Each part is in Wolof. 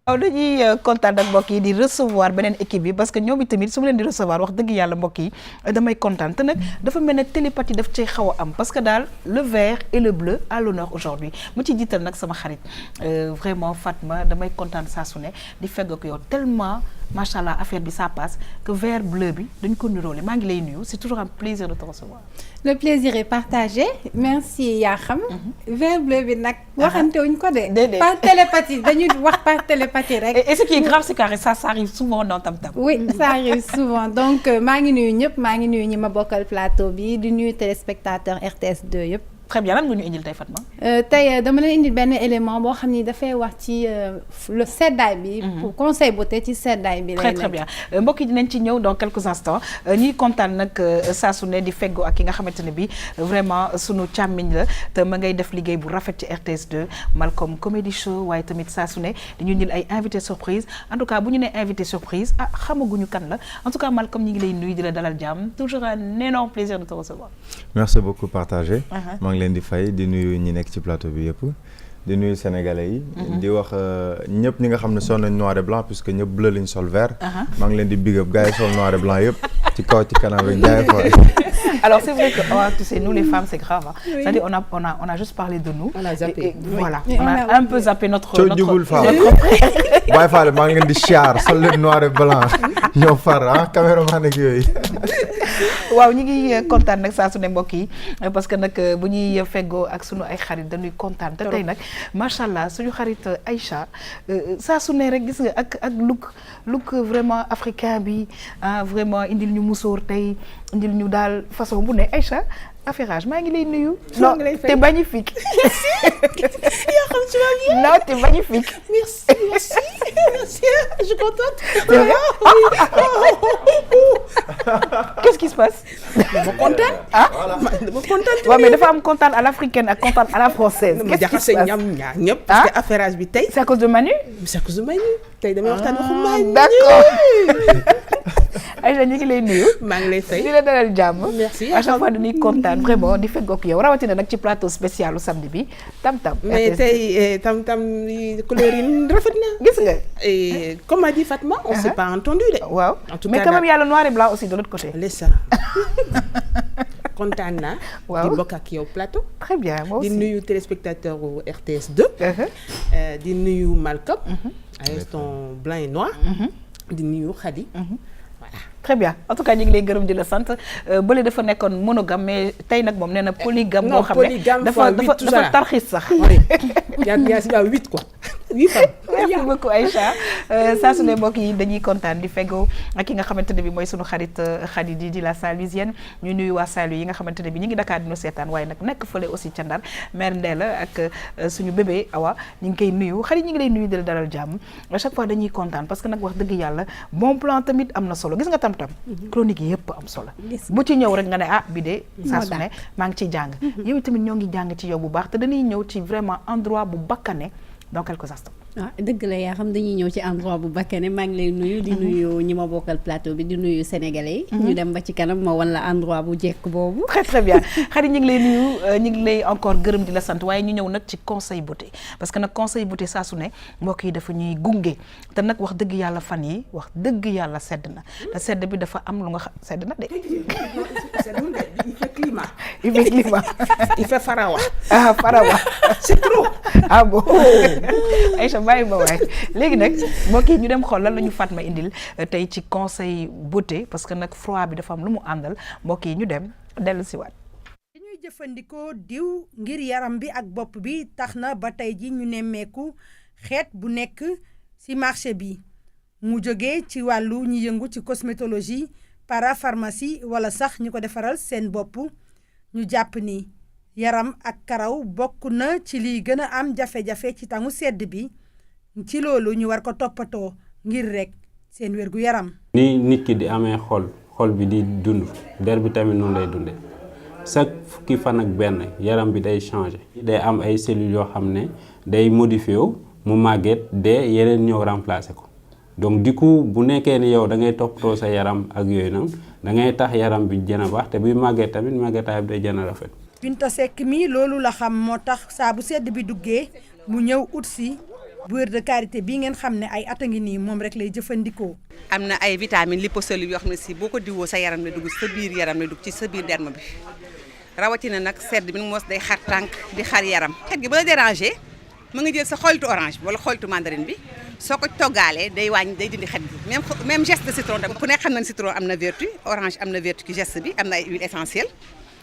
waaw dañuy kontaan ak mbokk yi di recevoir beneen équipe bi parce que ñoom itamit su ma leen di recevoir wax dëgg yàlla mbokk yi damay kontaan te nag dafa mel ne télépathie daf cay xaw a am parce que daal le vert et le bleu à l'honneur aujourd'hui mu ci jiital nag sama xarit vraiment Fatma damay kontaan saa su ne di fegg ak yow tellement macha allah affaire bi ça passe que vert bleu bi dañ ko niroole maa ngi lay nuyu c'est toujours un plaisir de te recevoir. Le plaisir est partagé merci yaa xam. Vert bleu bi nag. waxante wuñ ko de. déedéet par télépathie dañuy wax par télépathie rek. et ce qui est grave c'est que ça arrive souvent dans Tam Tam. oui ça arrive souvent donc maa ngi nuyu ñëpp maa ngi nuyu ñi ma bokkal plateau bi di nuyu téléspectateur RTS 2 yëpp. très bien lan nga ñu indil tey Fatma. tey dama leen indil benn élément boo xam ni dafay wax ci le seddaay bi. pour conseil beauté ci seddaay bi. très très bien mbokk yi dinañ ci ñëw dans quelques instants ñuy kontaan nag saa su ne di feggoo ak ki nga xamante ne bi vraiment sunu càmmiñ la te ma ngay def liggéey bu rafet ci RTS 2 Malcolm Comedy Show waaye tamit saa su ne dañu indil ay invité surprise en tout cas bu ñu nee invité surprise xamaguñu kan la en tout cas Malcolm ñi ngi lay nuyu di la dalal jàmm toujours un énorme plaisir de te recevoir. merci beaucoup partagé. leen di fay di nuyu ñi nekk ci plateau bi yëpp di nuyu sénégalais yi di wax ñëpp ñi nga xam ne sol nañ noir et blanc puisque ñëpp bleu lañ sol vert maa ngi leen di big up gars yi sol noir et blanc yëpp ci kaw ci kanam rek jaay fa. Alors c'est vrai que tu sais nous les femmes c'est grave hein. Oui. C'est-à-dire on a juste parlé de nous. On a zappé. Et voilà on a un peu zappé notre Baye Fall maa ngi leen di siyaar sol leen noir et blanc ñoo far caméraman ak yooyu. waaw ñu ngi kontaan nag saa su ne mbokk yi parce que nag bu ñuy feggoo ak sunu ay xarit dañuy kontaan te tey nag macha allah suñu xarit Aïcha saa su ne rek gis nga ak look vraiment africain bi vraiment indil ñu musóor tey indil ñu daal façon bu ne Aïcha affairage maa ngi lay nuyu. non t'es magnifique. yaa xam ci waa bien. non t'es magnifique. merci je suis contente. Qu'est-ce qui se passe. dama kontaan. dama kontaan. waaw mais dafa am kontaan à l'africaine ak kontaan à la française. qu'est-ce qui se passe ñam ñaar ñëpp. parce que affairage bi tey. c'est à cause de Manu. c'est à cause de Manu. tey damay waxtaan waxu Manu. d'accord. Aïcha ñu ngi lay nuyu. maa ngi lay fay di la dalal jàmm. merci à chaque fois dañuy kontaan vraiment di fekk ak yow rawatina nag ci plateau spécial samedi bi Tam Tam. mais tey Tam Tam couleur yi rafet na. gis nga. et comme a dit Fatma. on s'est pas entendu de. waaw en tout mais cas quand même y a le noir et blanc aussi de l'autre côté. c'est ça. kontaan naa. waaw di bokk ak yow plateau. très bien moi aussi di nuyu téléspectateur u RTS 2. di nuyu Malcolm. avec ton blanc et noir. di nuyu Khady. voilà très bien en tout cas ñu ngi lay gërëm di la sant bële dafa nekkoon monogame mais tey nag moom nee na polygame. boo xam ne dafa tarxis sax. yaa si 8 quoi 8 femmes. merci beaucoup Aïcha saa su ne mbokk yi dañuy kontaan di feggoo ak ki nga xamante ne bi mooy sunu xarit Khady di la Saint-Louisienne ñu nuyu waa Saint-Louis yi nga xamante ne bi ñu ngi Dakar di ñu seetaan waaye nag nekk fële aussi ca Ndar mère Ndella ak suñu bébé Awa ñu ngi koy nuyu Khady ñu ngi lay nuyu di la dalal jàmm à chaque fois dañuy kontaan parce que nag wax dëgg yàlla bon plan tamit am na solo gis nga Tam Tam chronique yi yëpp am solo bu ci ñëw rek nga ne bi de saa su ne maa ngi ciy jàng yow tamit ñoo ngi jàng ci yow bu baax te dañuy ñëw ci vraiment endroit bu bakkane dans quelques instants. dëgg la yaa xam dañuy ñëw ci endroit bu bakkane maa ngi lay nuyu di nuyu ñi ma bokkal plateau bi di nuyu sénégalais yi ñu dem ba ci kanam ma wan la endroit bu jekk boobu très très bien Khady ñu ngi lay nuyu ñu ngi lay encore gërëm di la sant waaye ñu ñëw nag ci conseil beauté parce que nag conseil beauté saa su ne mbokk yi dafa ñuy gunge te nag wax dëgg yàlla fan yi wax dëgg yàlla sedd na te sedd bi dafa am lu nga xam sedd na de il fait climat. il fait climat il fait farawa. farawa c'est trop. bon Aïcha bàyyi ba waay léegi nag mbokk yi ñu dem xool lan la ñu Fatma indil tey ci conseil beauté parce que nag froid bi dafa am lu mu àndal mbokk yi ñu dem dellu si waat. dañuy jëfandikoo diw ngir yaram bi ak bopp bi tax na ba tey ji ñu nemmeeku xeet bu nekk ci marché bi mu jógee ci wàllu ñi yëngu ci cosmétologie parapharmacie wala sax ñu ko defaral seen bopp ñu jàpp ni yaram ak karaw bokk na ci liy gën a am jafe-jafe ci tangu sedd bi ci loolu ñu war ko toppatoo ngir rek seen wérgu yaram. ni nit ki di amee xol bi di dund der bi tamit noonu lay dunde chaque fukki fan ak benn yaram bi day changer day am ay cellules yoo xam ne day modifié wu mu màgget dee yeneen ñëw remplacer ko donc du coup bu nekkee ni yow da ngay toppatoo sa yaram ak yooyu nag da ngay tax yaram bi gën a baax te buy màgget tamit màggetaay bi day gën a rafet. Binta Seck mi loolu la xam moo tax saa bu sedd bi duggee mu ñëw ut si beurre de karité bii ngeen xam ne ay at a ngi nii moom rek lay jëfandikoo. am na ay vitamines liposolubles yoo xam ne si boo ko diwoo sa yaram la dugg sa biir yaram la dugg ci sa biir derme bi rawatina nag sedd bi moos day xar tànk di xar yaram. xet gi ba la déranger mu nga jël sa xolitu orange bi wala xolitu mandarine bi soo ko toggaalee day wàññi day dindi xet gi même geste de citron tamit ku nekk xam na ne citron am na vertu orange am na vertu ci geste bi am na ay huile essentielle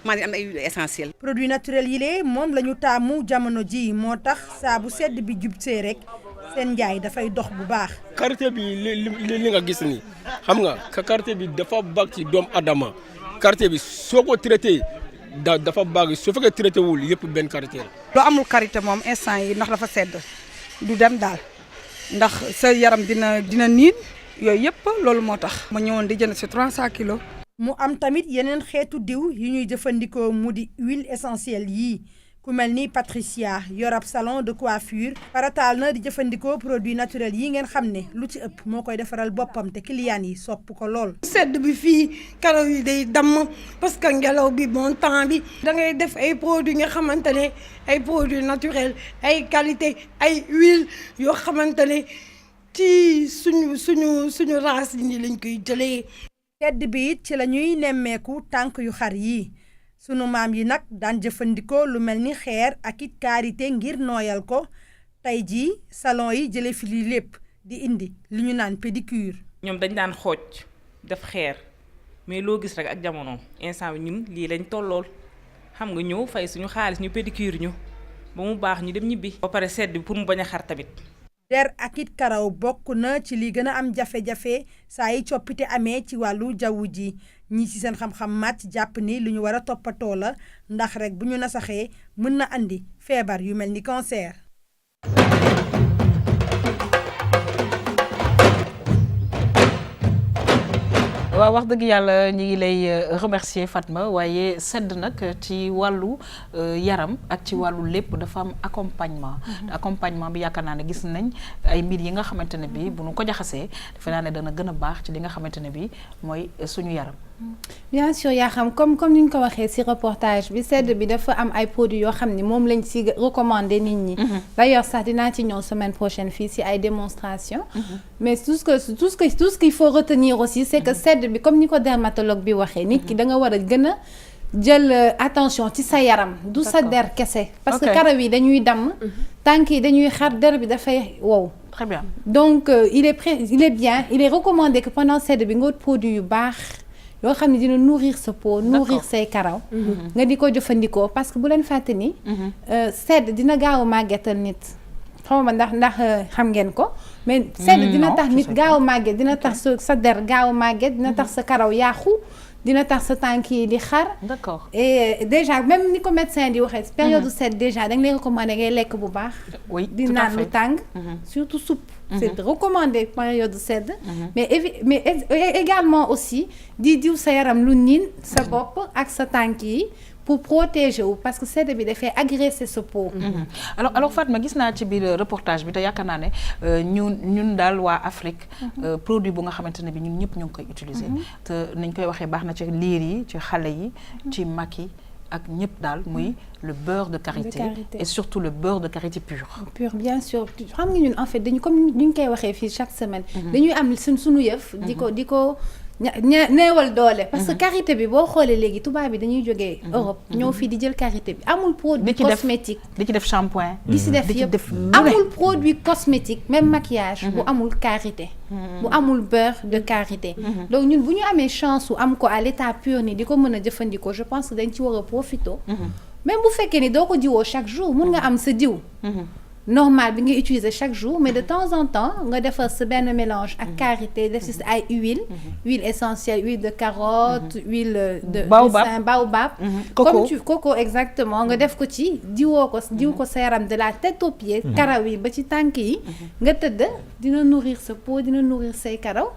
mandarine am na ay huile essentielle. produit naturel yi lee moom la ñu taamu jamono ji moo tax saa bu sedd bi jubsee rek seen njaay dafay dox bu baax. karité bi li nga gis ni xam nga karité bi dafa baax ci doomu adama karité bi soo ko traité dafa baax su fekkee traité wul yëpp benn karité la. loo amul karité moom instant yi ndax dafa sedd du dem daal ndax sa yaram dina niin yooyu yëpp loolu moo tax. ma ñëwoon di jënd si 300 kilos. mu am tamit yeneen xeetu diw yu ñuy jëfandikoo mu di huile essentielle yii ku mel ni Patricia yorab salon de coiffure farataal na di jëfandikoo produit naturel yi ngeen xam ne lu ci ëpp moo koy defaral boppam te client yi sopp ko lool. sedd bi fii karaw yi day damm parce que ngelaw bi bon temps bi da ngay def ay produits nga xamante ne ay produits naturels ay qualité ay huile yoo xamante ne ci suñu race yi lañ koy jëlee. sedd bi it ci la ñuy nemmeeku tànk yu xar yi sunu maam yi nag daan jëfandikoo lu mel ni xeer ak it karité ngir nooyal ko tey jii salon yi jële fi lii lépp di indi li ñu naan pédicure. ñoom dañ daan xooj def xeer mais loo gis rek ak jamono instant bi ñun lii lañ tollool xam nga ñëw fay suñu xaalis ñu pédicure ñu ba mu baax ñu dem ñibbi. ba pare sedd bi pour mu bañ a xar tamit. der ak it karaw bokk na ci li gën a am jafe-jafe saa yi coppite amee ci wàllu jaww ji ñi ci seen xam-xam màcc jàpp ni lu ñu war a toppatoo la ndax rek bu ñu nasaxee mën na andi feebar yu mel ni cancer. waaw wax dëgg yàlla ñu ngi lay remercier Fatma waaye sedd nag ci wàllu yaram ak ci wàllu lépp dafa am accompagnement. accompagnement bi yaakaar naa ne gis nañ ay mbir yi nga xamante ne bi bu nu ko jaxasee defe naa ne dana gën a baax ci li nga xamante ne bi mooy suñu yaram. bien sûr yaa xam comme ni ñu ko waxee ci reportage bi sedd bi dafa am ay produits yoo xam ni moom lañ ci recommander nit ñi. d'ailleurs sax dinaa ci ñëw semaine prochaine fii ci ay démonstration mais tout ce qu'il faut retenir aussi c'est que sedd bi comme ni ko dermatologue bi waxee nit ki da nga war a gën a jël attention ci sa yaram du sa der kese parce que karaw yi dañuy damm tànk yi dañuy xar der bi dafay wow. Très bien. Donc il est recommandé que pendant sedd bi nga wut produit yu baax yoo xam ne dina nourrir sa peau nourrir say karaw nga di ko jëfandikoo parce que bu leen fàtte ni sedd dina gaaw a màggetal nit xaw ma ndax xam ngeen ko mais sedd dina tax nit gaaw a màgget dina tax sa der gaaw a màgget dina tax sa karaw yàqu dina tax sa tànk yi di xar. D'accord. Et déjà même ni ko médecin di waxee période sedd déjà dañ lay recommander ngay lekk bu baax. Oui, di tout à naan fait. lu tàng. Surtout soupe. C'est recommandé période sedd. mais également aussi di diw sa yaram lu niin sa bopp ak sa tànk yi pour protéger wu parce que sedd bi dafay agresser sa peau. alors Fatma gis naa ci biir reportage bi te yaakaar naa ne ñun daal waa Afrique produit bu nga xamante ne bi ñun ñëpp ñu ngi koy utiliser te nañ koy waxee baax na ci liir yi ci xale yi ci mag yi ak ñëpp daal muy le beurre de karité et surtout le beurre de karité pur. Pur bien sûr xam nga ñun en fait dañu comme ni ñu koy waxee fii chaque semaine. dañuy am suñu yëf. di ko neewal doole. parce que karité bi boo xoolee léegi tubaab bi dañuy jógee Europe ñëw fii di jël karité bi amul produit cosmétique. di ci def shampoing. di ci def yëpp amul produit cosmétique même maquillage. bu amul karité. bu amul beurre de karité. donc ñun bu ñu amee chance su am ko à l'état pur ni di ko mën a jëfandikoo je pense que dañ ci war a profité. même bu fekkee ni doo ko diwoo chaque jour mun nga am sa diw. normal bi nga utiliser chaque jour mais de temps en temps nga defar sa benn mélange ak karité def ci ay huile essentielle huile de carotte huile de baobab coco exactement nga def ko ci diw ko sa yaram de la tête aux pieds karaw yi ba ci tànk yi nga tëdd dina nourrir sa peau dina nourrir say karaw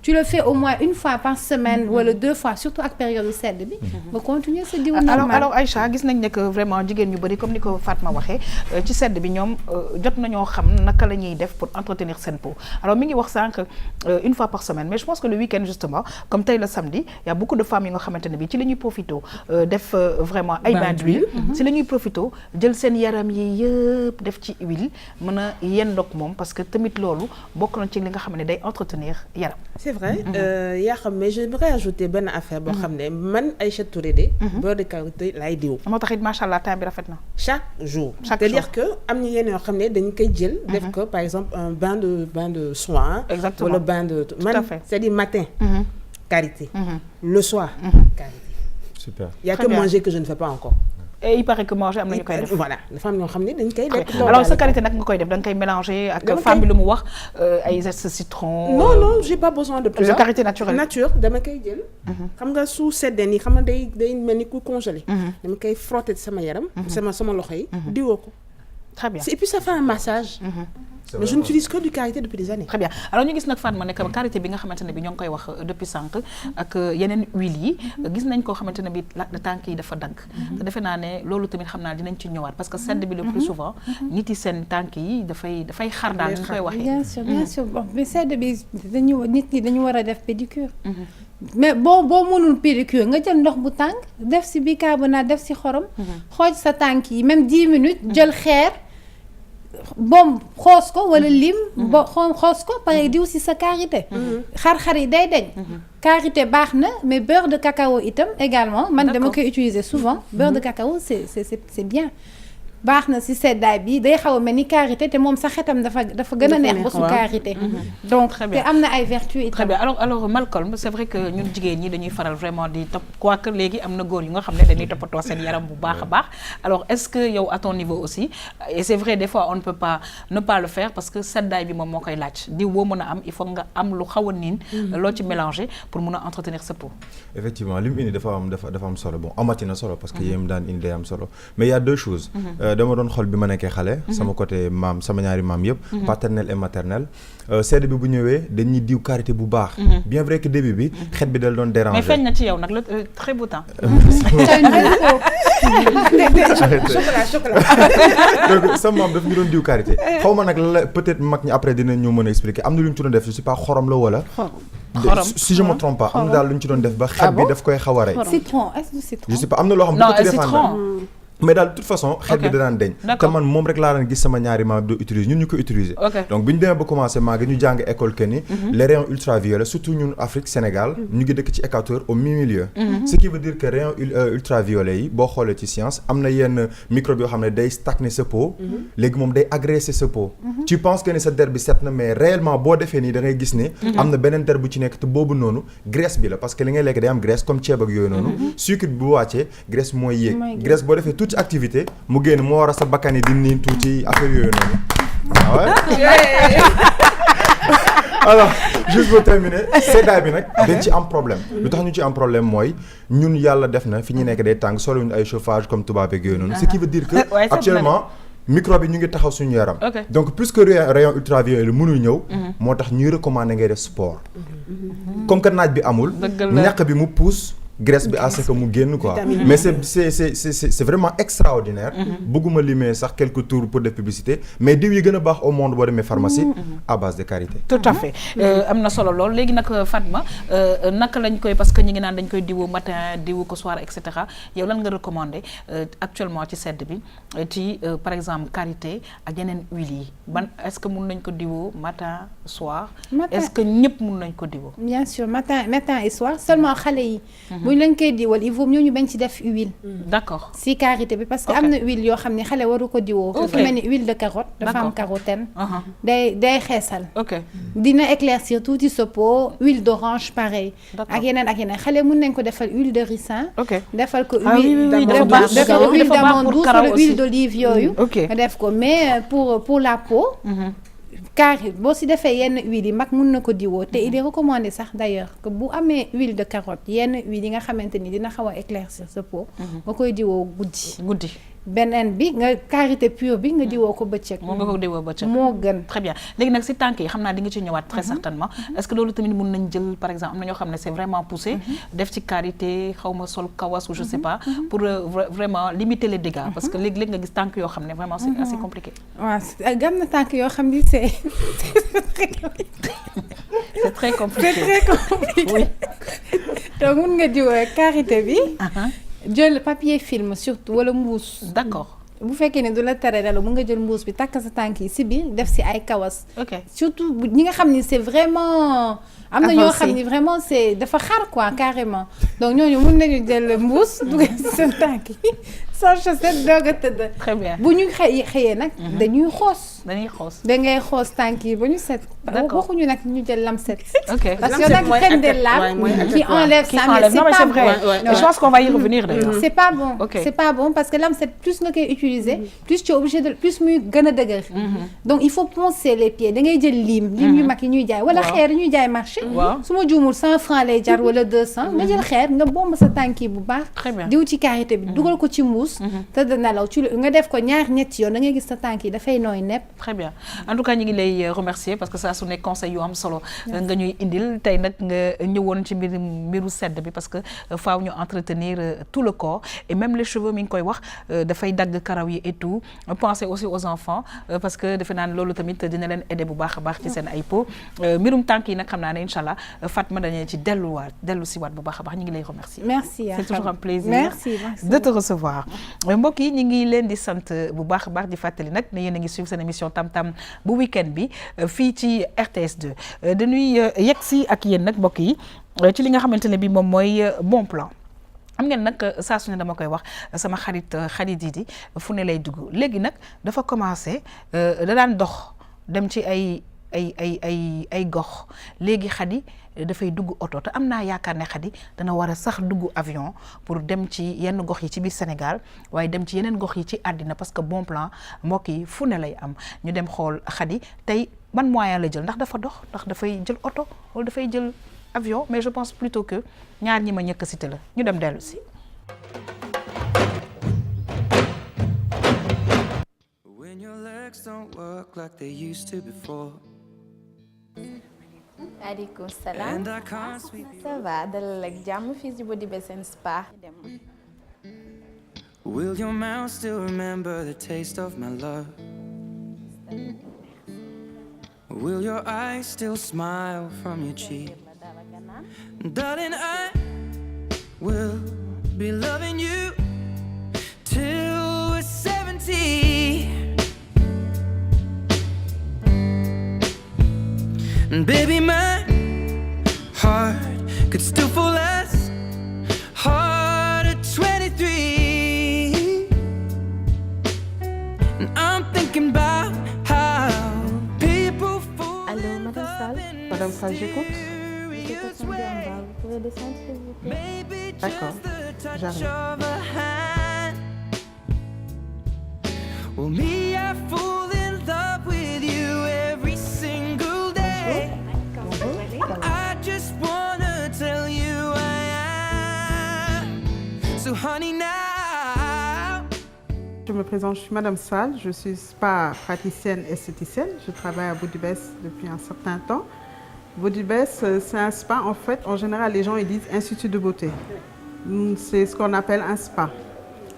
tu le fais au moins une fois par semaine wala 2 fois surtout ak période sedd bi nga continuer sa diw normal. alors Aïcha gis nañ ne que vraiment jigéen ñu bëri comme ni ko Fatma waxee ci sedd bi ñoom jot nañoo xam naka la ñuy def pour entretenir seen peau alors mi ngi wax sànq une fois par semaine mais je pense que le week-end justement comme tey le samedi il y a beaucoup de femmes yi nga xamante ne bi ci la ñuy profité def vraiment ay bain d'huile ci la ñuy profité jël seen yaram yi yëpp def ci huile mën a yendoog moom parce que tamit loolu bokk na ci li nga xam ne day entretenir yaram. c'est vrai yaa xam mais j'aimerais ajouter benn affaire boo xam ne man Aïcha Touré de beurre de karité laay diw. moo tax it macha allah temps bi rafet na. chaque jour c'est-à-dire que am na yenn yoo xam ne dañ koy jël. def ko par exemple un bain de soin. exactement wala bain de man c'est-à-dire matin. karité. le soir. karité. super. Il y a que manger que je ne fais pas encore. et il paraît que manger am na ñu koy def. voilà dafa am ñoo xam ne dañ koy def. alors sa karité nag nga koy def da nga koy mélanger ak femme bi lu mu wax ay zeste citron. non j'ai pas besoin de tout ça. le karité naturel. nature dama koy jël. xam nga su seddee nii xam nga day mel ni ku congelé. dama koy frotter sama yaram. sama loxo yi. diwoo ko. très bien et puis ça fait un massage. mais je n'utilise que du karité depuis des années. très bien alors ñu gis nag Fatma ne que karité bi nga xamante ne bi ñoo ngi koy wax depuis sànq ak yeneen huile yi gis nañ koo xamante ne bi tànk yi dafa dagg te defe naa ne loolu tamit xam naa dinañ ci ñëwaat parce que sedd bi le plus souvent nit yi seen tànk yi dafay xar daal ñu koy waxee. bien sûr bon mais sedd bi nit ñi dañu war a def pédicure. mais boo mënul pédicure nga jël ndox bu tàng def si bicarbonate def si xorom. xooj sa tànk yi même 10 minutes jël xeer. boom xoos ko wala lim xoos ko pare diw si sa karité xar-xar yi day deñ karité baax na mais beurre de cacao itam également man dama koy utiliser souvent beurre de cacao c'est bien baax na si seddaay bi day xaw a mel ni karité te moom sa xetam dafa gën a neex ba su karité donc te am na ay vertus itam. très bien alors Malcolm c'est vrai que ñun jigéen ñi dañuy faral vraiment di topp quoique léegi am na góor yu nga xam ne dañuy toppatoo seen yaram bu baax a baax alors est-ce que yow à ton niveau aussi et c'est vrai des fois on ne peut pas ne pas le faire parce que seddaay bi moom moo koy laaj diw boo mën a am il faut nga am lu xaw a niin loo ci mélanger pour mën a entretenir sa peau. effectivement li mu indi dafa am solo bon amati na solo parce que yéen daan indi day am solo mais il y a deux choses. dama doon xool bi ma nekkee xale. sama côté maam sama ñaari maam yëpp. paternel et maternel. sedd bi bu ñëwee dañuy diw karité bu baax. bien vrai que début bi xet bi dal doon déranger. mais feeñ na ci yow nag le très beau temps. chocolat. donc sama maam daf ñu doon diw karité. xaw ma nag la peut-être mag ñi après dinañ ñu mën a expliquer am na lu ñu ci doon def je sais pas xorom la wala. si je me trompe pas am na daal lu ñu ci doon def ba xet bi daf koy xaw a rey. citron est-ce que citron. je sais pas am na loo xam ne du ko ci défendre. mais daal de toute façon xet bi danaan deñ te man moom rek laa daan gis sama ñaari maam di utiliser ñun ñu ko utiliser donc bi ñu demee ba commencé maa ngi ñu jàng école que ni les rayons ultraviolets surtout ñun Afrique Sénégal ñu ngi dëkk ci équateur au mi-milieu ce qui veut dire que rayons ultraviolets yi boo xoolee ci science am na yenn microbe yoo xam ne day stagner sa peau léegi moom day agresser sa peau tu penses que ni sa der bi set na mais réellement boo defee nii da ngay gis ne am na beneen der bu ci nekk te boobu noonu graisse bi la parce que li ngay lekk day am graisse comme ceeb ak yooyu noonu sucre bi bu wàccee graisse mooy yéeg graisse boo defee ci activité mu génn moo war a sa bakkan yi di niin tuuti affaire yooyu noonu alors juste pour terminer seddaay bi nag dañ ci am problème lu tax ñu ci am problème mooy ñun yàlla def na fi ñu nekk day tàng soluñu ay chauffage comme tubaab ak yooyu noonu ce qui veut dire que actuellement microbe yi ñu ngi taxaw suñu yaram donc puisque rayon ultraviolet lu mënul ñëw moo tax ñuy recommander ngay def sport comme que naaj bi amul ñàkk bi mu pousse graisse bi à ce que mu génn quoi mais c'est vraiment extraordinaire bëgguma limer sax quelques tours pour des publicités mais diw yi gën a baax au monde boo demee pharmacie à base de karité tout à fait am na solo lool léegi nag Fatma naka lañ koy parce que ñu ngi naan dañ koy diwu matin diwu ko soir et cetera yow lan nga recommander actuellement ci sedd bi ci par exemple karité ak yeneen huile yi ban est-ce que mun nañ ko diwu matin soir est-ce que ñëpp mun nañ ko diwu bien sûr matin et soir seulement xale yi bu ñu leen koy diwal il vaut mieux ñu bañ ci def huile. d'accord si karité bi parce que am na huile yoo xam ne xale waru ko diwoo. dafa mel ni huile de carotte. dafa am carotène. day xeesal. dina éclaircir tuuti sa peau huile d'orange pareil. ak yeneen xale mën nañ ko defal huile de ricin. defal ko huile d'amande douce wala huile d'olive yooyu. nga def ko mais pour la peau. car boo si defee yenn huile yi mag mun na ko diwoo te il est recommandé sax d'ailleurs que bu amee huile de carotte yenn huile yi nga xamante ni dina xaw a éclaircir sa peau nga koy diwoo guddi beneen bi nga karité pure bi nga diwoo ko bëccëg. moo nga ko diwoo bëccëg moo gën. très bien léegi nag si tànk yi xam naa di nga ci ñëwaat très certainement est-ce que loolu tamit mën nañ jël par exemple am na ñoo xam ne c'est vraiment poussé def ci karité xaw ma sol kawas ou je sais pas pour vraiment limiter les dégâts parce que léegi-léegi nga gis tànk yoo xam ne vraiment c'est assez compliqué. waaw gam na tànk yoo xam ni c'est très compliqué. c'est très compliqué. oui. donc mun nga diwoo karité bi. jël papier film surtout wala mbuus. d'accord. bu fekkee ne du la tere dala mun nga jël mbuus bi takk sa tànk yi si biir def si ay kawas. ok surtout ñi nga xam ni c'est vraiment. am na ñoo xam ni vraiment c'est dafa xar quoi carrément donc ñooñu mun nañu jël mbuus dugal si seen tànk yi sans chaussette doog a tëdd. très bien bu ñu xëyee nag. dañuy xoos. da ngay xoos tànk yi ba ñu set. d'accord waxuñu nag ñu jël lamset. ok parce que nag crème de lave qui enlève ça mais c'est pas bon. je pense qu'on va y revenir d'ailleurs. c'est pas bon. c'est pas bon parce que lamset plus nga koy utiliser plus tu es obligé de plus muy gën a dëgër. donc il faut poncer les pieds da ngay jël lim yu mag yi ñuy jaay wala xeer ñuy jaay marché. su ma juumul 100 francs lay jar wala 200 nga jël xeer nga bomb sa tànk yi bu baax. diw ci karité bi dugal ko ci mbuus. te da nelaw ci nga def ko ñetti yoon da ngay gis sa tànk yi dafay nooy nepp. très bien en tout cas ñu ngi lay remercier parce que ça su nekk conseil yu am solo nga ñuy indil tey nag nga ñëwoon ci mbiru sedd bi parce que faaw ñu entretenir tout le corps et même les cheveux mi ngi koy wax dafay dagg karaw yi et tout penser aussi aux enfants parce que defe naa ne loolu tamit dina leen aider bu baax a baax ci seen ay peau mbirum tànk yi nag xam naa ne incha allah Fatma dañu ci dellu si waat bu baax a baax ñu ngi lay remercier. merci c'est toujours un plaisir. merci de te recevoir. mbokk yi ñu ngi leen di sant bu baax a baax di fàttali nag ne yéen a ngi suivre seen émission tam-tam bu week-end bi fii ci RTS 2 dañuy yegg si ak yéen nag mbokk yi ci li nga xamante ne bi moom mooy bon plan. am ngeen nag saa su ne dama koy wax sama xarit Didi fu ne lay dugg léegi nag dafa commencé da daan dox dem ci ay gox léegi Khady dafay dugg oto te am naa yaakaar ne Khady dana war a sax dugg avion pour dem ci yenn gox yi ci biir Sénégal waaye dem ci yeneen gox yi ci àddina parce que bon plan mbokk yi fu ne lay am ñu dem xool Khady tey ban moyen la jël ndax dafa dox ndax dafay jël oto wala dafay jël avion mais je pense plutôt que ñaar ñi ma ñëkk cité la ñu dem dellu si. Aleykum salaam ça va dalal ak jàmm fii ci Body Bess Spa. Will your mouth still remember the taste of my love? Will your eyes still smile from your cheek? Darling, I will be loving you till we're 70. And baby, my heart could still fall as hard at 23. And I'm thinking about how people fall. Allô, Madame Sall. Madame Sall, j'écoute. Vous pouvez descendre, s'il vous plaît. D'accord, j'arrive. Well, me, I fall in love with you every single day. I just wanna tell you I am. So honey now. Je me présente, je suis Madame Sall, je suis spa praticienne esthéticienne. Je travaille à Body Bess depuis un certain temps. Body Bess, c'est un spa, en fait, en général, les gens ils disent institut de beauté. C'est ce qu'on appelle un spa.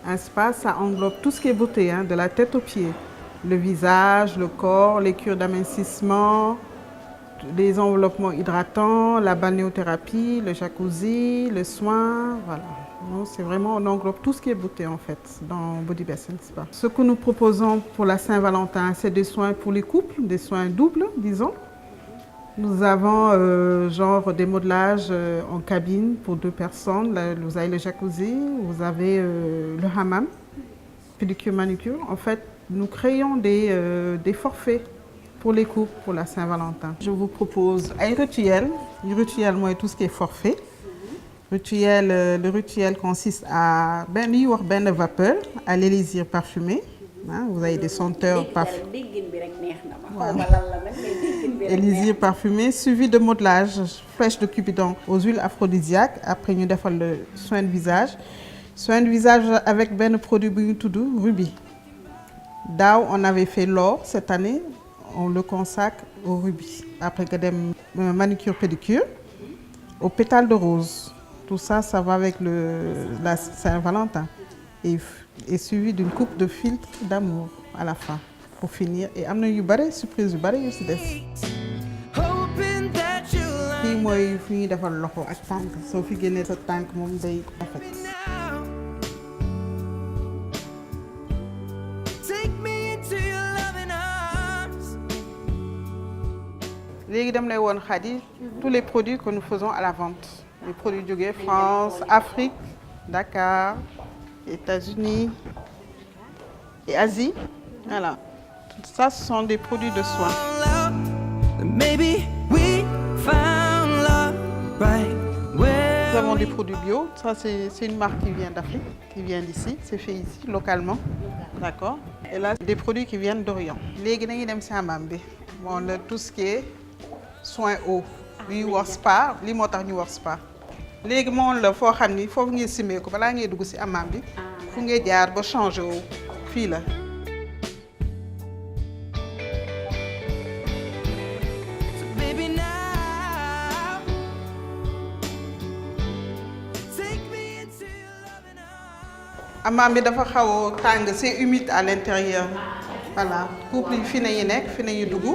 Un spa, ça englobe tout ce qui est beauté, hein, de la tête aux pieds. Le visage, le corps, les cures d'amincissement, les enveloppements hydratants, la balnéothérapie, le jacuzzi, le soin, voilà. C'est vraiment, on englobe tout ce qui est beauté en fait dans Body Bess Spa. Ce que nous proposons pour la Saint-Valentin, c'est des soins pour les couples, des soins doubles, disons. Nous avons genre des modelages en cabine pour 2 personnes. Là, vous avez le jacuzzi, vous avez le hammam, pédicure, manucure. En fait, nous créons des forfaits pour les couples pour la Saint-Valentin. Je vous propose un rituel. Le rituel, moi, tout ce qui est forfait. Le rituel consiste à une vapeur à l'élixir parfumé. Hein, vous avez des senteurs parfumées. Élixir parfumé suivi de modelage flèche de Cupidon aux huiles aphrodisiaques. Après, nous avons le soin de visage soin de visage avec ben produit bu ñu tudd Ruby. Daaw on avait fait l'or, cette année on le consacre au Ruby. Après que dem manicure pédicure, au pétale de rose. Tout ça, ça va avec la Saint-Valentin. Et suivi d'une coupe de filtre d'amour à la fin. Pour finir. Et am na yu bare surprise yu bare yu si des. Fii mooy fi ñuy defal loxo ak tànk. Soo fi génnee sa tànk moom day rafet. Léegi dem lay woon Khady tous les produits que nous faisons à la vente. Les produits jógee France, Afrique, Dakar, États-Unis et Asie. Voilà. Tout ça, ce sont des produits de soins. Nous avons des produits bio. Ça, c'est une marque qui vient d'Afrique, qui vient d'ici. C'est fait ici, localement. D'accord. Et là, des produits qui viennent d'Orient. Léegi dañuy dem ci Hammam bi. Bon, tout ce qui est soins eau. Li ñuy wax spa, li moo tax ñu wax spa. Léegi moom la foo xam ni foofu ngay simee ko balaa ngay dugg ci Hammam bi. Fu ngay jaar ba changer wu fii la. Hammam bi dafa xaw a tàng, c'est humide à l'intérieur. Voilà, couple yi fi nañu nekk, fi nañu dugg.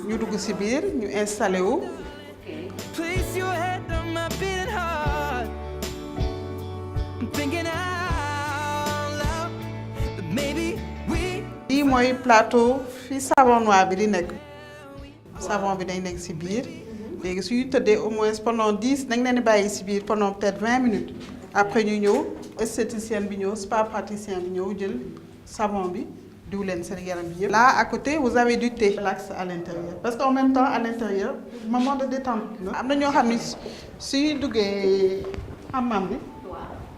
Ñu dugg ci biir, ñu installé wu. Lii mooy plateau fi savon noir bi di nekk. Savon bi day nekk ci biir. Léegi su ñu tëddee au moins pendant 10, dañ leen di bàyyi ci biir pendant peut-être 20 minutes. Après ñu ñëw esthéticienne bi ñëw spa praticien bi ñëw jël savon bi diw leen seen yaram bi yëpp. Là à côté vous avez du thé relax à l'intérieur parce qu'en même temps à l'intérieur moment de détente la. Am na ñoo xam ni suy duggee Hammam bi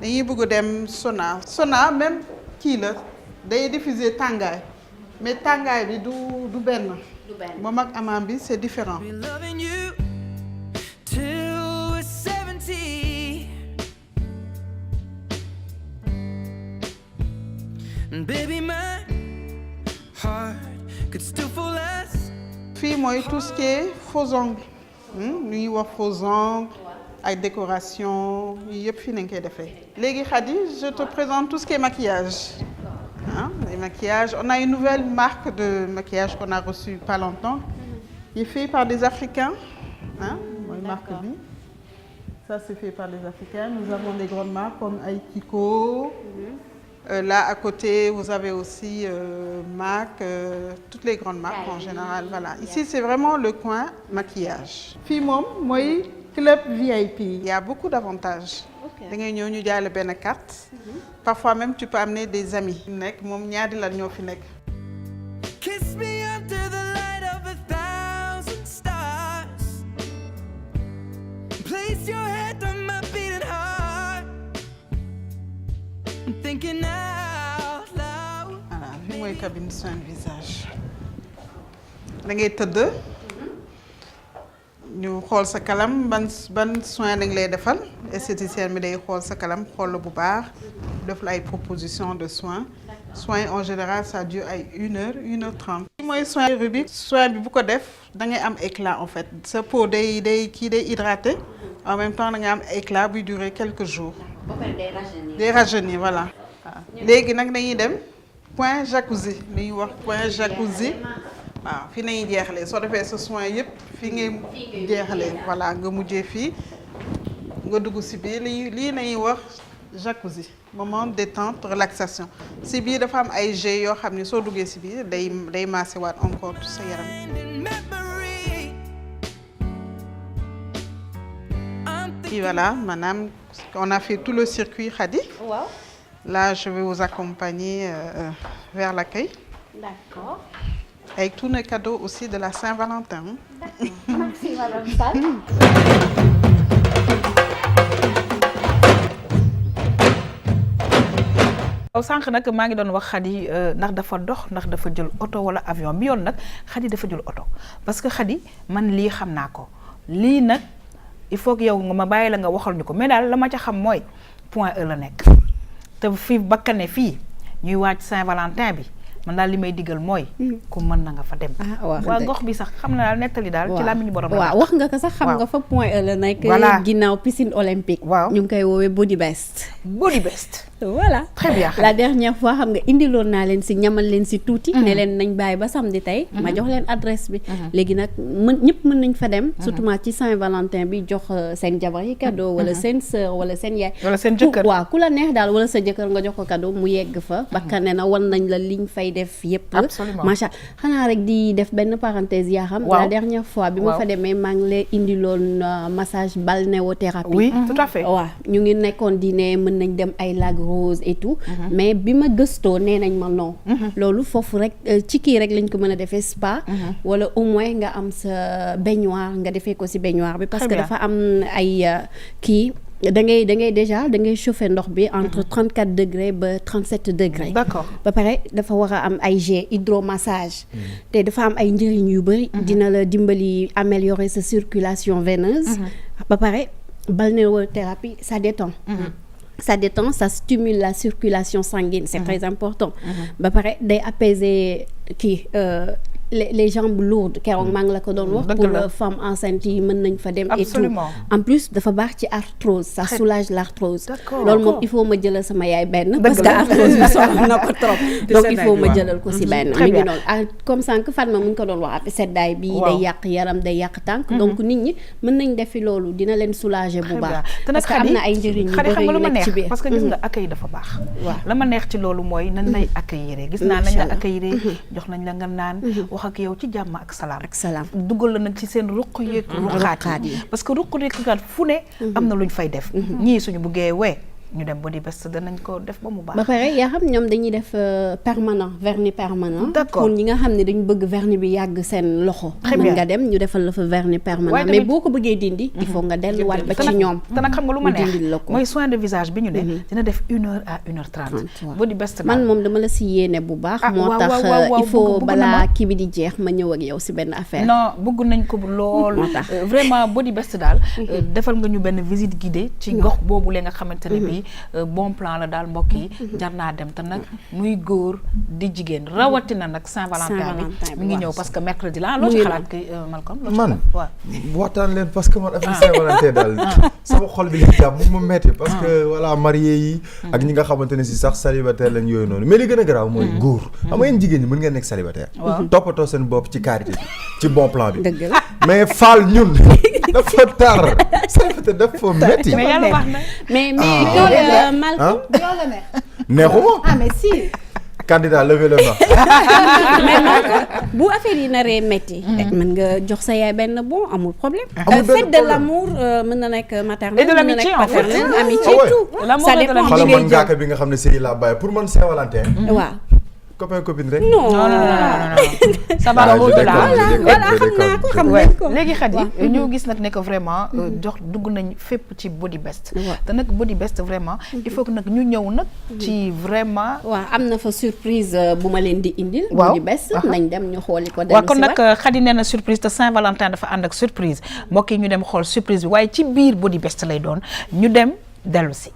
dañuy bëgg dem sauna même kii la day diffuser tàngaay mais tàngaay bi du benn. Moom ak Hammam bi c'est différent. Baby, my heart could still fall less. Fii mooy tout ce qui est faux ongles. Lu ñuy wax faux ongles ay décoration yi yëpp fii nañ koy defee. Léegi Khady, je te présente tout ce qui est maquillage. Hein, les maquillages. On a une nouvelle marque de maquillage qu'on a reçue pas longtemps. Qui est fait par des Africains. Hein, mooy marque bi. Ça c'est fait par des Africains. Nous avons des grandes marques comme Kiko. Là à côté, vous avez aussi MAC, toutes les grandes marques en général. Voilà. Ici, c'est vraiment le coin maquillage. Fii moom mooy club VIP. Il y a beaucoup d'avantages. Da ngay ñëw ñu jaay la benn carte. Parfois même tu peux amener des amis. Nekk moom ñaari lan ñoo fi nekk. Kiss me under the light of 1,000 stars. Place your head on my beating heart. I'm thinking out loud. Voilà, fii mooy cabine soin de visage. Da ngay tëdd. Ñu xool sa kalam ban soin dañ lay defal. Esthéticienne bi day xool sa kalam xool la bu baax. Def la ay propositions de soins. Soins en général ça dure ay 1 heure, 1h30. Fii mooy soin Ruby. Soin bi bu ko def da ngay am éclat en fait. Sa peau day hydraté. En même temps da ngay am éclat buy durer quelques jours. Day rajeunir voilà. Léegi nag dañuy dem point jacuzzi li ñuy wax point jacuzzi waaw fii nañuy jeexalee soo defee sa soin yëpp fii ngay jeexalee voilà nga mujjee fii nga dugg si biir lii nañuy wax jacuzzi moment détente relaxation si biir dafa am ay jets yoo xam ne soo duggee si biir day massé waat encore tout sa yaram. Et voilà, madame, on a fait tout le circuit Khady. Wow. Là, je vais vous accompagner vers l'accueil. D'accord. Avec tous les cadeaux aussi de la Saint-Valentin. D'accord. Merci, Madame Sall. sànq nag maa ngi doon wax Khady ndax dafa dox ndax dafa jël oto wala avion bi yoon nag Khady dafa jël oto parce que Khady man lii xam naa ko lii nag il faut que yow nga ma bàyyi la nga waxal ñu ko mais daal la ma ca xam mooy point E la nekk te fii bakkane fii ñuy waaj Saint-Valentin bi man daal li may digal mooy ku mën na nga fa dem waa gox bi sax xam na daal nettali daal ci làmmiñu borom waaw wax nga ko sax xam nga fa Point E la nekk ginnaaw piscine olympique ñu ngi koy woowee Body Best voilà très bien la dernière fois xam nga indiloon naa leen si ñamal leen si tuuti ne leen nañ bàyyi ba samedi tey ma jox leen adresse bi léegi nag ñëpp mën nañ fa dem surtout ci Saint-Valentin bi jox seen jabar yi cadeau wala seen sœur wala seen yaay wala seen jëkkër waaw ku la neex daal wala sa jëkkër nga jox ko cadeau mu yegg fa bakkane na wan nañ la liñ fay def yëpp macha xanaa rek di def benn parenthèse yaa xam la dernière fois bi ma fa demee maa ngi leen indiloon massage balnéothérapie oui tout à fait waaw ñu ngi nekkoon di ne mën nañ dem ay lac rose et tout mais bi ma gëstoo nee nañ ma non loolu foofu rek ci kii rek lañ ko mën a defee spa wala au moins nga am sa baignoire nga defee ko si baignoire bi parce que dafa am ay kii da ngay déjà da ngay chauffer ndox bi entre 34 degrés ba 37 degrés d'accord ba pare dafa war a am ay jet hydromassage te dafa am ay njëriñ yu bëri dina la dimbali améliorer sa circulation veineuse ba pare balnéothérapie ça détend ça stimule la circulation sanguine c'est très important ba pare day apaiser kii les jambes lourdes keroog maa ngi la ko doon wax pour femme enceinte yi mën nañ fa dem et tout en plus dafa baax ci arthrose ça soulage l'arthrose loolu moom il faut ma jëlal sama yaay benn parce que arthrose bi soxla na ko trop donc il faut ma jëlal ko si benn mi ngi noonu comme sànq Fatma mu ngi ko doon wax ak seddaay bi day yàq yaram day yàq tànk donc nit ñi mën nañ defi loolu dina leen soulager bu baax parce que am na ay njëriñ yu bëri yu nekk ci biir parce que gis nga accueil dafa baax la ma neex ci loolu mooy nañ lay accueillir gis naa nañ la accueillir jox nañ la nga naan ak yow ci jàmm ak salaam dugal la nag ci seen ruq yeeg ruqaat yi parce que ruq yeeg ruqaat fu ne am na luñ fay def ñii suñu buggee ñu dem Body Best danañ ko def ba mu baax. ba pare yaa xam ñoom dañuy def permanent vernis permanent. d'accord pour ñi nga xam ne dañu bëgg vernis bi yàgg seen loxo. mën nga dem ñu defal la fa vernis permanent. mais boo ko bëggee dindi. il faut nga delluwaat ba ci ñoom. te nag xam nga lu ma neex mooy soin de visage bi ñu ne. dina def 1h à 1h30. Body Best man moom dama la si yéene bu baax. moo tax il faut balaa kii bi di jeex ma ñëw ak yow si benn affaire. non bëgg nañ ko lool. moo tax vraiment Body Best daal. defal nga ñu benn visite guidée. ci gox boobu la nga xamante ne bii bon plan la daal mbokk yi jar naa dem te nag muy góor di jigéen rawatina nag Saint-Valentin bi mi ngi ñëw parce que mercredi la loo ci xalaat ki Malcolm man waxtaan leen parce que man affaire Saint-Valentin daal sama xol bi li jàmm mu metti parce que voilà marié yi ak ñi nga xamante ne si sax célibataire lañ yooyu noonu mais li gën a garaaw mooy góor xam nga yéen jigéen ñi mën ngeen nekk célibataire toppatoo seen bopp ci karité bi ci bon plan bi mais faal ñun dafa tar célibataire dafa metti mais yàlla wax na mais Malcolm neexuma ah mais si candidat levez le main mais Malcolm bu affaire yi naree métti mën nga jox sa yaay benn bon amul problème fête de l'amour mën na nekk maternelle et de l'amitié en fait amitié tout ça dépend xoolal man ngaaka bi nga xam ne sëy laa bàyyi pour man Saint-Valentin waaw copain copine rek non ça va voilà xam naa ko xam nañ ko léegi Khady ñu gis nag ne que vraiment jox dugg nañ fépp ci Body Best te nag Body Best vraiment il faut que nag ñu ñëw nag ci vraiment waaw am na fa surprise bu ma leen di indil Body Best nañ dem ñu xooli ko waaw kon nag Khady nee na surprise te Saint-Valentin dafa ànd ak surprise mbokk yi ñu dem xool surprise bi waaye ci biir Body Best lay doon ñu dem dellu si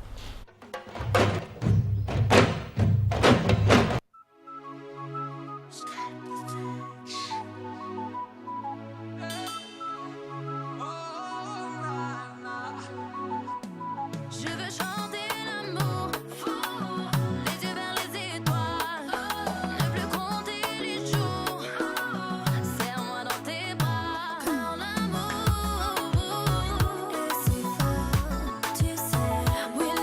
We'll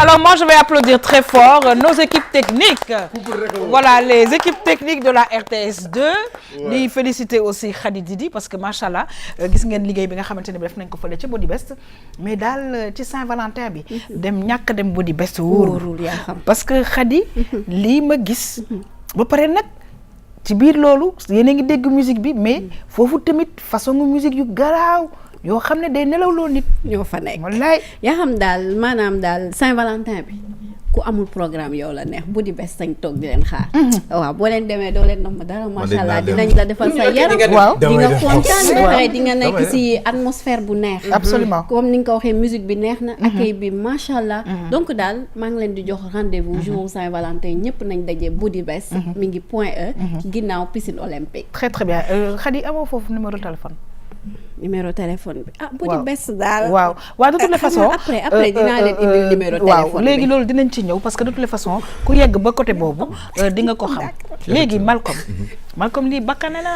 Alors moi je vais applaudir très fort nos équipes techniques. Voilà les équipes techniques de la RTS2. Di féliciter aussi Khady Didi parce que machallah gis ngeen liggéey bi nga xamante ne bi def nañ ko fële ci Body Best mais daal ci Saint-Valentin bi dem ñàkk dem Body Best wóorul yaa xam parce que Khady lii ma gis ba pare nag ci biir loolu yéen a ngi dégg musique bi mais foofu tamit façon musique yu garaaw yoo xam ne day nelawloo nit ñoo fa nekk wallaay yaa xam daal maanaam daal Saint-Valentin bi ku amul programme yow la neex Body Best sañ toog di leen xaar waaw boo leen demee doo leen nam dara macha allah dinañ la defal sa yaram waaw di nga kontaan ba pare di nga nekk ci atmosphère bu neex absolument comme ni nga ko waxee musique bi neex na accueil bi macha allah donc daal maa ngi leen di jox rendez-vous jour Saint-Valentin ñëpp nañ daje Body Best mi ngi Point E ginnaaw piscine olympique très très bien Khady amoo foofu numéro téléphone numéro téléphone bi Body Best daal waaw de toutes les façons après dinaa leen indi numéro téléphone waaw léegi loolu dinañ ci ñëw parce que de toutes les façons ku yegg ba côté boobu di nga ko xam léegi Malcolm lii bakkane la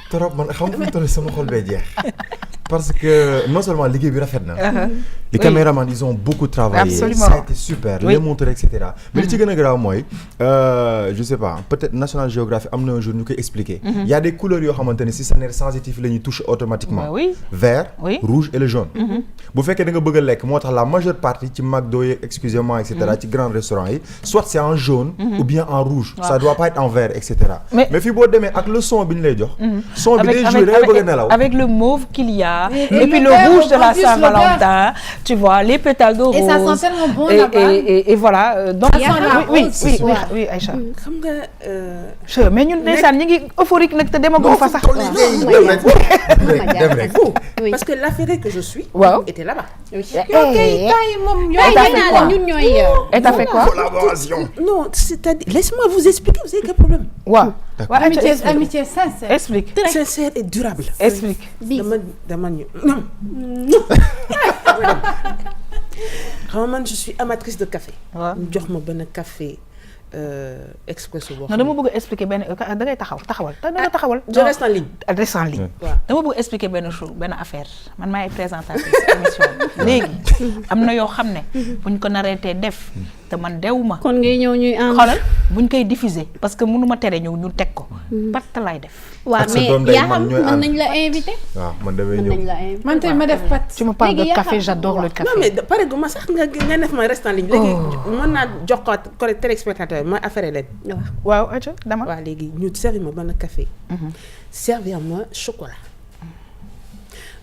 trop man xam nga toll sama xol bee jeex parce que non seulement liggéey bi rafet na les caméramans ils ont beaucoup travaillé absolument ça a été super les monteurs etc mais li ci gën a grave mooy je sais pas peut-être National Geographic am na un jour ñu koy expliquer il y a des couleurs yoo xamante ne si sa nerf sensitif la ñuy toucher automatiquement vert rouge et le jaune bu fekkee da nga bëgg a lekk moo tax la majeure partie ci McDo yeeg excusez-moi etc ci grands restaurants yi soit c'est en jaune ou bien en rouge ça doit pas être en vert etc mais fii boo demee ak le son bi ñu lay jox son bi day jouer da ngay bëgg a nelaw avec le mauve qu'il y a et puis le rouge de la Saint-Valentin tu vois les pétales de rose et ça sent tellement bon là-bas et voilà donc oui Aïcha xam nga mais ñun ndeysaan ñi ngi euphorique nag te demagum fa sax parce que l'affaire que je suis était là-bas et t'as fait quoi collaboration non c'est-à-dire laisse-moi vous expliquer vous savez quel problème waaw amitié sincère explique sincère et durable explique dama ñu non xam nga man je suis amatrice de café ñu jox ma benn café expresso boo non dama bëgg expliquer benn da ngay taxawal je reste en ligne dama bëgg expliquer benn chose benn affaire man maay présentatrice émission léegi am na yoo xam ne buñ ko nareetee def te man dewuma kon ngay ñëw ñuy am xoolal buñ koy diffuser parce que mënuma tere ñëw ñu teg ko patt laay def waaw mais yaa xam mën nañ la invité waaw man damay ñëw man tey ma def pat tu me parles de café j'adore le café non mais pare gu ma sax nga def ma reste en ligne léegi mën naa jox ko téléspectateur ma affaire leen waaw aca dama waaw léegi ñu servi ma benn café servir ma chocolat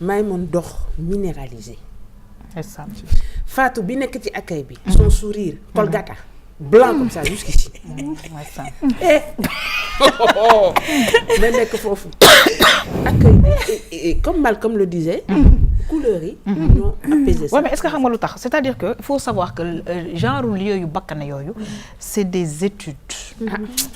may mon ndox minéralisé Fatou bi nekk ci accueil bi son sourire Colgata blanc comme ça jusqu'ici mais nekk foofu accueil bi et comme Malcolm le disait couleurs yi ñoo apaiser ça mais est-ce que xam nga lu tax c'est-à-dire que il faut savoir que genre lieu yu bakkane yooyu c'est des études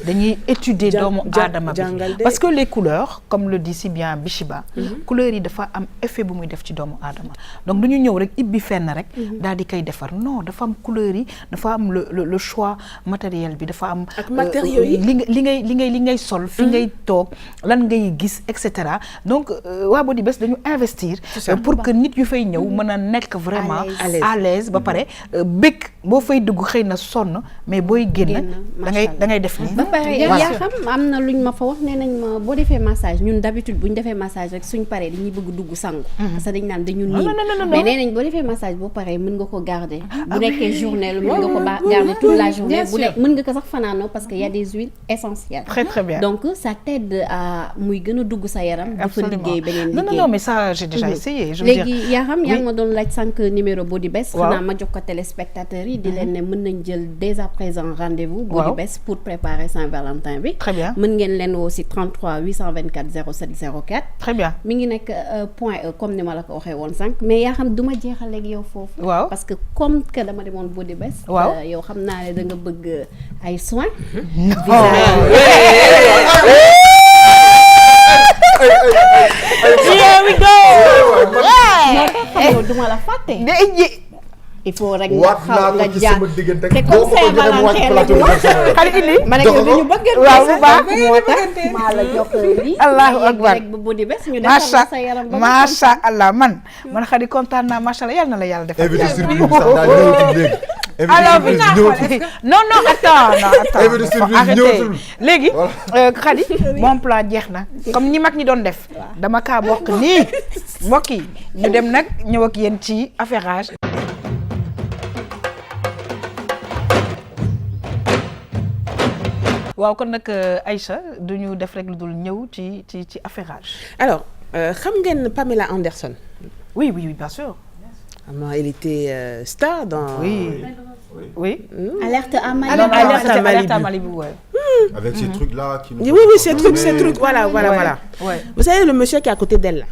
dañuy étudier doomu aadama bi parce que les couleurs comme le dit si bien Bichiba couleurs yi dafa am effet bu muy def ci doomu aadama donc du ñu ñëw rek ibbi fenn rek daal di koy defar non dafa am couleurs yi dafa am le choix matériel bi dafa am ak matériaux yi li ngay sol fi ngay toog lan ngay gis et cetera donc waa Body Best dañu investir pour que nit yu fay ñëw mën a nekk vraiment à l'aise ba pare bëgg boo fay dugg xëy na sonn mais booy génn da ngay def nii ba pare yaa xam am na luñ ma fa wax nee nañ ma boo defee massage ñun d'habitude bu ñu defee massage rek suñ paree dañuy bëgg dugg sangu parce que dañ naan dañu niin mais nee nañ boo defee massage boo paree mën nga ko garder bu nekkee journée lu mën nga ko garder toute la journée bu ne mën nga ko sax fanaanoo parce que y a des huiles essentielles très très bien donc ça t'aide à muy gën a dugg sa yaram di fa liggéey beneen liggéey non mais ça j'ai déjà essayé léegi yaa xam yaa ngi ma doon laaj sànq numéro Body Best xanaa ma jox ko téléspectateurs yi di leen ne mën nañ jël dès à présent rendez-vous Body Best pour préparer Saint-Valentin bi très bien mën ngeen leen woo si 33 824 07 04 très bien mi ngi nekk Point E comme ni ma la ko waxee woon sànq mais yaa xam du ma jeexal ak yow foofu parce que comme que dama demoon Body Best yow xam naa ne da nga bëgg ay soins Here we go. moo tax xam nga duma la fàtte il faut rek waat naa ko ci sama diggante ak boo ko joxee mu wàcc plateau bi xale indi ma ne ko dañu bëggante waaw bu baax moo tax maa la jox lii allahu akbar rek ba body best ñu defal sa yaram ba macha allah man xadi kontaan naa macha allah yàlla na la yàlla defal invité surprise bi sax daal ñëwatul léegi alors non attends arrêtez léegi xadi mon plan jeex na comme ñi mag ñi doon def dama kaa bokk nii mbokk yi ñu dem nag ñëw ak yéen ci affairage. waaw kon nag Aïcha duñu def rek lu dul ñëw ci affairage. alors xam ngeen Pamela Anderson. oui bien sûr. Elle était star dans. Oui. Alerte à Malibu. Alerte à Malibu, ouais. Avec ces trucs-là qui. Oui, ces trucs, voilà. Ouais. Vous savez, le monsieur qui est à côté d'elle, là,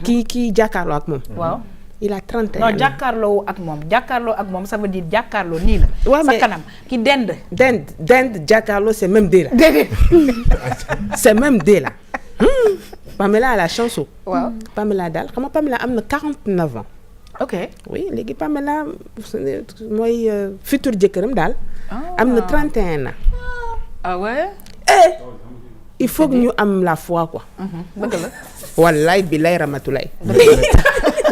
qui jàkkaarloo ak moom. Waaw. Il a 31 ans. Non, jàkkaarloo ak moom, ça veut dire jàkkaarloo nii la. Ouais, sa mais kanam ki dend. Dend jàkkaarloo, c'est même deux là. C'est même deux là. Pamela a la chance. Waaw. Pamela daal xam nga Pamela am na 49 ans. Ok. Oui, léegi Pamela mooy futur jëkkëram daal. am na 31 ans. Ah ouais? Il faut que ñu am la foi quoi. Dëgg la. Wallaay billaay Ramatulaay.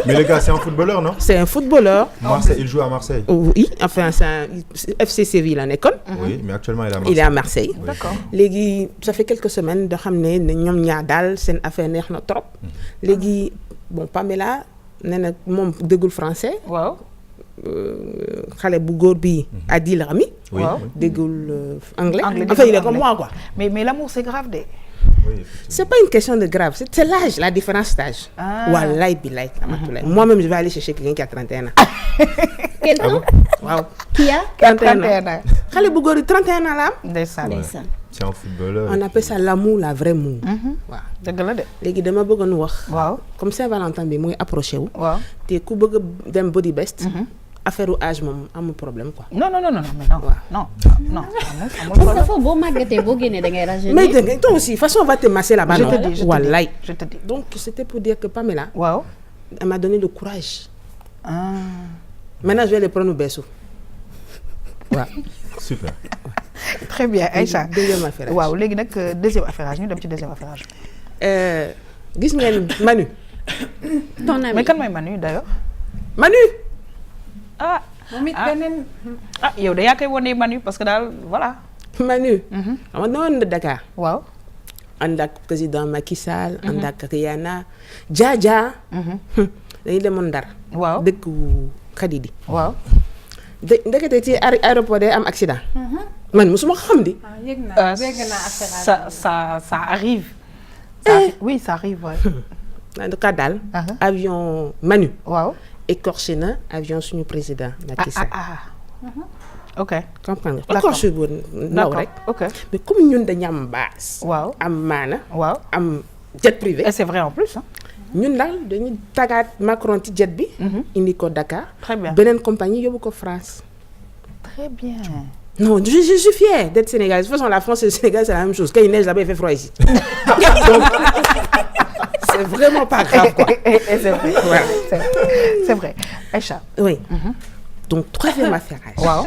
Mais le gars, c'est un footballeur, non? C'est un footballeur. Marseille, il joue à Marseille. Oui, enfin, c'est un FC Séville la nekkoon. Oui, mais actuellement, il est à Marseille. Il est à Marseille. D'accord. Léegi ça fait quelques semaines da xam ne ñoom ñaar daal seen affaire neex na trop. Léegi bon Pamela nee na moom déggul français. Waaw. Xale bu góor bi Adil Rami. Oui. déggul anglais. Enfin, il est comme moi quoi. Mais l'amour c'est grave de. Oui, c'est pas une question de grave, c'est l'âge, la différence d'âge. Wallaay billaay Ramatulaay. Moi-même je vais aller chercher quelqu'un qui a 31 ans. Quel temps? Waaw. Qui a 31 ans. Xale bu góor yi 31 ans la am. Ndeysaan. C'est un footballeur. On appelle ça l'amour, la vraie amour. waaw dëgg la de. léegi dama bëggoon wax. waaw comme Saint-Valentin bi muy approché wu. waaw te ku bëgg a dem body best. affaire u âge moom amul problème quoi. non parce que foofu boo màggatee boo génnee da ngay rajeunir. mais dégg nga toi aussi de toute façon on va te masser là-bas. je te dis wallaay. je te dis. donc c'était pour dire que Pamela. waaw. elle m'a donné le courage. Maintenant je vais les prendre au berceau. waaw. Super. Très bien Aïcha. deuxième affairage. waaw léegi nag deuxième affairage ñu dem ci deuxième affairage. gis ngeen Manu. ton ami mais kan mooy Manu d'ailleurs. Manu. yow de yaa koy wone Manu parce que daal voilà. Manu. xam nga noonu Dakar. waaw. ànd ak président Macky Sall. ànd ak Rihanna. Jaja. dañuy demoon Ndar. waaw dëkku Khadidi. waaw. ndekete ci aéroport day am accident. man mosuma xam di. yëg naa affaire ça arrive. Oui ça arrive ouais. en tout cas daal. avion Manu. waaw. écorché na avion suñu président Macky Sall. ok. comprendre nga écorché bu ndaw rek. ok mais comme ñun dañu am base. waaw am maana. waaw am jet privé. et c'est vrai en plus. ñun daal dañuy tagaat Macron ci jet bi. indi ko Dakar. très bien beneen compagnie yóbbu ko France. très bien. non je suis fière d'être sénégalaise de toute façon la France et le Sénégal c'est la même chose quand il neige là-bas il fait froid ici. donc c'est vraiment pas grave quoi. et c'est vrai. voilà c'est vrai Aïcha. oui. donc troisième affairage. waaw.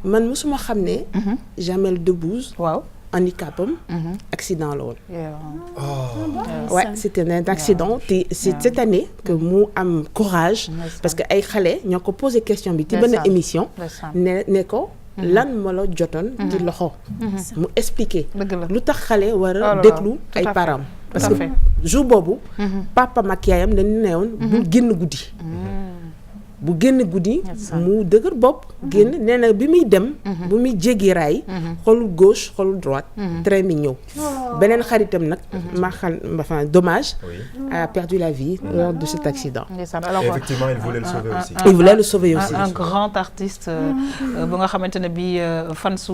man mosuma xam ne. Jamel Debbouze. waaw. handicapam. accident la woon. oh. ouais c'était un accident te c'est cette année que mu am courage. parce que ay xale ñoo ko posé question bi. ci benn émission. ne ko. lan moo la jotoon. ci loxo. mu expliquer. lu tax xale war a déglu ay parents. parce que jour boobu. papa ak yaayam dañu ne woon. bu génn guddi. bu génn guddi mu dëgër bopp génn nee na bi muy dem bu muy jéggi raay xolul gauche xolul droite train mi ñëw beneen xaritam nag enfin dommage a perdu la vie lors de cet accident. Effectivement il voulait le sauver aussi. Il voulait le sauver aussi. un grand artiste bu nga xamante ne bi fan su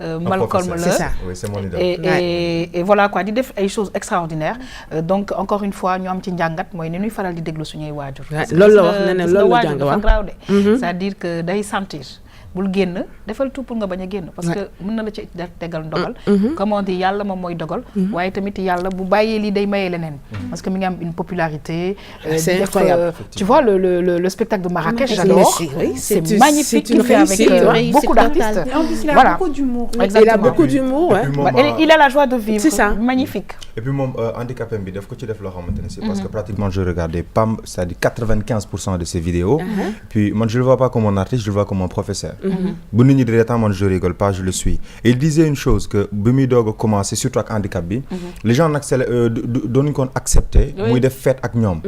Malcolm la. c'est ça oui c'est mon idole. et voilà quoi di def ay choses extraordinaires donc encore une fois ñu am ci njàngat mooy ni ñuy faral di déglu suñuy waajur. loolu la wax ne loolu la jàng dafa graaw de c'est-à-dire que day sentir bul génn defal tout pour nga bañ a génn parce que mën na la ci tegal ndogal comme on dit yàlla moom mooy dogal waaye tamit yàlla bu bàyyee lii day mayee leneen parce que mi ngi am une popularité c'est incroyable tu vois le spectacle de Marrakech j'adore c'est magnifique c'est une réussite avec beaucoup d'artistes il a beaucoup d'humour il a beaucoup d'humour il a la joie de vivre c'est ça magnifique et puis moom handicapé bi daf ko ci def loo xamante ne c'est parce que pratiquement je regardais Pam c'est-à-dire 95% de ses vidéos puis moi je le vois pas comme un artiste je le vois comme un professeur bu nit ñi di reetaan man je rigole pas je le suis et il disait une chose que bi muy doog a commencer surtout ak handicap bi les gens nag doonuñu ko accepter muy def fête ak ñoom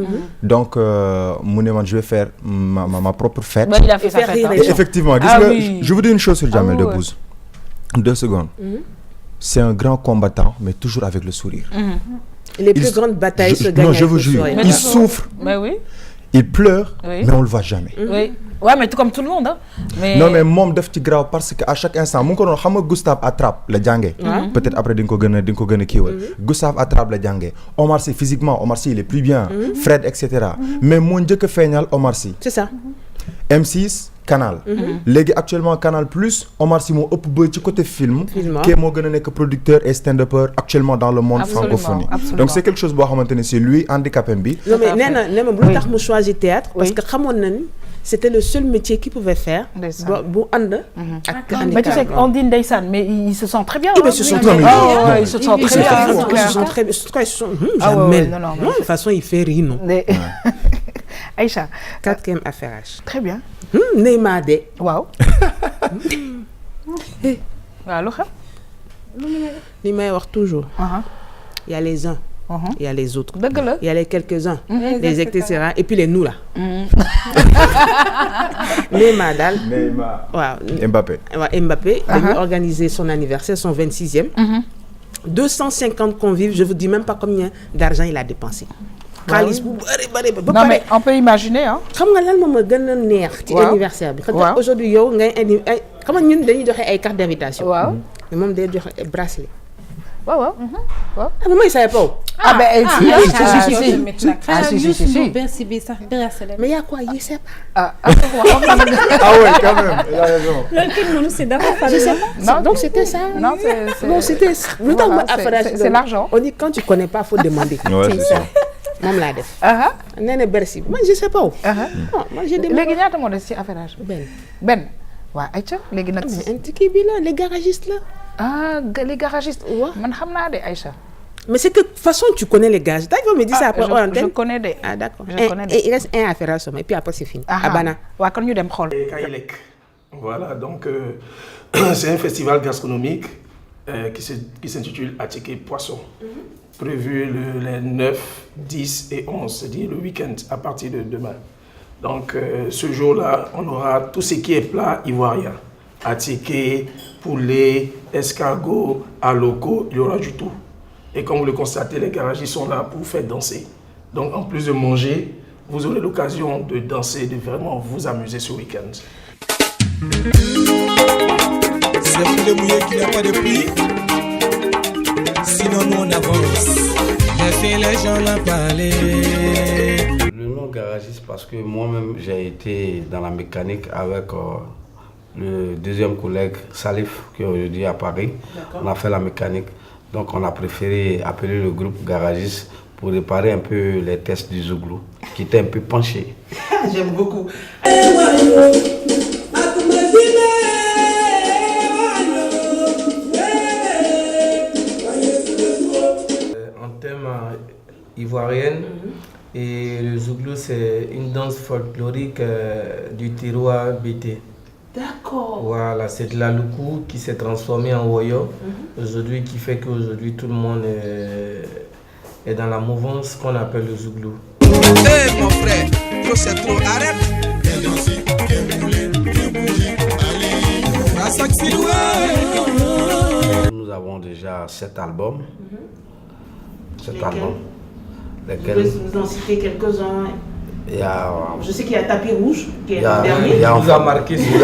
donc mu ne man je vais faire ma propre fête et effectivement gis nga je vous dis une chose sur Jamel Debbouze 2 secondes c'est un grand combattant mais toujours avec le sourire les plus grandes batailles se gagnent non je vous jure il souffre il pleure mais on le voit jamais ouais mais tout comme tout le monde hein mais non mais moom def ci grave parce que à chaque instant mu ngi ko doon xam nga Gustave Attrape la jàngee peut-être après di nga ko gën a kiiwal Gustave Attrape la jàngee Omar Sy physiquement Omar Sy il est plus bien Fred et cetera mais moo njëkk a feeñal Omar Sy c'est ça M6 Canal léegi actuellement Canal Plus Omar Sy moo ëpp ba ci côté film kii moo gën a nekk producteur et stand-upper actuellement dans le monde francophonie donc c'est quelque chose boo xamante ne c'est lui handicapé bi non mais nee na bu tax mu choisir théâtre parce que xamoon na ni c'était le seul métier qu'il pouvait faire bu ànd ak handicap mais tu sais on dit ndeysaan mais ils se sentent très bien ils se sentent très bien ils se sentent très bien Jamel non de toute façon il fait rire non Aïcha 4e affairage très bien Neymar de waaw waaw lu xam li may wax toujours il y a les uns il y a les autres dëgg la il y a les quelques-uns les etc et puis les nous là Neymar daal waaw Mbappé dañuy organiser son anniversaire son 26e 250 convives je vous dis même pas combien d'argent il a dépensé xaalis bu bëri non mais on peut imaginer hein xam nga lan moom a gën a neex ci anniversaire bi xam nga aujourd'hui yow ngay indi xam nga ñun dañuy joxe ay carte d'invitation mais moom day joxe bracelet waaw mooy say paw ben si merci bi sax bracelet mais y a quoi je sais pas ah ouais quand même il a raison loolu kenn mënu si dafa je sais pas donc c'était ça non c'était lu tax ma affaire c'est l'argent on dit quand tu connais pas faut demander c'est ça moom laa def nee na bersi man je sais pas moi j'ai demandé léegi ñaata moo des ci affairage benn waaw Aïcha léegi nag kii bi la les garagistes là les garagistes man xam naa de Aïcha mais c'est que de toute façon tu connais les gars d'accord mais dis ça après je connais de d'accord et il reste un affairage seulement et puis après c'est fini Abana waaw kon ñu dem xool Kayelek voilà donc c'est un festival gastronomique qui s'intitule Attiqué Poisson prévu les 9, 10 et 11, c'est-à-dire le week-end à partir de demain. Donc ce jour-là, on aura tout ce qui est plat ivoirien. Attiqué, poulet, escargot, aloko, il y aura du tout. Et comme vous le constatez, les garagistes sont là pour vous faire danser. Donc en plus de manger, vous aurez l'occasion de danser, de vraiment vous amuser ce week-end. C'est pour les mouillés qui n'ont pas de prix. Sinon nous on avance. Laissez les gens la parler. Le nom garagiste parce que moi-même j'ai été dans la mécanique avec le deuxième collègue Salif qui est aujourd'hui à Paris. On a fait la mécanique. Donc on a préféré appeler le groupe garagiste pour réparer un peu les tests du Zouglou qui étaient un peu penchés. J'aime beaucoup. Ivoirienne et le Zouglou c'est une danse folklorique du terroir BT. D'accord. Voilà, c'est de la loukou qui s'est transformée en woyo aujourd'hui qui fait qu'aujourd'hui tout le monde est dans la mouvance qu'on appelle le Zouglou. Hey mon frère, trop c'est trop, arrête. Nous avons déjà 7 albums. 7 albums. Vous pouvez nous en citer quelques-uns. Il y a, je sais qu'il y a Tapis Rouge qui est le dernier. Il y a vous a marqué. Il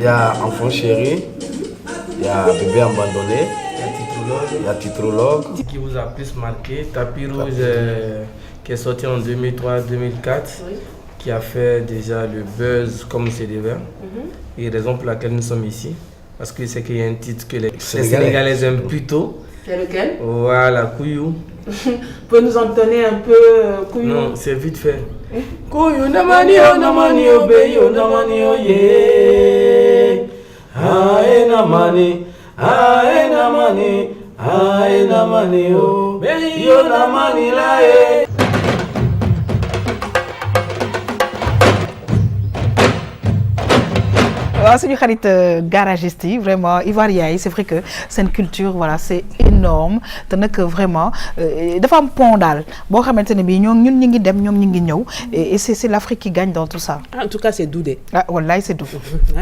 y a Enfant Chéri, il y a Bébé Abandonné, il y a Titrologue. Qui vous a plus marqué? Tapis Rouge qui est sorti en 2003-2004, qui a fait déjà le buzz comme c'est des verts. Et raison pour laquelle nous sommes ici, parce que c'est qu'il y a un titre que les Sénégalais aiment plutôt. C'est lequel? Voilà, Kouyou. Peut nous en donner un peu, Kouyou? Non, c'est vite fait. Kouyou namani o beyo namani o ye. Ae namani o beyo namani la ye. waaw suñu xarit garagiste yi vraiment ivoiriens yi c'est vrai que seen culture voilà c'est énorme te nag vraiment dafa am pont daal boo xamante ne bii ñoom ñun ñu ngi dem ñoom ñu ngi ñëw et c'est l'Afrique qui gagne dans tout ça. En tout cas c'est Doudé. Ah wallaay c'est Doudé.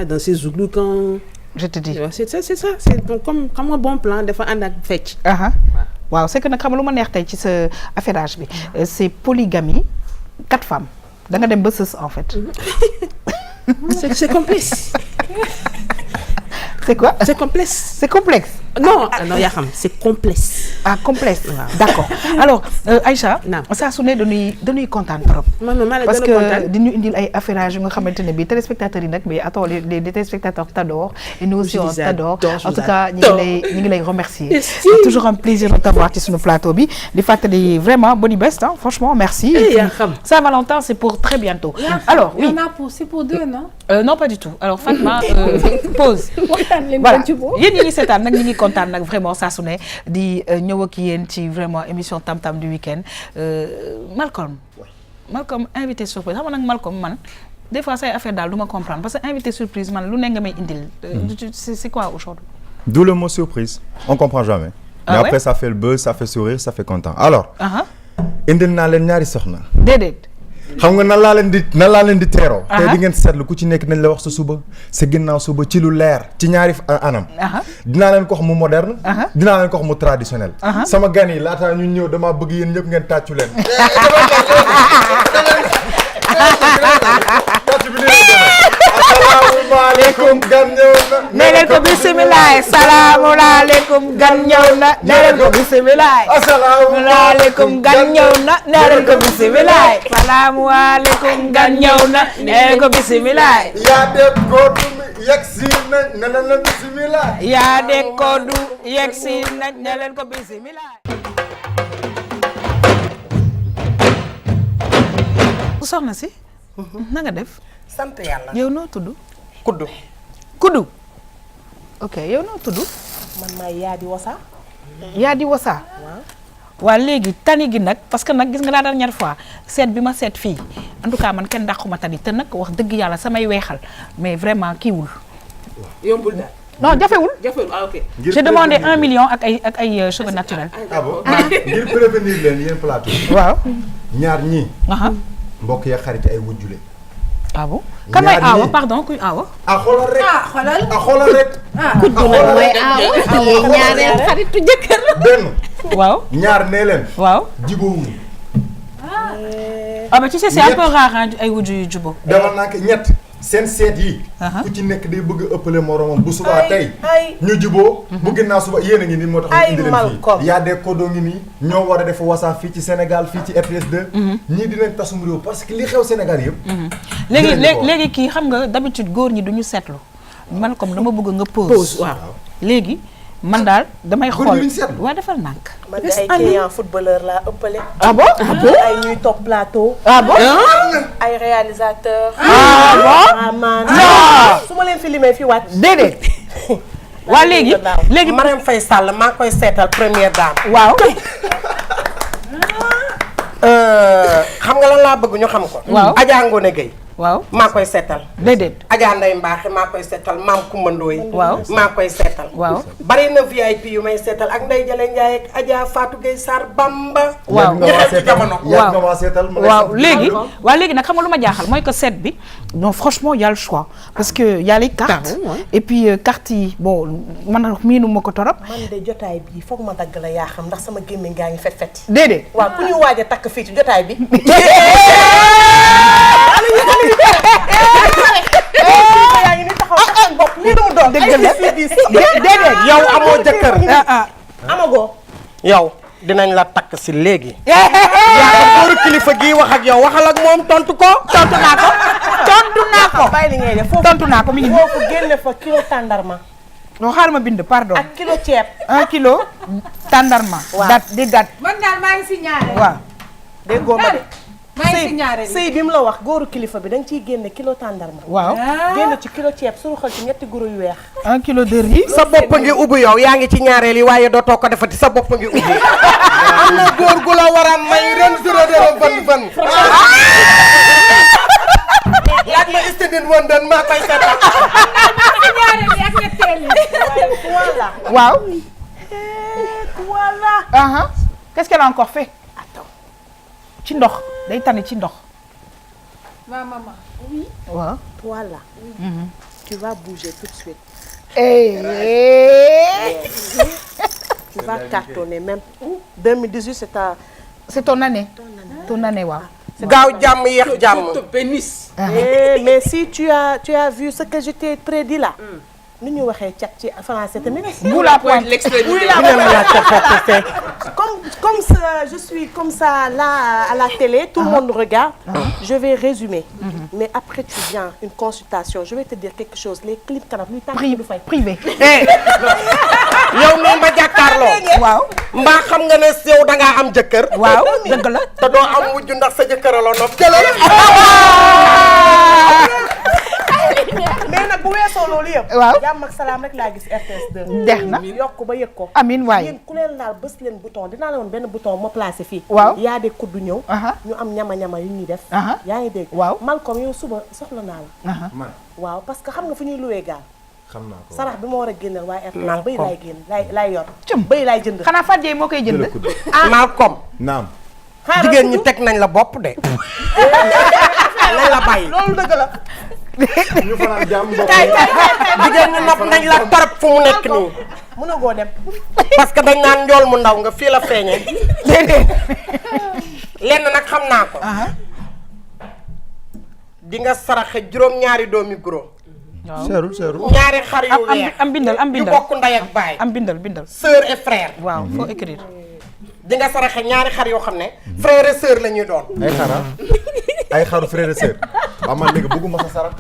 Dans ces Zouglou quand. Je te dis. C'est ça c'est comme un bon plan dafa ànd ak fecc. waaw c'est que nag xam nga lu ma neex tey ci sa affairage bi c'est polygamie 4 femmes da nga dem ba sës en fait. C'est complexe. C'est quoi? C'est complexe. C'est complexe. Non, non, Yaham, c'est complexe. Ah, complexe. D'accord. Alors, Aïcha, ça sonne de nous content trop. Parce que de nous indil ay affairage nga xamantene bi téléspectateurs yi nak mais attends les téléspectateurs t'adorent et nous aussi on t'adore. En tout cas, ñi ngi lay remercier. C'est toujours un plaisir de t'avoir sur notre plateau bi. Di fatali vraiment Body Best hein, franchement merci. Saint-Valentin c'est pour très bientôt. Alors, oui. C'est pour 2 non? Non pas du tout. Alors Fatma pause. Voilà. Yéen ñi ngi sétane nak ñi ngi kontaan nag vraiment saa su ne di ñëw ak yéen ci vraiment émission Tam Tam du week-end Malcolm invité surprise xam nga nag Malcolm man des fois say affaire daal du ma comprendre parce que invité surprise man lu ne nga may indil. C'est quoi aujourd'hui? D'où le mot surprise. On comprend jamais. Mais après ça fait le buzz, ça fait sourire, ça fait content. Alors. indil naa leen ñaari soxna. déedéet. xam nga nan laa leen di teeroo. tey di ngeen seetlu ku ci nekk nañ la wax sa suba sa ginnaaw suba ci lu leer ci ñaari anam. dinaa leen ko wax mu moderne. dinaa leen ko wax mu traditionnel. sama gan yi laataa ñu ñëw damaa bëgg yéen ñëpp ngeen tàccu leen. asalaamaaleykum gan ñëw na. nee leen ko bisimilah. salaamaleykum gan ñëw na. nee leen ko bisimilah. asalaamaaleykum gan ñëw na. nee leen ko bisimilah. salaamaleykum gan ñëw na. nee leen ko bisimilah. yaa de koodu yegsi na ne leen bisimilah. yaa de koodu yegsi na ne leen ko bisimilah. soxna si. na nga def. sant yàlla. yow noo tudd. Kuddu. Kuddu. ok yow noo tudd. man maay Yaadi Wasa. Yaadi Wasa. waa léegi tani gi nag parce que nag gis nga la dernière fois seet bi ma seet fii en tout cas man kenn dàquma tani te nag wax dëgg yàlla samay weexal mais vraiment kiiwul. yombul daal. non jafewul. jafewul ah ok. j'ai demandé 1 million ak ay cheveux naturels. ah bon ngir prévenir leen yéen plateau. waaw. ñaar ñii. mbokk ya xarit ay wujjule. ah bon kan may aawa pardon kuy aawa. xoolal rek. xoolal rek. kuddu nag mooy aawa. ñaareel xaritu jëkkër la. benn. waaw ñaar nee leen. waaw jubóowuñu. ah mais tu sais c'est un peu rare ay wujju yu jubóo. dama nak ñett seen seet yi. ku ci nekk day bëgg a ëppale moromam bu subaa tey. ñu jubóo. bu ginnaaw suba yéen a ngi nii moo tax ñu indi leen fii. yaa de kodo ngi nii ñoo war a def Wasa fii ci Sénégal fii ci RTS2. ñii dinañ tasum réew parce que li xew Sénégal yëpp. léegi kii xam nga d'habitude góor ñi duñu seetlu man comme dama bëgg nga pause. waaw léegi man daal damay xool waa defal nànk. man de ay client footballeur laa ëppale. ah bon ay ñuy topp plateau. ah bon ay réalisateur. ah bon man su ma leen fi limee fi wàcc. déedéet. waa léegi Marème Faye Sall maa koy seetal première dame. waaw. xam nga lan laa bëgg ñu xam ko. waaw Adja Ngone Gueye. waaw maa koy seetal. déedéet. Adja Ndeye Mbaaxe maa koy seetal maam Kumba Ndooy. waaw maa koy seetal. waaw bari na VIP yu may seetal ak Ndeye Jale Ndiaye ak Adja Fatou Gueye Sarr Bamba. waaw waaw léegi nag xam nga lu ma jaaxal mooy que set bi non franchement y a le choix parce que y a les cartes. et puis cartes yi bon man miinu ma ko torop. man de jotaay bi foog ma dagg la yaa xam ndax sama gémmiñ gaa ngi fet. déedéet. waaw ku ñu waaj a takk fii ci jotaay bi. yaa ngi ni taxaw ak bopp lii dama doon. dëgg la déedéet yow amoo jëkkër. amagoo. yow dinañ la takk si léegi. yaa góoru kilifa gii wax ak yow waxal ak moom tontu ko. tontu naa ko. bàyyi li ngay def foofu tontu naa ko mi ngi nii. foofu génne fa kilo tàndarma. non xaaral ma bind pardon. ak kilo ceeb. 1 kilo tàndarma. waaw dat di dat. man daal maa ngi si ñaareel. waaw. déggoo ma de. maa ngi si ñaareel sëy bi mu la wax góoru kilifa bi da nga ciy génne kilo tàndarma. waaw. génne ci kilo ceeb suruxal ci ñetti guro yu weex. 1 kilo de riz. sa bopp ngi ubbi yow yaa ngi ci ñaareel yi waaye dootoo ko defati sa bopp ngi ubbi. am na góor gu la war a may ren fan. laaj ma istidin woon den maa koy seetal. ñaareel yi ak ñetteel yi. voilà. waaw. voilà. Qu'est-ce qu'elle a encore fait? Attends. ci ndox day tane ci ndox. ma maman. oui. waaw. toi là. tu vas bouger tout de suite. Tu vas cartonner même. 2018 c'est ton année. Ton année waaw. gaaw jàmm yéex jàmm. Mais si tu as vu ce que je t'ai prédit là. nu ñu waxee cat ci français tamit. D'où la pointe l'extrémité. Comme ça, je suis comme ça là à la télé, tout le monde nous regarde. Je vais résumer. Mais après tu viens une consultation, je vais te dire quelque chose. Les clips kanam luy tànn du fay. Privé. yow moom ma jàkkaarloo. waaw. mbaa xam nga ne yow da ngaa am jëkkër. waaw dëgg la. te doo am wujju ndax sa jëkkër la nopp jëlal. mais nag bu weesoo loolu yëpp. waaw jàmm ak salaam rek laa gis RTS 2. dex na yokk ba yëg ko. amiin waay yéen ku leen laal bës leen bouton dinaa la woon benn bouton ma placé fii. waaw yaa de kuddu ñëw. ñu am ñama-ñama yu ñuy def. yaa ngi dégg. waaw Malcolm yow suba soxla naa la. man waaw parce que xam nga fu ñuy luwee gaal. xam naa ko sarax bi ma war a génneel waaye RTS bëy laay génn laay yor. bëy laay jënd. xanaa Fadje moo koy jënd. Malcolm. naam. jigéen ñi teg nañ la bopp de. nañ la bàyyi. loolu dëgg la. ñu fanaan jàmm jigéen ñi nopp nañ la torop fu mu nekk nii. mën a goo dem. parce que dañ naan njool mu ndaw nga fii la feeñee. déedéet. lenn nag xam naa ko. di nga saraxe juróom-ñaari doomi guro. seerul ñaari xar yu weex am bindal yu bokk ndey ak baay. am bindal. sœur et frère. waaw faut écrire. di nga saraxe ñaari xar yoo xam ne. frère et sœur la ñuy doon. ay xara ay xaru frère et sœur. waaw man léegi bëgguma sa sarax.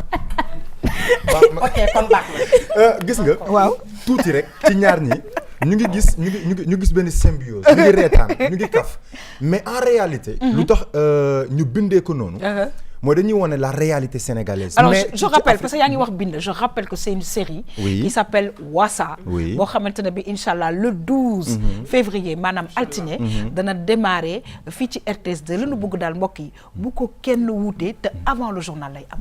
ok kon baax na. gis nga. waaw tuuti rek ci ñaar ñi ñu ngi gis benn symbiose. ñu ngi reetaan ñu ngi kaf mais en réalité. lu tax ñu bindee ko noonu. mooy dañuy wane la réalité sénégalaise. Alors je rappelle parce que yaa ngi wax bind je rappelle que c'est une série. qui s'appelle Wassa. boo xamante ne bi incha allah le 12. février maanaam altine. dana démarrer fii ci RTS 2 la ñu bëgg daal mbokk yi bu ko kenn wuutee te avant le journal lay am.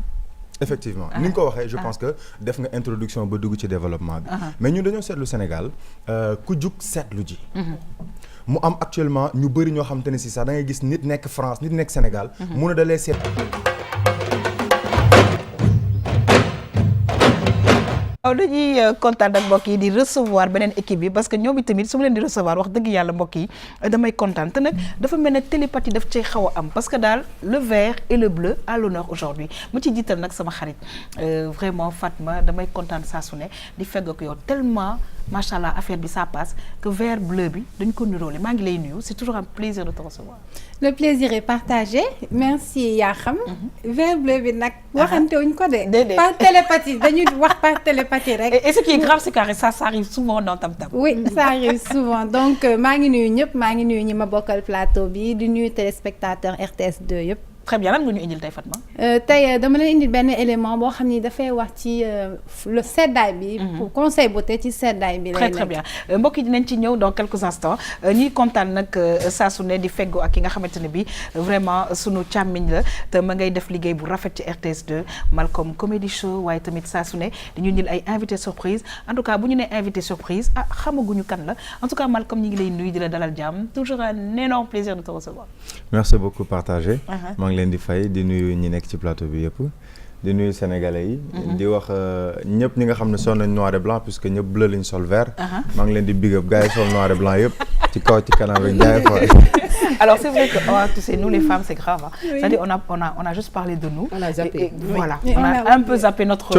effectivement ni nga ko waxee je pense que def nga introduction ba dugg ci développement bi. mais ñun dañoo seetlu Sénégal ku jug seetlu ji. mu am actuellement ñu bëri ñoo xamante ne si sax da ngay gis nit nekk France nit nekk Sénégal. mun a dalee seet. waaw dañuy kontaan ak mbokk yi di recevoir beneen équipe bi parce que ñoom itamit su ma leen di recevoir wax dëgg yàlla mbokk yi damay kontaan te nag dafa mel ne télépathie daf cay xaw a am parce que daal le vert et le bleu à l'honneur aujourd'hui mu ci jiital nag sama xarit vraiment Fatma damay kontaan saa su ne di fegg ak yow tellement macha allah affaire bi ça passe que vert bleu bi dañ ko niroole maa ngi lay nuyu c'est toujours un plaisir de te recevoir. le plaisir est partagé merci yaa xam. vert bleu bi nag. waxante wuñ ko de. déedéet par télépathie dañuy wax par télépathie rek. et ce qui est grave c'est que ça arrive souvent dans Tam Tam. oui ça arrive souvent donc maa ngi nuyu ñëpp maa ngi nuyu ñi ma bokkal plateau bi di nuyu téléspectateurs RTS 2 yëpp. très bien lan nga ñu indil tey Fatma. tey dama leen indil benn élément boo xam ni dafay wax ci le seddaay bi. pour conseil beauté ci seddaay bi. très très bien mbokk yi dinañ ci ñëw dans quelques instants ñuy kontaan nag saa su ne di feggoo ak ki nga xamante ne bi vraiment sunu càmmiñ la te ma ngay def liggéey bu rafet ci RTS 2 Malcolm Comedy Show waaye tamit saa su ne dañu indil ay invité surprise en tout cas bu ñu nee invité surprise xamaguñu kan la en tout cas Malcolm ñi ngi lay nuyu di la dalal jàmm toujours un énorme plaisir de te recevoir. merci beaucoup partagé. leen di fay di nuyu ñi nekk ci plateau bi yëpp di nuyu sénégalais yi. di wax ñëpp ñi nga xam ne sol nañ noir et blanc puisque ñëpp bleu lañ sol vert. maa ngi leen di big up gars yi sol noir et blanc yëpp ci kaw ci kanam rek jaay fa. Alors c'est vrai que tu sais, nous les femmes c'est grave. Hein. Oui. C'est-à-dire on a juste parlé de nous. On a zappé. Voilà, Oui. on a un peu zappé notre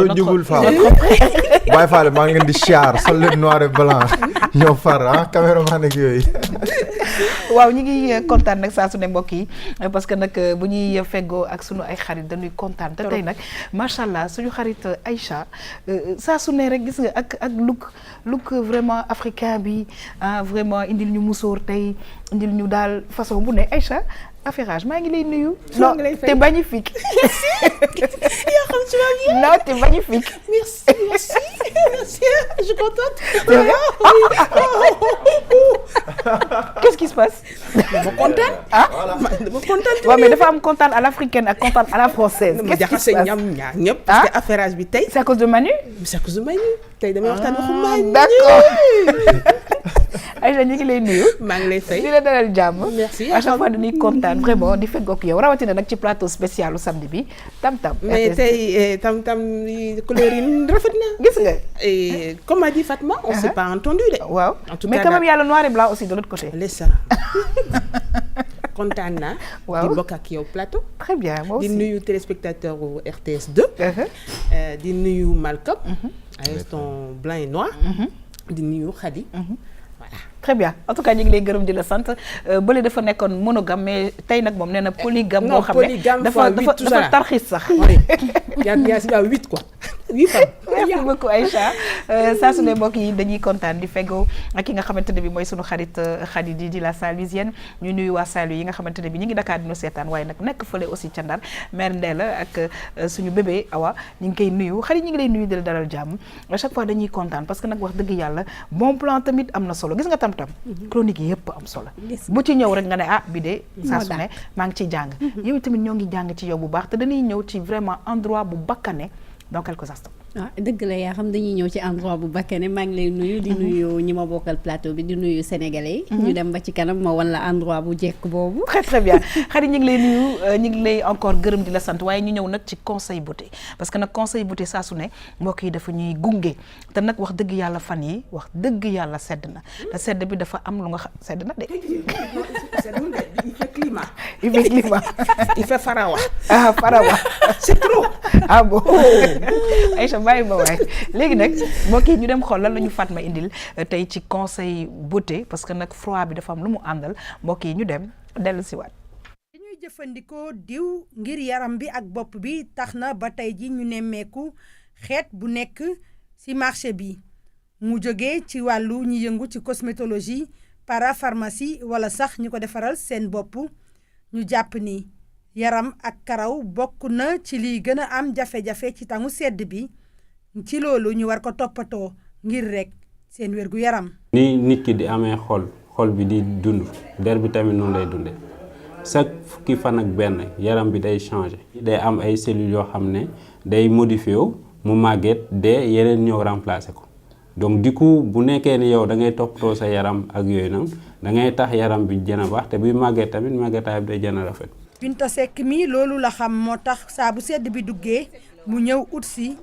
Baye Fall maa ngi leen di siyaar sol leen noir et blanc ñoo far ah caméraman ak yooyu. waaw ñu ngi kontaan nag saa su ne mbokk yi parce que nag bu ñuy feggoo ak sunu ay xarit dañuy kontaan te tey nag macha allah suñu xarit Aïcha saa su ne rek gis nga ak look vraiment africain bi vraiment indil ñu musóor tey indil ñu daal façon bu ne Aïcha affairage maa ngi lay nuyu. non t'es magnifique. yaa xam ci waa non t'es magnifique. merci je suis contente. Qu'est-ce qui se passe? dama kontaan. ah dama kontaan. waaw mais dafa am kontaan à l'africaine ak kontaan à la française. dama jaxase ñam ñaar ñëpp. parce que affairage bi tey. c'est à cause de Manu. c'est à cause de Manu. tey damay waxtaan waxu Manu. d'accord. Aïcha ñu ngi lay nuyu. maa ngi lay fay di la dalal jàmm. merci à chaque fois dañuy kontaan vraiment di feggoog yow rawatina nag ci plateau spécial samedi bi tam-tam. mais tey tam-tam couleur yi rafet na. gis nga. et comme a dit Fatma. on s'est pas entendu de. waaw en tout mais cas quand même y a le noir et blanc aussi de l'autre côté. laisse ça. kontaan naa. waaw di bokk ak yow plateau. très bien moi aussi di nuyu téléspectateur u RTS 2. di nuyu Malcolm. avec ton blanc et noir. di nuyu Khady. très bien en tout cas ñu ngi lay gërëm di la sant bële dafa nekkoon monogame mais tey nag moom nee na polygame. boo xam ne dafa tarxis sax. yaa si waaw 8 quoi 8 femmes. merci beaucoup Aïcha saa su ne mbokk yi dañuy kontaan di feggoo ak ki nga xamante ne bi mooy sunu xarit Khady di la Saint-Louisienne ñu nuyu waa Saint-Louis yi nga xamante ne bi ñu ngi Dakar di ñu seetaan waaye nag nekk fële aussi ca Ndar mère Ndella ak suñu bébé Awa ñu ngi koy nuyu Khady ñu ngi lay nuyu di la dalal jàmm à chaque fois dañuy kontaan parce que nag wax dëgg yàlla bon plan tamit am na solo gis nga tam-tam chronique yi yëpp am solo bu ci ñëw rek nga ne bi de saa su ne maa ngi ciy jàng yow tamit ñoo ngi jàng ci yow bu baax te dañuy ñëw ci vraiment endroit bu bakkane dans quelques instants. dëgg la yaa xam dañuy ñëw ci endroit bu bakkane maa ngi lay nuyu di nuyu ñi ma bokkal plateau bi di nuyu sénégalais yi ñu dem ba ci kanam ma wan la endroit bu jekk boobu très très bien Khady ñu ngi lay nuyu ñu ngi lay encore gërëm di la sant waaye ñu ñëw nag ci conseil beauté parce que nag conseil beauté saa su ne mbokk yi dafa ñuy gunge te nag wax dëgg yàlla fan yi wax dëgg yàlla sedd na te sedd bi dafa am lu nga sedd na de il fait climat. il fait climat. il fait farawa. Farawa. c'est trop. bon Aïcha bàyyi ba waay léegi nag mbokk yi ñu dem xool lan la ñu Fatma indil tey ci conseil beauté parce que nag froid bi dafa am lu mu àndal mbokk yi ñu dem dellu si waat. dañuy jëfandikoo diw ngir yaram bi ak bopp bi tax na ba tey ji ñu nemmeeku xeet bu nekk ci marché bi mu jógee ci wàllu ñi yëngu ci cosmétologie parapharmacie wala sax ñu ko defaral seen bopp ñu jàpp ni yaram ak karaw bokk na ci liy gën a am jafe-jafe ci tangu sedd bi ci loolu ñu war ko toppatoo ngir rek seen wérgu yaram. ni nit ki di amee xol bi di dund der bi tamit noonu lay dunde chaque fukki fan ak benn yaram bi day changer day am ay cellules yoo xam ne day modifié wu mu màgget dee yeneen ñëw remplacer ko donc du coup bu nekkee ni yow da ngay toppatoo sa yaram ak yooyu noonu da ngay tax yaram bi gën a baax te buy màgget tamit màggetaay bi day gën a rafet. Binta Seck mi loolu la xam moo tax saa bu sedd bi duggee mu ñëw ut si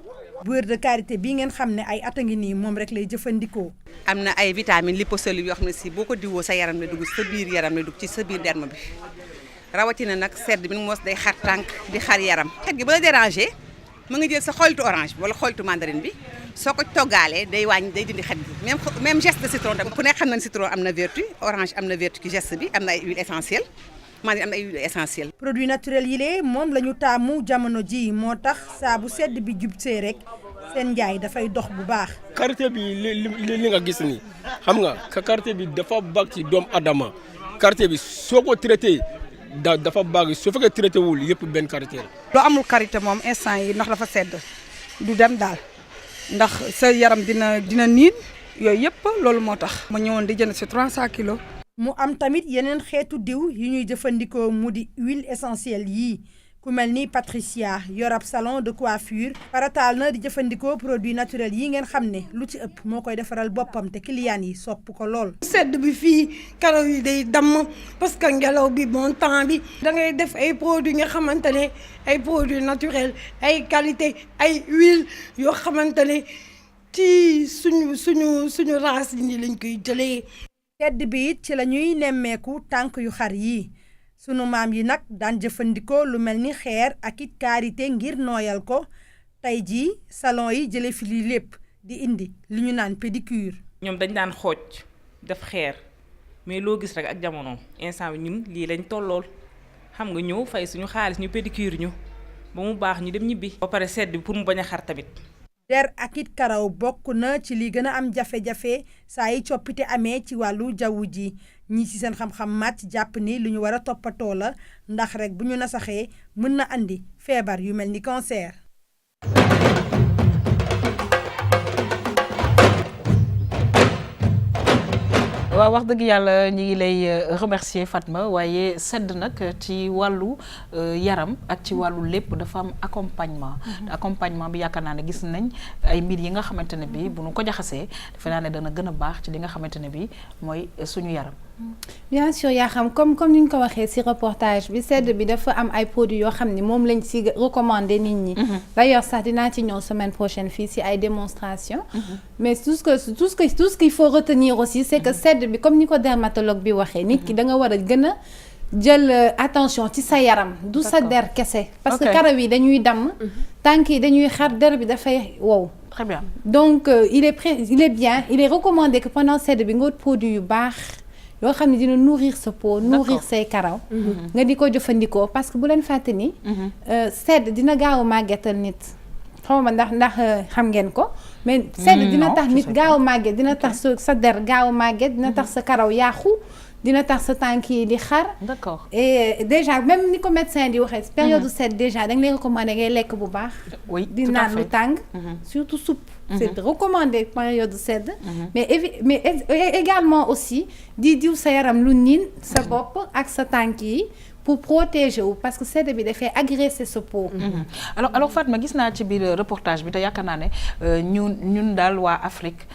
beurre de karité bii ngeen xam ne ay at a ngi nii moom rek lay jëfandikoo. am na ay vitamines lipocellules yoo xam ne si boo ko diwoo sa yaram la dugg sa biir yaram la dugg ci sa biir derme bi rawatina nag sedd bi moos day xar tànk di xar yaram. xet gi ba la déranger ma nga jël sa xolitu orange wala xolitu mandarine bi soo ko toggaalee day wàññi day dindi xet gi même geste de citron tamit ku nekk xam na ne citron am na vertu orange am na vertu ci geste bi am na ay huile essentielle mandarine am na ay huile essentielle. produit naturel yi lee moom la ñu taamu jamono ji moo tax saa bu sedd bi jub see rek seen njaay dafay dox bu baax. karité bi li nga gis ni xam nga karité bi dafa baax ci doomu adama karité bi soo ko traité dafa baax soo fekkee traité wul yëpp benn karité la. loo amul karité moom instant yi ndax dafa sedd du dem daal ndax sa yaram dina niin yooyu yëpp loolu moo tax. ma ñëwoon di jënd si 300 kilos. mu am tamit yeneen xeetu diw yu ñuy jëfandikoo mu di huile essentielle yii ku mel ni Patricia yorab salon de coiffure farataal na di jëfandikoo produit naturel yi ngeen xam ne lu ci ëpp moo koy defaral boppam te client yi sopp ko lool. sedd bi fii karaw yi day damm parce que ngelaw bi bon temps bi da ngay def ay produits nga xamante ne ay produits naturels ay qualité ay huile yoo xamante ne ci suñu race yi lañ koy jëlee. sedd bi it ci la ñuy nemmeeku tànk yu xar yi sunu maam yi nag daan jëfandikoo lu mel ni xeer ak it karité ngir nooyal ko tey jii salon yi jële fi lii lépp di indi li ñu naan pédicure. ñoom dañ daan xooj def xeer mais loo gis rek ak jamono instant bi ñun lii lañ tollool xam nga ñëw fay suñu xaalis ñu pédicure ñu ba mu baax ñu dem ñibbi. ba pare sedd bi pour mu bañ a xar tamit. der ak it karaw bokk na ci li gën a am jafe-jafe saa yi coppite amee ci wàllu jaww ji ñi ci seen xam-xam màcc jàpp ni lu ñu war a toppatoo la ndax rek bu ñu nasaxee mën na andi feebar yu mel ni cancer. waaw wax dëgg yàlla ñu ngi lay remercier Fatma waaye sedd nag ci wàllu yaram ak ci wàllu lépp dafa am accompagnement bi yaakaar naa ne gis nañ ay mbir yi nga xamante ne bi bu nu ko jaxasee defe naa ne dana gën a baax ci li nga xamante ne bi mooy suñu yaram. bien sûr yaa xam comme ni ñu ko waxee ci reportage bi sedd bi dafa am ay produits yoo xam ni moom lañ ci recommander nit ñi. d'ailleurs sax dinaa ci ñëw semaine prochaine fii ci ay démonstrations. mais tout ce qu'il faut retenir aussi c'est que sedd bi comme ni ko dermatologue bi waxee nit ki da nga war a gën a jël attention ci sa yaram du sa der kese. parce que karaw yi dañuy damm. tànk yi dañuy xar der bi dafay wow. très bien donc il est recommandé que pendant sedd bi nga wut produit yu baax. yoo xam ne dina nourrir sa peau nourrir say karaw nga di ko jëfandikoo parce que bu leen fàtte ni sedd dina gaaw a màggetal nit xaw ma ndax xam ngeen ko mais sedd dina tax nit gaaw a màgget dina tax sa der gaaw a màgget dina tax sa karaw yàqu dina tax sa tànk yi di xar. d'accord et déjà même ni ko médecin di waxee période sedd déjà dañ lay recommander ngay lekk bu baax oui di naan lu tàng surtout soupe c'est recommandé période sedd mais également aussi di diw sa yaram lu niin sa bopp ak sa tànk yi pour protéger wu parce que sedd bi dafay agresser sa peau. alors Fatma gis naa ci biir reportage bi te yaakaar naa ne ñun daal waa Afrique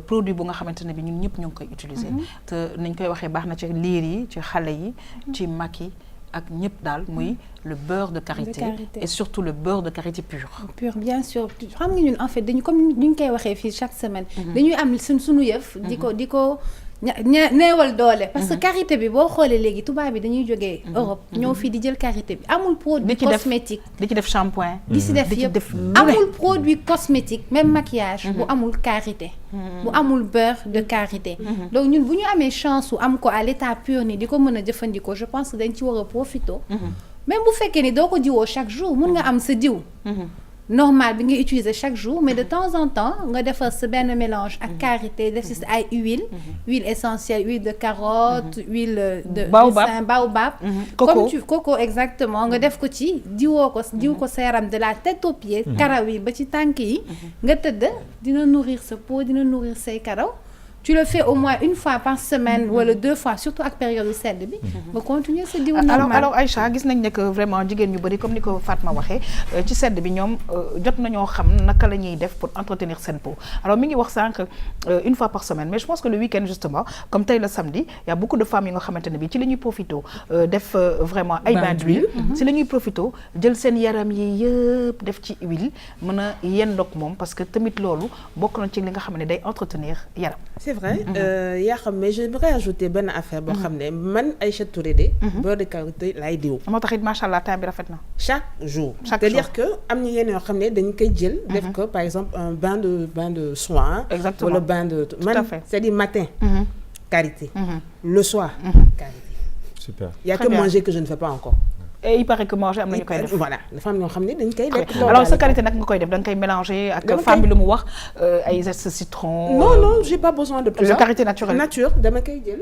produit bu nga xamante ne bi ñun ñëpp ñu ngi koy utiliser te nañ koy waxee baax na ci liir yi ci xale yi ci mag yi ak ñëpp daal muy le beurre de karité et surtout le beurre de karité pur. Pur bien sûr xam nga ñun en fait dañu comme ni ñu koy waxee fii chaque semaine. dañuy am suñu yëf. di ko neewal doole. parce que karité bi boo xoolee léegi tubaab bi dañuy jógee Europe. ñëw fii di jël karité bi amul produit cosmétique. di ci def shampoing. di ci def yëpp amul produit cosmétique même maquillage. bu amul karité. bu amul beurre de karité. donc ñun bu ñu amee chance su am ko à l'état pur ni di ko mën a jëfandikoo je pense que dañ ci war a profité. même bu fekkee ni doo ko diwoo chaque jour mun nga am sa diw. normal bi nga utiliser chaque jour mais de temps en temps nga defar sa benn mélange ak karité def ci ay huile essentielle huile de carotte huile de baobab coco exactement nga def ko ci diw ko sa yaram de la tête aux pieds karaw yi ba ci tànk yi nga tëdd dina nourrir sa peau dina nourrir say karaw tu le fais au moins une fois par semaine wala 2 fois surtout ak période sedd bi nga continuer sa diw normal alors Aïcha gis nañ ne que vraiment jigéen ñu bari comme ni ko Fatma waxee ci sedd bi ñoom jot nañoo xam naka la ñuy def pour entretenir seen peau alors mi ngi wax sànq une fois par semaine mais je pense que le week-end justement comme tey le samedi y a beaucoup de femmes yi nga xamante ne bi ci la ñuy profité def vraiment ay bain d'huile ci la ñuy profité jël seen yaram yi yëpp def ci huile mën a yendoog moom parce que tamit loolu bokk na ci li nga xam ne day entretenir yaram. C'est vrai yaa xam mais j'aimerais ajouter benn affaire boo xam ne man Aïcha Touré de beurre de karité laay diw moo tax it macha allah temps bi rafet na chaque jour c'est-à-dire que am na yenn yoo xam ne dañ koy jël def ko par exemple un bain de soin exactement wala bain de man c'est-à-dire matin karité le soir karité super il y a que manger que je ne fais pas encore et il paraît que manger am na ñu koy def voilà dafa am ñoo xam ne dañ koy def alors sa karité nag nga koy def da nga koy mélanger ak femme bi lu mu wax ay zeste citron non j'ai pas besoin de plus le karité naturel nature dama koy jël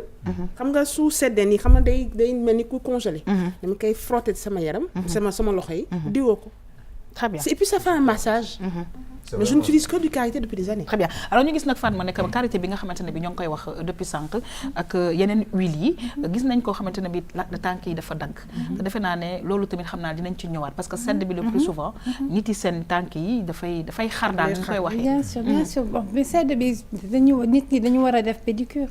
xam nga su seddee nii xam nga day mel ni ku congelé dama koy frotter sama yaram sama loxo yi diwoo ko très bien et puis ça fait un massage mais je n'utilise que du karité depuis des années. Très bien alors ñu gis nag Fatma nekk karité bi nga xamante ne bi ñoo ngi koy wax depuis sànq ak yeneen huile yi gis nañ koo xamante ne bi la tànk yi dafa dagg te defe naa ne loolu tamit xam naa dinañ ci ñëwaat parce que sedd bi le plus souvent nit yi seen tànk yi dafay xar daal ñu koy waxee. bien sûr bon mais sedd bi nit ñi dañu war a def pédicure.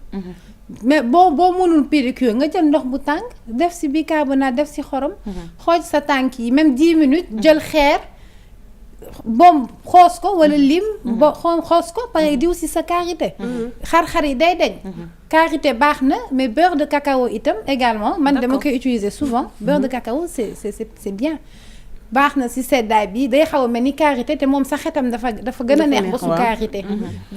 mais boo mënul pédicure nga jël ndox bu tàng def ci bicarbonate def ci xorom. xooj sa tànk yi même 10 minutes jël xeer. bomb xoos ko wala lim bo xoos ko pare diw si sa karité xar-xar yi day deñ karité baax na mais beurre de cacao itam également man dama koy utiliser souvent beurre de cacao c'est bien baax na si seddaay bi day xaw a mel ni karité te moom sa xetam dafa gën a neex ba su karité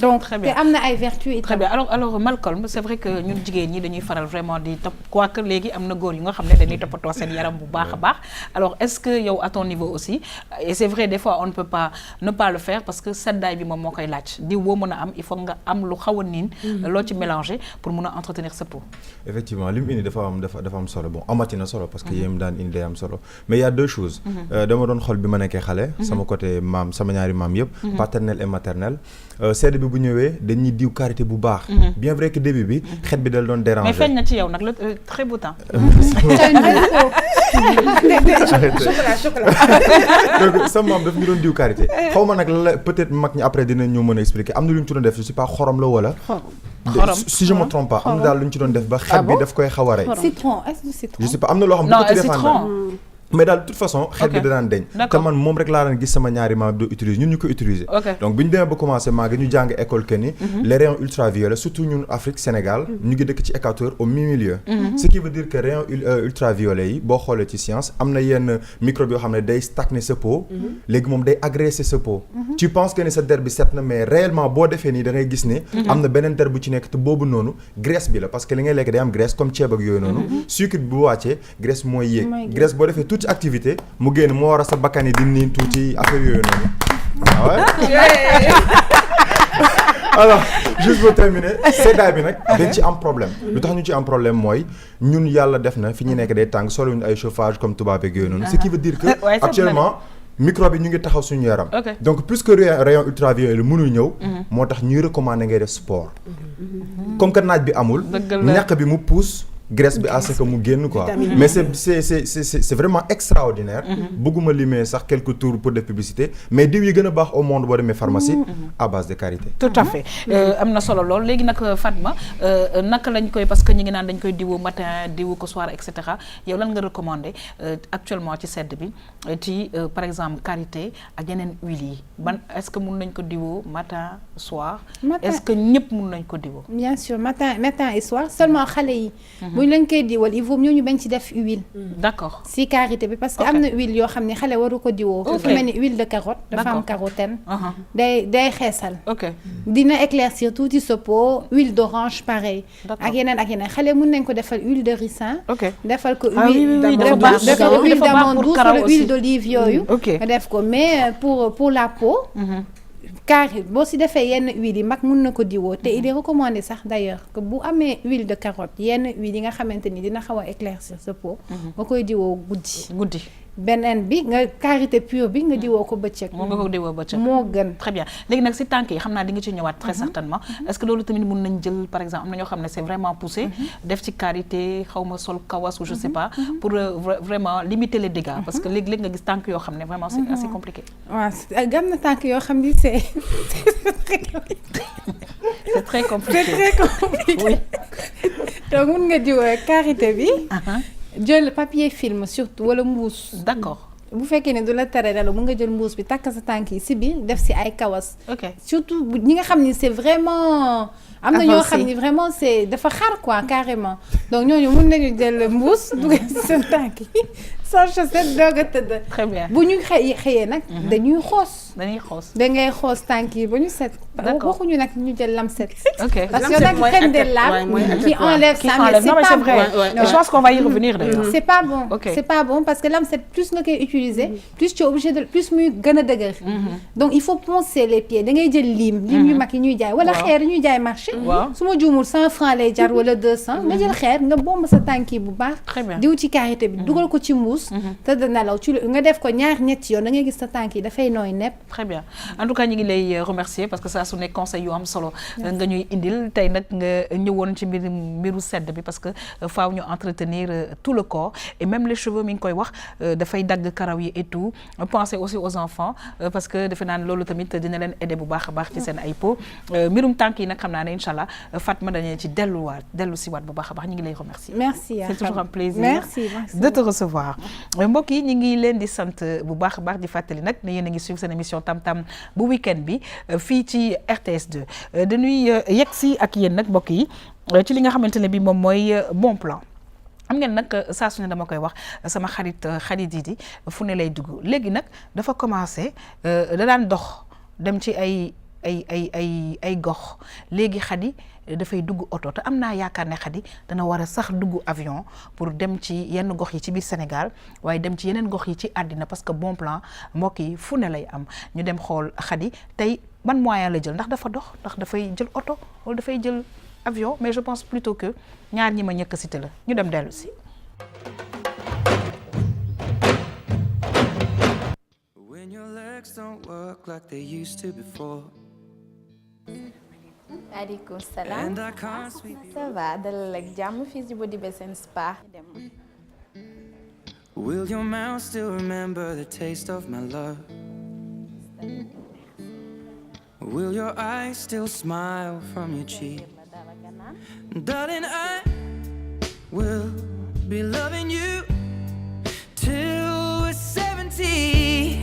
donc te am na ay vertus itam. très bien alors Malcolm c'est vrai que ñun jigéen ñi dañuy faral vraiment di topp quoique léegi am na góor yu nga xam ne dañuy toppatoo seen yaram bu baax a baax alors est-ce que yow à ton niveau aussi et c'est vrai des fois on ne peut pas ne pas le faire parce que seddaay bi moom moo koy laaj diw boo mën a am il faut nga am lu xaw a niin loo ci mélanger pour mën a entretenir sa peau. effectivement li mu indi dafa am solo bon amati na solo parce que yéen daan indi day am solo mais il y a deux choses. dama doon xool bi ma nekkee xale. sama côté maam sama ñaari maam yëpp. paternel et maternel. sedd bi bu ñëwee dañuy diw karité bu baax. bien vrai que début bi xet bi dal doon déranger. mais feeñ na ci yow nag le très beau temps. chocolat. donc sama maam daf ñu doon diw karité xaw ma nag la peut-être mag ñi après dinañ ñu mën a expliquer am na lu ñu ci doon def je sais pas xorom la wala. si je me trompe pas am na daal lu ñu ci doon def ba xet bi daf koy xaw a rey. citron est-ce que citron. je sais pas am na loo xam ne du ko ci défendre. mais daal de toute façon xel bi danaan deñ te man moom rek laa daan gis sama ñaari maam di utiliser ñun ñu ko utiliser donc bi ñu demee ba commencé maa ngi ñu jàng école que ni les rayons ultraviolets surtout ñun Afrique Sénégal ñu ngi dëkk ci équateur au mi-milieu ce qui veut dire que rayons ultraviolets yi boo xoolee ci science am na yenn microbe yoo xam ne day stagner sa peau léegi moom day agresser sa peau tu penses que ni sa der bi set na mais réellement boo defee nii da ngay gis ne am na beneen der bu ci nekk te boobu noonu graisse bi la parce que li ngay lekk day am graisse comme ceeb ak yooyu noonu sucre bi bu wàccee graisse mooy yéeg graisse boo defee tuuti activité mu génn moo war a sa bakkan yi di niin tuuti affaire yooyu noonu alors juste pour terminer seddaay bi nag dañ ci am problème lu tax ñu ci am problème mooy ñun yàlla def na fi ñu nekk day tàng solo ñu ay chauffage comme tubaab ak yooyu noonu ce qui veut dire que actuellement microbe yi ñu ngi taxaw suñu yaram donc puisque rayon ultraviolet mënul ñëw moo tax ñuy recommander ngay def sport comme que naaj bi amul ñàkk bi mu pousse graisse bi à ce que mu génn quoi mais c'est vraiment extraordinaire bëgguma limer sax quelques tours pour des publicités mais diw yi gën a baax au monde boo demee pharmacie à base de karité tout à fait am na solo lool léegi nag Fatma naka lañ koy parce que ñu ngi naan dañ koy diwu matin diwu ko soir et cetera yow lan nga recommander actuellement ci sedd bi ci par exemple karité ak yeneen huile yi ban est-ce que mun nañ ko diwoo matin soir est-ce que ñëpp mun nañ ko diwoo bien sûr matin et soir seulement xale yi bu ñu leen koy diwal il faut ñu bañ ci def huile. d'accord si karité bi parce que am na huile yoo xam ne xale waru ko diwoo. fu mel ni huile de carotte. dafa am carotène. day xeesal. dina éclaircir tuuti sa peau huile d'orange pareil. ak yeneen xale mën nañ ko defal huile de ricin. defal ko huile d'amande douce wala huile d'olive yooyu. nga def ko mais pour la peau. car boo si defee yenn huile yi mag mun na ko diwoo te il est recommandé sax d'ailleurs que bu amee huile de carotte yenn huile yi nga xamante ni dina xaw a éclaircir sa peau nga koy diwoo guddi beneen bi nga karité pure bi nga diwoo ko bëccëg moo nga ko diwoo bëccëg moo gën très bien léegi nag si tànk yi xam naa di nga ci ñëwaat très certainement est-ce que loolu tamit mun nañ jël par exemple am na ñoo xam ne c'est vraiment poussé def ci karité xaw ma sol kawas ou je sais pas pour vraiment limiter les dégâts parce que léegi-léegi nga gis tànk yoo xam ne vraiment c'est assez compliqué waaw gam na tànk yoo xam ni c'est très compliqué oui donc mun nga diwoo karité bi jël papier film surtout wala mbuus. d'accord bu fekkee ne du la tere dara mun nga jël mbuus bi takk sa tànk yi si biir def si ay kawas. surtout ñi nga xam ni c'est vraiment. am na ñoo xam ni vraiment c'est dafa xar quoi carrément donc ñooñu mun nañu jël mbuus dugal si seen tànk yi sans chaussette doog a tëdd. très bien bu ñu xëyee nag. dañuy xoos. dangay xoos tànk yi ba ñu set. d'accord waxuñu nag ñu jël lamset. ok parce que y en a qui prennent des lames qui enlèvent ça mais c'est pas bon. je pense qu'on va y revenir d'ailleurs. c'est pas bon c'est pas bon parce que lamset plus nga koy utiliser plus tu es obligé de plus muy gën a dëgër. donc il faut poncer les pieds da ngay jël lim yu mag yi ñuy jaay wala xeer yi ñuy jaay marché. su ma juumul 100 francs lay jar wala 200. nga jël xeer nga bomb sa tànk yi bu baax. diw ci karité bi dugal ko ci mbuus. te da nelaw ci nga def ko ñetti yoon da ngay gis sa tànk yi dafay nooy nepp. très bien en tout cas ñu ngi lay remercier parce que ça su nekk conseil yu am solo nga ñuy indil tey nag nga ñëwoon ci mbiru sedd bi parce que faaw ñu entretenir tout le corps et même les cheveux mi ngi koy wax dafay dagg karaw yi et tout pensez aussi aux enfants parce que defe naan loolu tamit dina leen aider bu baax a baax ci seen ay peau mbirum tànk yi nag xam naa ne incha allah Fatma dañu ci dellu si waat bu baax a baax ñu ngi lay remercier. Merci. C'est toujours un plaisir. Merci. De te recevoir. mbokk yi ñu ngi leen di sant bu baax a baax di fàttali nag ne yéen a ngi suivre seen émission tam-tam bu week-end bi fii ci RTS2 dañuy yegg si ak yéen nag mbokk yi ci li nga xamante ne bi moom mooy bon plan. am ngeen nag saa su ne dama koy wax sama xarit Didi fu ne lay dugg léegi nag dafa commencé da daan dox dem ci ay gox léegi Khady dafay dugg oto te am naa yaakaar ne Khady dana war a sax dugg avion pour dem ci yenn gox yi ci biir Sénégal waaye dem ci yeneen gox yi ci àddina parce que bon plan mbokk yi fu ne lay am ñu dem xool Khady tey ban moyen la jël ndax dafa dox ndax dafay jël oto wala dafay jël avion, mais je pense plutôt que ñaar ñi ma ñëkk cité la ñu dem dellu si. When your legs don't work like they used to before. Aleykum salaam. Ça va dalal ak jàmm fii ci Body Bess Spa. Will your mouth still remember the taste of my love? Will your eyes still smile from your cheek? Darling, I will be loving you till we're 70.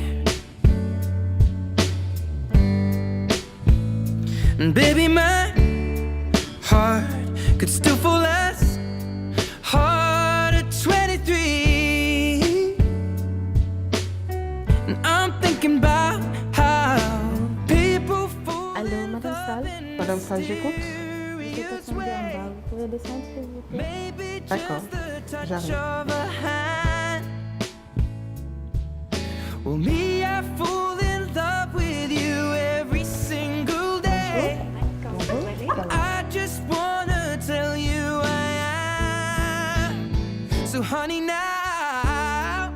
And baby, my heart could still fall as hard at 23. And I'm thinking about how people fall. Allô, Madame Sall. Madame Sall, j'écoute. Vous pouvez descendre, s'il vous plaît? D'accord, j'arrive. Well, me, I fall in love with you every single day. I just wanna tell you I am. So, honey, now.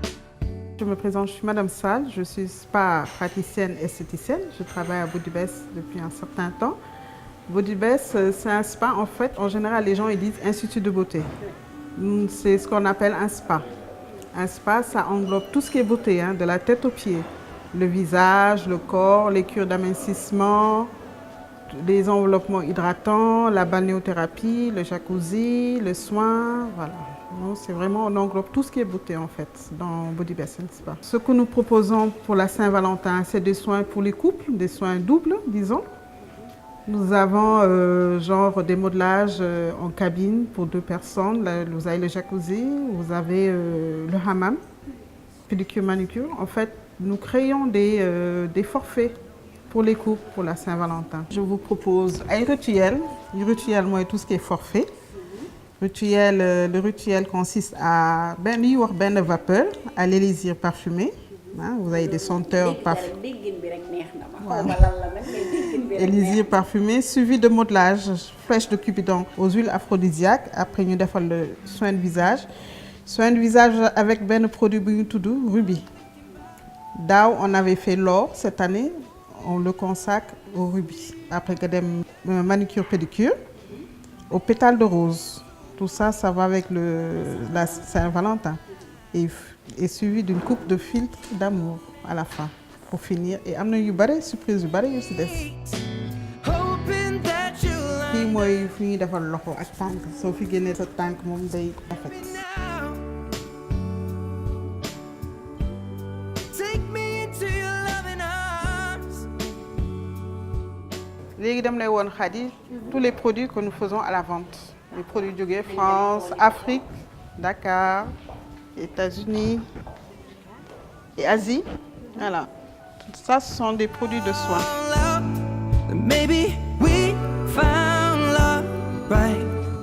Je me présente, je suis Madame Sall, je suis spa praticienne esthéticienne. Je travaille à Body Bess depuis un certain temps. Body Bess, c'est un spa, en fait, en général, les gens ils disent institut de beauté. C'est ce qu'on appelle un spa. Un spa, ça englobe tout ce qui est beauté, hein, de la tête aux pieds. Le visage, le corps, les cures d'amincissement, les enveloppements hydratants, la balnéothérapie, le jacuzzi, le soin, voilà. C'est vraiment, on englobe tout ce qui est beauté, en fait, dans Body Bess Spa. Ce que nous proposons pour la Saint-Valentin, c'est des soins pour les couples, des soins doubles, disons. Nous avons genre des modelages en cabine pour 2 personnes. Là, vous avez le jacuzzi, vous avez le hammam, pédicure, manucure. En fait, nous créons des forfaits pour les couples pour la Saint-Valentin. Je vous propose un rituel. Le rituel, moi, tout ce qui est forfait. Le rituel consiste à une vapeur à l'élixir parfumé. Hein, vous avez des senteurs parfumées. Élixir parfumé suivi de modelage flèche de Cupidon aux huiles aphrodisiaques. Après, nous avons le soin de visage. Soin de visage avec un produit tout doux, rubis. Daaw, on avait fait l'or. Cette année, on le consacre au rubis. Après, des manicure pédicure aux pétales de rose. Tout ça, ça va avec la Saint-Valentin. Et suivi d'une coupe de filtre d'amour à la fin pour finir. Et am na yu bare surprise yu bare yu si des. Fii mooy fi ñuy defal loxo ak tànk soo fi génnee sa tànk moom day rafet. Léegi dem lay woon Khady tous les produits que nous faisons à la vente. Les produits jógee France, Afrique, Dakar, États-Unis et Asie. Voilà. Ça, ce sont des produits de soins.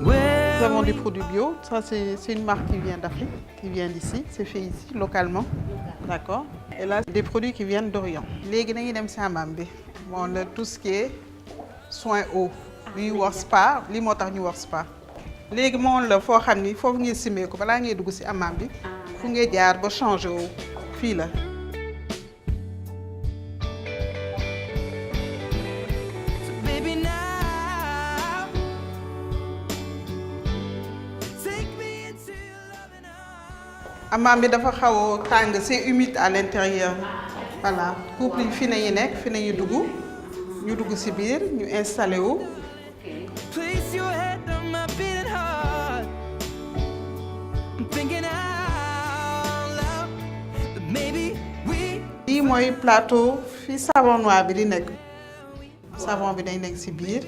Nous avons des produits bio. Ça, c'est une marque qui vient d'Afrique, qui vient d'ici. C'est fait ici, localement. D'accord. Et là, des produits qui viennent d'Orient. Léegi dañuy dem ci hammam bi. Bon, tout ce qui est soins eau. Li ñuy wax spa, li moo tax ñu wax spa. Léegi moom la foo xam ni foofu ngeen simee ko balaa ngay dugg ci hammam bi. Fu ngay jaar ba changé wu fii la. Hammam bi dafa xaw a tàng, c'est humide à l'intérieur. Voilà, couple yi fi nañu nekk, fi nañu dugg. Ñu dugg ci biir, ñu installé wu. mooy plateau fii savon noir bi di nekk savon bi day nekk ci biir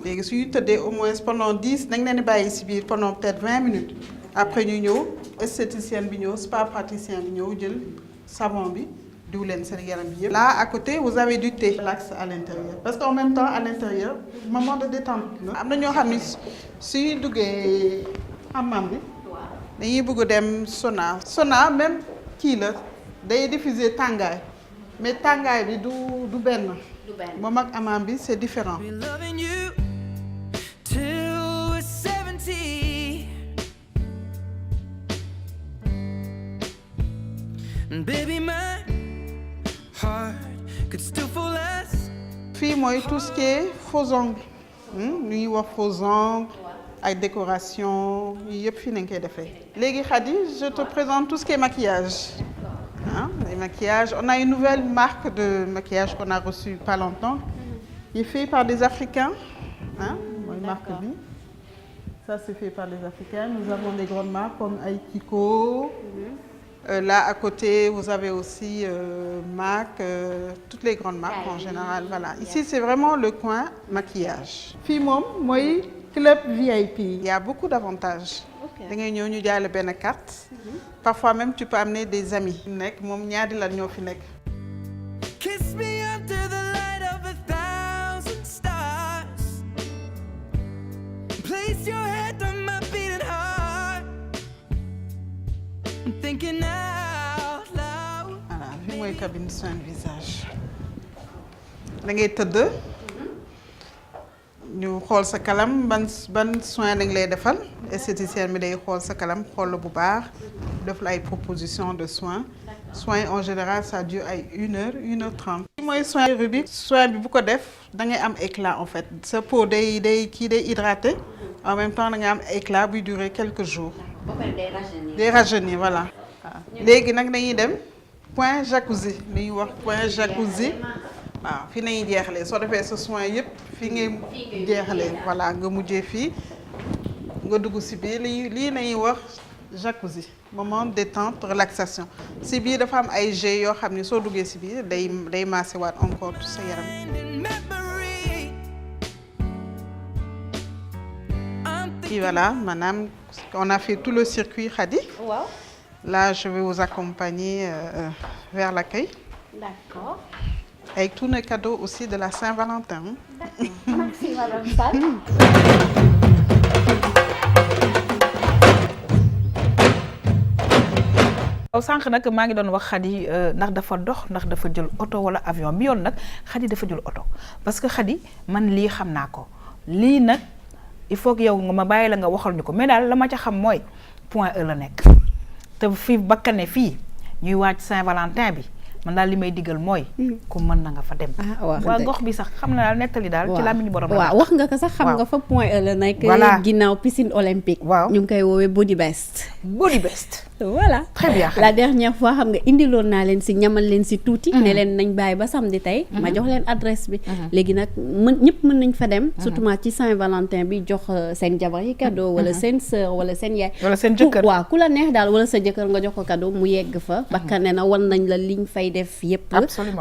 léegi suñu tëddee au moins pendant 10 dañ leen di bàyyi ci biir pendant peut-être 20 minutes après ñu ñëw esthéticienne bi ñëw spa praticien bi ñëw jël savon bi diw leen seen yaram bi yëpp. Là à côté vous avez du thé. Relax à l'intérieur parce qu'en même temps à l'intérieur moment de détente la. am na ñoo xam ne suñu duggee hammam bi dañuy bëgg dem sauna même kii la day diffuser tàngaay mais tàngaay bi du benn. moom ak hammam bi c'est différent. Loving you till we're 70. And baby, my heart could still fall less. Fii mooy tout ce qui est faux ongles. Lu ñuy wax faux ongles ay décoration yi yëpp fii nañ koy defee. Léegi Khady, je te présente tout ce qui est maquillage. Les maquillages. On a une nouvelle marque de maquillage qu'on a reçue pas longtemps. Qui est fait par des Africains. Mooy marque bi. Ça c'est fait par des Africains. Nous avons des grandes marques comme Aikiko. Là à côté, vous avez aussi MAC, toutes les grandes marques en général. Voilà. Ici, c'est vraiment le coin maquillage. Fii moom mooy club VIP. Il y a beaucoup d'avantages. Da ngay ñëw ñu jaay la benn carte. Parfois même tu peux amener des amis. Nekk moom ñaari la ñoo fi nekk. Kiss me under the light of 1,000 stars. Place your head on my beating heart. I'm thinking out loud. Voilà, fii mooy cabine soin de visage. Da ngay tëdd. ñu xool sa kalam ban soin lañ lay defal esthéticienne bi day xool sa kalam xool la bu baax def la ay proposition de soins en général ça dure ay 1h30. mooy soin rubique soin bi bu ko def da ngay am éclat en fait sa peau day hydraté en même temps da ngay am éclat buy durer quelques jours. day rajeunir voilà. léegi nag dañuy dem point jacuzzi li ñuy wax point jacuzzi. waaw fii nañuy jeexalee soo defee sa soin yëpp fii ngay jeexalee voilà nga mujjee fii nga dugg si biir lii nañuy wax jacuzzi moment détente relaxation si biir dafa am ay jets yoo xam ne soo duggee si biir day massé waat encore tout sa yaram. Et voilà maanaam on a fait tout le circuit Khady. Waaw. Là je vais vous accompagner vers l'accueil. D'accord. Avec tous nos cadeaux aussi de la Saint-Valentin. Merci Madame Sall. sànq nag maa ngi doon wax Khady ndax dafa dox ndax dafa jël oto wala avion bi yoon nag Khady dafa jël oto parce que Khady man lii xam naa ko lii nag il faut que yow nga ma bàyyi la nga waxal ñu ko mais daal la ma ca xam mooy Point E la nekk te fii bakkane fii ñuy waaj Saint-Valentin bi man daal li may digal mooy. ku mën na nga fa dem. waa gox bi sax xam na daal nettali daal. ci làmmiñu borom la. waaw wax nga ko sax xam nga fa Point E la nekk. ginnaaw piscine olympique. waaw ñu ngi koy woowee Body Best. Body Best. voilà très bien. la dernière fois xam nga indiloon naa leen si ñamal leen si tuuti. ne leen nañ bàyyi ba samedi tey. ma jox leen adresse bi. léegi nag ñëpp mën nañ fa dem. surtout ci Saint-Valentin bi jox seen jabar yi cadeau. wala seen sœur wala seen yaay. wala seen jëkkër waaw ku la neex daal wala sa jëkkër nga jox ko cadeau mu yegg fa. bakkane na wan nañ la liñ fay def yépp.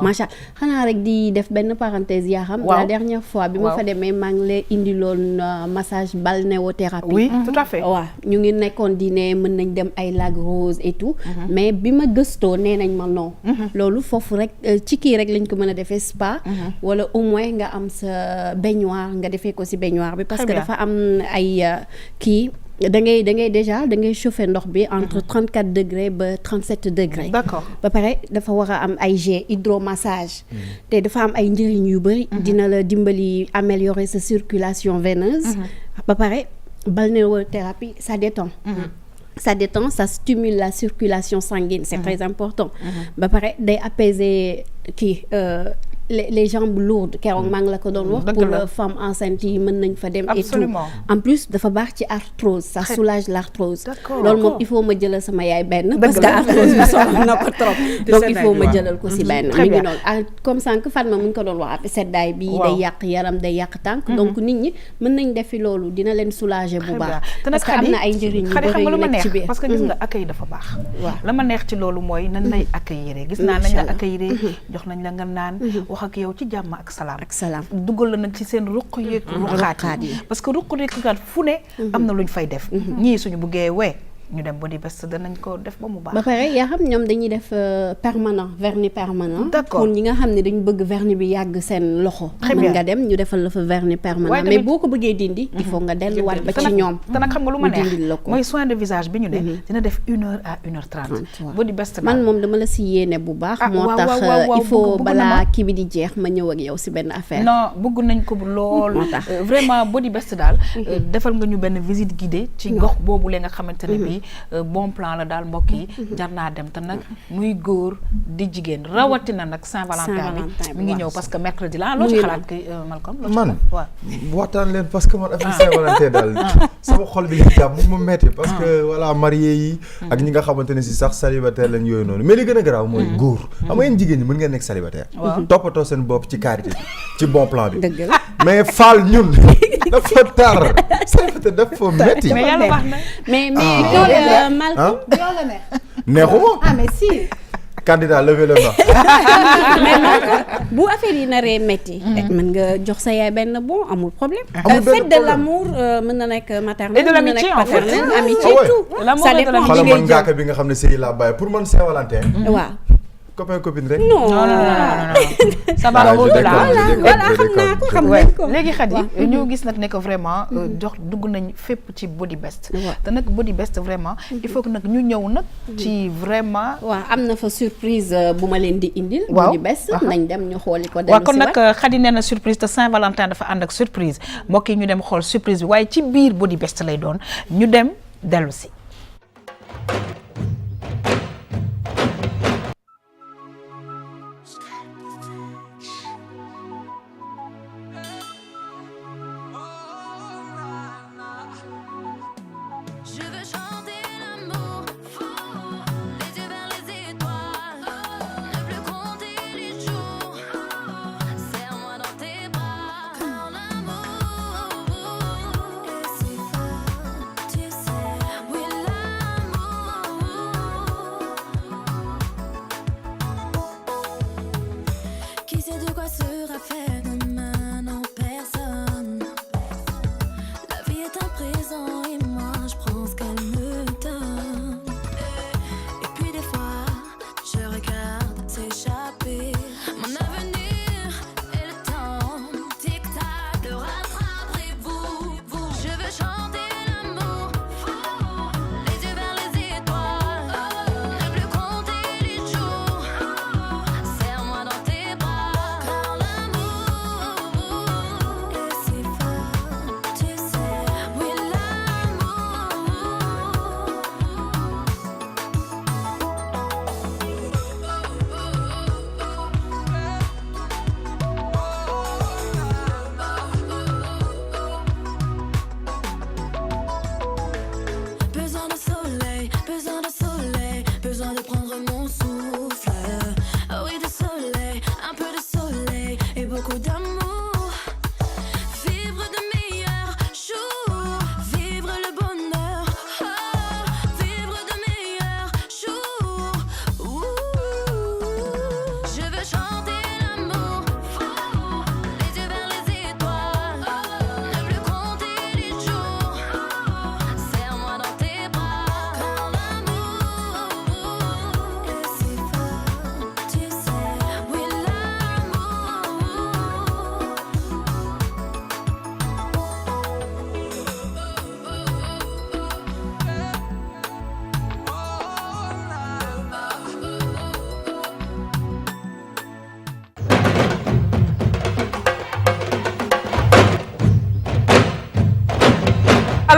macha xanaa rek di def benn parenthèse yaa xam. la dernière fois bi ma fa demee maa ngi leen indiloon massage balnéothérapie. oui tout à fait. waaw ñu ngi nekkoon di ne mën nañ dem ay Lac Rose et tout. mais bi ma gëstoo nee nañ ma non. loolu foofu rek ci kii rek lañ ko mën a defee spa. wala au moins nga am sa baignoire nga defee ko si baignoire bi. parce que dafa am ay kii. da ngay déjà da ngay chauffer ndox bi entre 34 degrés ba 37 degrés. d'accord ba pare dafa war a am ay jet hydromassage. te dafa am ay njëriñ yu bëri. dina la dimbali améliorer sa circulation veineuse. ba pare balnéothérapie ça détend. Ça stimule la circulation sanguine c'est très important. ba pare day apaiser les jambes lourdes keroog maa ngi la ko doon wax pour femme enceinte yi mën nañ fa dem et tout en plus dafa baax ci arthrose ça soulage l'arthrose loolu moom il faut ma jëlal sama yaay benn parce que arthrose bi soxla na ko trop donc il faut ma jëlal ko si benn mi ngi noonu comme sànq Fatma mu ngi ko doon wax ak seddaay bi day yàq yaram day yàq tànk donc nit ñi mën nañ defi loolu dina leen soulager bu baax parce que am na ay njëriñ yu bëri yu nekk ci biir parce que gis nga accueil dafa baax la ma neex ci loolu mooy nañ lay accueillir gis naa nañ la accueillir jox nañ la nga naan wax ak yow ci jàmm ak salaam dugal la nag ci seen ruq yeeg ruqaat yi parce que ruq ruqaat fu ne am na luñ fay def ñii suñu buggee ñu dem Body Best danañ ko def ba mu baax. ba pare yaa xam ñoom dañuy def vernis permanent. d'accord pour ñi nga xam ne dañu bëgg vernis bi yàgg seen loxo. mën nga dem ñu defal la fa vernis permanent. mais boo ko bëggee dindi. il faut nga delluwaat ba ci ñoom. te nag xam nga lu ma neex mooy soin de visage bi ñu ne. dina def 1h à 1h30. Body Best man moom dama la si yéene bu baax. moo tax il faut balaa kii bi di jeex ma ñëw ak yow si benn affaire. non bëgg nañ ko lool. moo tax vraiment Body Best daal. defal nga ñu benn visite guidée ci gox boobu la nga xamante ne bii bon plan la daal mbokk yi jar naa dem te nag muy góor di jigéen rawatina nag Saint-Valentin bi mi ngi ñëw parce que mercredi la loo ci xalaat ki Malcolm man waxtaan leen parce que man affaire Saint-Valentin daal sama xol bi li jàmm mu metti parce que voilà marié yi ak ñi nga xamante ne si sax célibataire lañ yooyu noonu mais li gën a garaaw mooy góor xam nga yéen jigéen ñi mën ngeen nekk célibataire toppatoo seen bopp ci karité bi ci bon plan bi mais faal ñun dafa tar célibataire dafa metti mais yàlla wax na Malcolm neexuma mais si candidat levez le main mais Malcolm bu affaire yi naree métti mën nga jox sa yaay benn bon amul problème fête de l'amour mën na nekk maternelle et de l'amitié en fait amitié tout ça dépend xoolal man ngaaka bi nga xam ne sëy laa bàyyi pour man Saint-Valentin waaw copain copine rek non ça va au-delà voilà xam naa ko xam nañ ko léegi Khady ñu gis nag ne que vraiment jox dugg nañ fépp ci Body Best te nag Body Best vraiment il faut que nag ñu ñëw nag ci vraiment waaw am na fa surprise bu ma leen di indil Body Best nañ dem ñu xooli ko waaw kon nag Khady nee na surprise te Saint-Valentin dafa ànd ak surprise mbokk yi ñu dem xool surprise bi waaye ci biir Body Best lay doon ñu dem dellu si We'll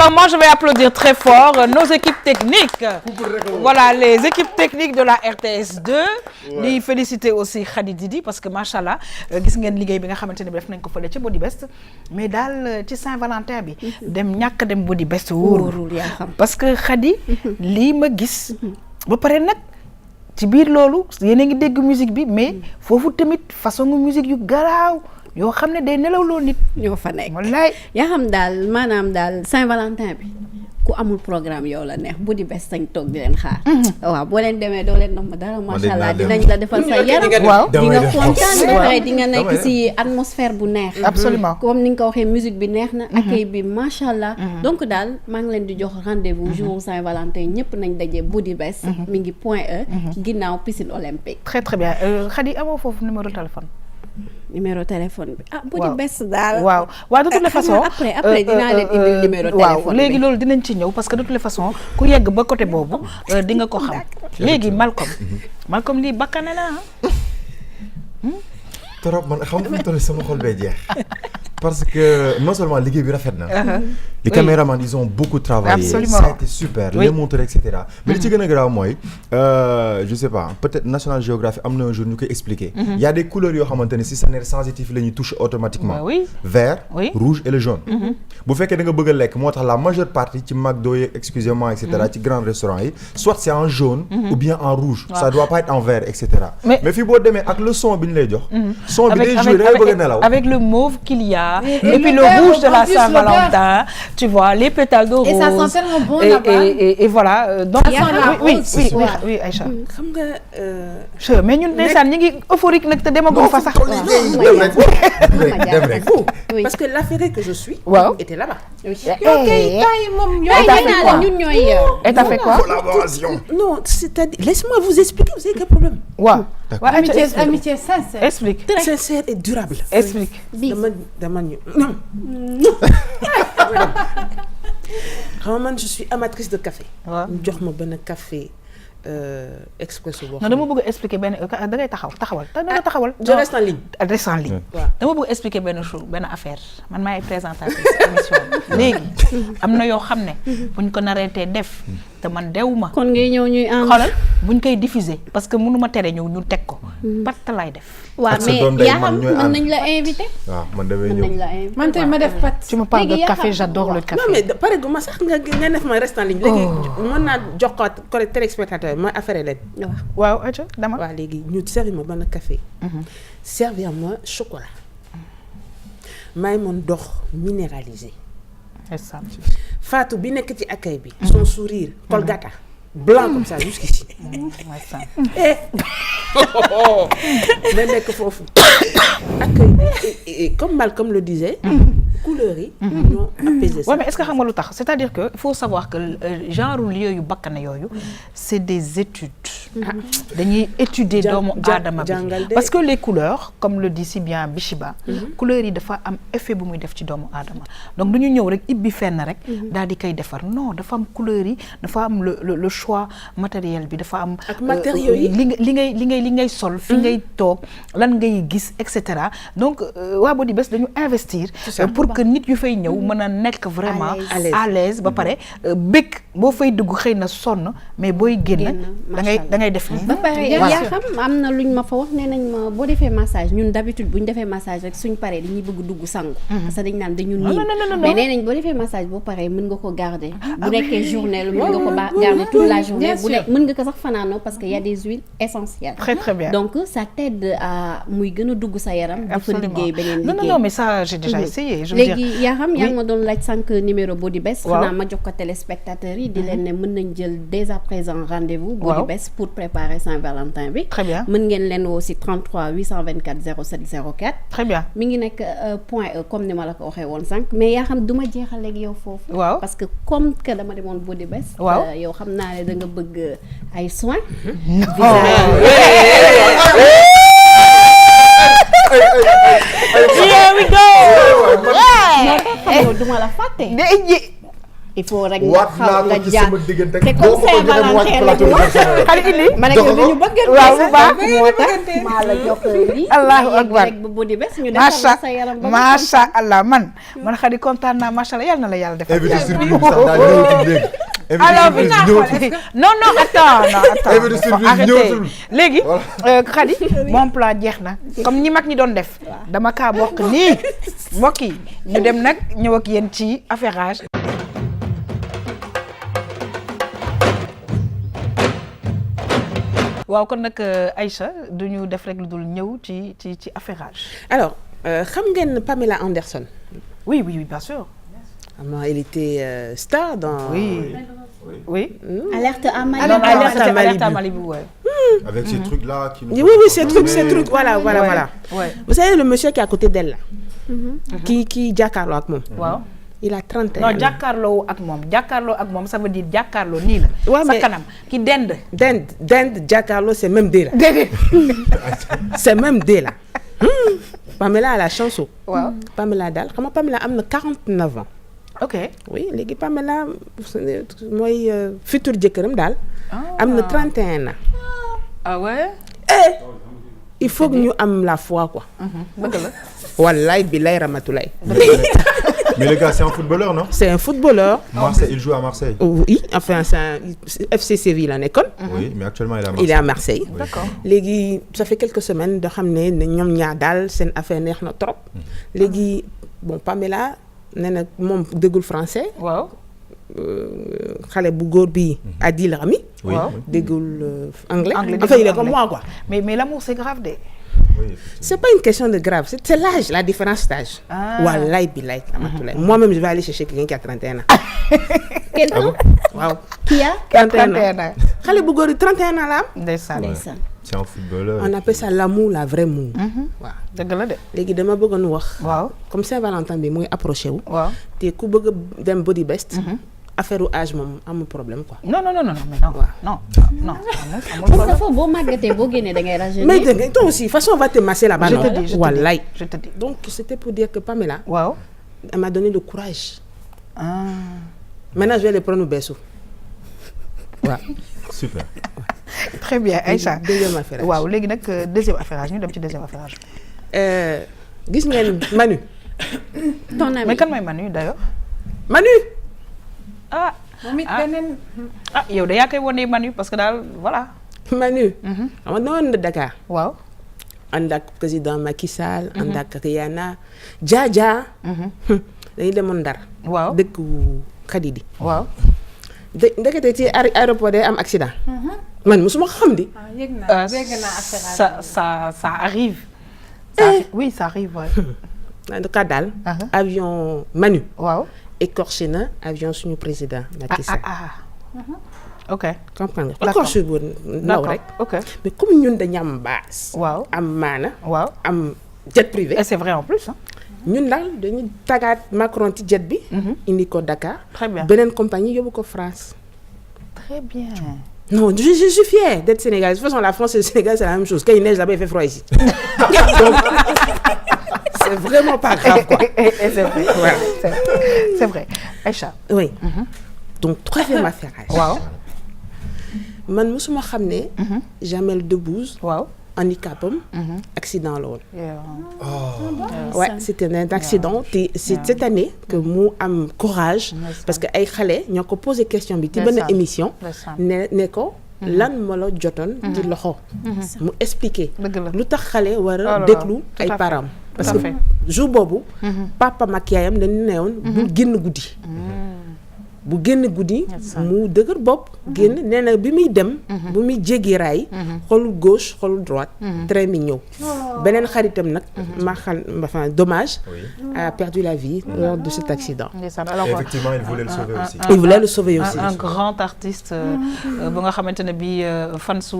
Alors moi je vais applaudir très fort nos équipes techniques. Voilà les équipes techniques de la RTS2. Di féliciter aussi Khady Didi parce que machallah gis ngeen liggéey bi nga xamante ne bi def nañ ko fële ci Body Best mais daal ci Saint-Valentin bi dem ñàkk dem Body Best wóorul parce que Khady lii ma gis ba pare nag ci biir loolu yéen a ngi dégg musique bi mais foofu tamit façon musique yu garaaw yoo xam ne day nelawloo nit ñoo fa nekk wallaay yaa xam daal maanaam daal Saint-Valentin bi ku amul programme yow la neex Body Best sañ toog di leen xaar waaw boo leen demee doo leen nam dara macha allah dinañ la defal sa yaram di nga kontaan ba pare di nga nekk si atmosphère bu neex absolument comme ni nga ko waxee musique bi neex na accueil bi macha allah donc daal maa ngi leen di jox rendez-vous jour Saint-Valentin ñëpp nañ daje Body Best mi ngi Point E ginnaaw piscine olympique très très bien Khady amoo foofu numéro téléphone bi Body Best daal waaw de toutes les façons après dinaa leen indil numéro téléphone waaw léegi loolu dinañ ci ñëw parce que de toutes les façons ku yegg ba côté boobu di nga ko xam léegi Malcolm lii bakkane la trop man xam nga toll sama xol bee jeex parce que non seulement liggéey bi rafet na les caméramans ils ont beaucoup travaillé absolument ça a été super les monteurs et cetera mais li ci gën a graaw mooy je sais pas peut-être National Geographic am na un jour ñu koy expliquer il y a des couleurs yoo xamante ne si scanner sensitif la ñuy touche automatiquement vert rouge et le jaune bu fekkee da nga bëgg a lekk moo tax la majeure partie ci McDo yeeg excusez-moi et cetera ci grands restaurants yi soit c'est en jaune ou bien en rouge ça doit pas être en vert et cetera mais fii boo demee ak le son bi ñu lay jox son bi day jouer day bëgg a nelaw avec le mauve qu'il y a et puis le rouge de la Saint-Valentin tu vois les pétales de rose et ça sent tellement bon là-bas et voilà donc oui Aïcha xam nga mais ñun ndeysaan ñi ngi euphorique nag te demagul fa sax parce que l'affaire que je suis était là-bas et t'as fait quoi collaboration non c'est-à-dire laisse-moi vous expliquer vous savez quel problème amitié sincère explique sincère et durable explique dama ñu non xam nga man je suis amatrice de café jox ma benn café expresso boo non dama bëgg expliquer benn da ngay taxawal je reste en ligne dama bëgg expliquer benn affaire man maay présentatrice émission léegi am na yoo xam ne buñ ko nareetee def te man dewuma kon ngay ñëw ñuy ànd xoolal buñ koy diffuser parce que mënuma tere ñëw ñu teg ko patt lay def waaw mais yaa xam mën nañ la invité waaw man damay ñëw man tey ma def pat tu me parles de café j'adore le café non mais pare gu ma sax nga def ma reste en ligne léegi mën naa jox ko téléspectateur ma affaire leen waaw aca dama waaw léegi ñu servi ma benn café servir ma chocolat may mon dox minéralisé Fatou bi nekk ci accueil bi son sourire Colgata blanc comme ça jusqu'ici mais nekk foofu accueil bi et comme Malcolm le disait couleurs yi ñoo apaiser ça mais est-ce que xam nga lu tax c'est-à-dire que il faut savoir que genre lieu yu bakkane yooyu c'est des études dañuy étudier doomu aadama bi parce que les couleurs comme le dit si bien Bichiba couleurs yi dafa am effet bu muy def ci doomu aadama donc duñu ñëw rek ibbi fenn rek daal di koy defar non dafa am couleurs yi dafa am le choix matériel bi dafa am ak matériaux yi li ngay sol fi ngay toog lan ngay gis et cetera donc waa Body Best dañu investir pour que nit yu fay ñëw mën a nekk vraiment à l'aise ba pare bëgg boo fay dugg xëy na sonn mais booy génn da ngay def nii ba pare yaa xam am na luñ ma fa wax nee nañ ma boo defee massage ñun d'habitude bu ñu defee massage rek suñ paree dañuy bëgg dugg sangu parce que dañ naan dañu niin mais nee nañ boo defee massage boo paree mën nga ko garder bu nekkee journée lu mën nga ko garder toute la journée bu nekk mën nga ko sax fanaanoo parce que y a des huiles essentielles très très bien donc ça t'aide à muy gën a dugg sa yaram dafa liggéey beneen liggéey non mais ça j'ai déjà essayé léegi yaa xam yaa ngi ma doon laaj 5 numéro Body Best xanaa ma jox ko téléspectateurs yi di leen ne mën nañ jël dès à présent rendez-vous Body Best pour préparer Saint-Valentin bi très bien mën ngeen leen woo si 33 824 07 04 très bien mi ngi nekk Point E comme ni ma la ko waxee woon sànq mais yaa xam du ma jeexal ak yow foofu parce que comme que dama demoon Body Best yow xam naa ne da nga bëgg ay soins Here we go. moo tax duma la fàtte il faut rek waat naa ko ci sama diggante te comme Saint-Valentin la xale indi ma ne ko dañu bëggante waaw bu baax moo tax maa la jox lii allahu akbar rek bu Body Best ñu defal sa yaram ba macha allah man xadi kontaan naa macha allah yal na la yàlla defal invité surprise bi sax daal ñëw ci léegi alors non attends arrêtez léegi xadi mon plan jeex na comme ñi mag ñi doon def dama kaa bokk nii mbokk yi ñu dem nag ñëw ak yéen ci affairage. waaw kon nag Aïcha du ñu def rek lu dul ñëw ci affairage. alors xam ngeen Pamela Anderson. oui bien sûr. Elle était star dans. Oui. Alerte à Malibu. Alerte à Malibu, ouais. Avec ces trucs-là qui. Oui, ces trucs, voilà. Ouais. Vous savez, le monsieur qui est à côté d'elle, là, qui jàkkaarloo ak moom. Waaw. Il a 31 ans. Non, jàkkaarloo ak moom, ça veut dire jàkkaarloo nii la. Ouais, sa mais kanam ki dend. Jàkkaarloo, c'est même deux là. C'est même deux là. Pamela a la chance. Waaw. Pamela daal xam nga Pamela am na 49 ans. Ok. Oui, léegi Pamela mooy futur jëkkëram daal. am na 31 ans. Ah ouais? Il faut que ñu am la foi quoi. Dëgg la. Wallaay billaay Ramatulaay. Mais le gars, c'est un footballeur, non? C'est un footballeur. Marseille, il joue à Marseille. Oui, enfin, c'est un FC Séville en école. Oui, mais actuellement, il est à Marseille. Il est à Marseille. Oui. D'accord. Léegi ça fait quelques semaines de xam ne ñoom ñaar daal seen affaire neex na trop. Léegi bon Pamela nee na moom déggul français. Waaw. Xale bu góor bi Adil Rami. Oui. déggul anglais. Enfin, il est comme moi quoi. Mais l'amour c'est grave de. Oui. C'est pas une question de grave, c'est l'âge, la différence d'âge. Wallaay billaay Ramatulaay. Moi-même je vais aller chercher quelqu'un qui a 31 ans. Quel temps? Waaw. Qui a 31 ans. Xale bu góor yi 31 ans la am. Ndeysaan. C'est un footballeur. On appelle ça l'amour, la vraie amour. waaw dëgg la de. léegi dama bëggoon wax. waaw comme Saint-Valentin bi muy approché wu. waaw te ku bëgg a dem Body Best. affaire u âge moom amul problème quoi. non mais non parce que foofu boo màggatee boo génnee da ngay rajeunir. mais dégg nga toi aussi façon on va te masser là-bas. je te dis wallaay. je te dis. donc c'était pour dire que Pamela. waaw. elle m'a donné le courage. Maintenant je vais les prendre au berceau. waaw. Super. Très bien Aïcha. deuxième affairage. waaw léegi nag deuxième affairage ñu dem ci deuxième affairage. gis ngeen Manu. ton ami mais kan mooy Manu d'ailleurs. Manu. moom it beneen. yow de yaa koy wonee Manu parce que daal voilà. Manu. xam nga noonu na Dakar. waaw. ànd ak président Macky Sall. ànd ak Rihanna. Jaja. dañuy demoon Ndar. waaw dëkku Khadidi. waaw. ndekete ci aéroport day am accident. man mosuma xam di. yëg naa affaire ça arrive. Oui ça arrive ouais. en tout cas daal. avion Manu. waaw. écorché na avion suñu président Macky Sall. ok. comprendre nga écorché bu ndaw rek. ok mais comme ñun dañu am base. waaw am maana. waaw am jet privé. et c'est vrai en plus. ñun daal dañuy tagaat Macron ci jet bi. indi ko Dakar. très bien beneen compagnie yóbbu ko France. très bien. non je suis fière d'être sénégalaise de toute façon la France et le Sénégal c'est la même chose quand il neige là-bas il fait froid ici. donc c'est vraiment pas grave quoi. et c'est vrai. voilà c'est vrai Aïcha. oui. donc troisième affairage. waaw. man mosuma xam ne. Jamel Debbouze. waaw. handicapam. accident la woon. ouais c'était un accident te c'est cette année que mu am courage. parce que ay xale ñoo ko posé question bi ci benn émission. ne ko. lan moo la jotoon. ci loxo. mu expliquer. lu tax xale war a déglu ay parents. parce que jour boobu. papa ak yaayam dañu ne woon. bu génn guddi. bu génn guddi mu dëgër bopp génn nee na bi muy dem bu muy jéggi raay xolul gauche xolul droite train mi ñëw beneen xaritam nag enfin dommage a perdu la vie lors de cet accident. Effectivement il voulait le sauver aussi. Il voulait le sauver aussi. un grand artiste bu nga xamante ne bi fan su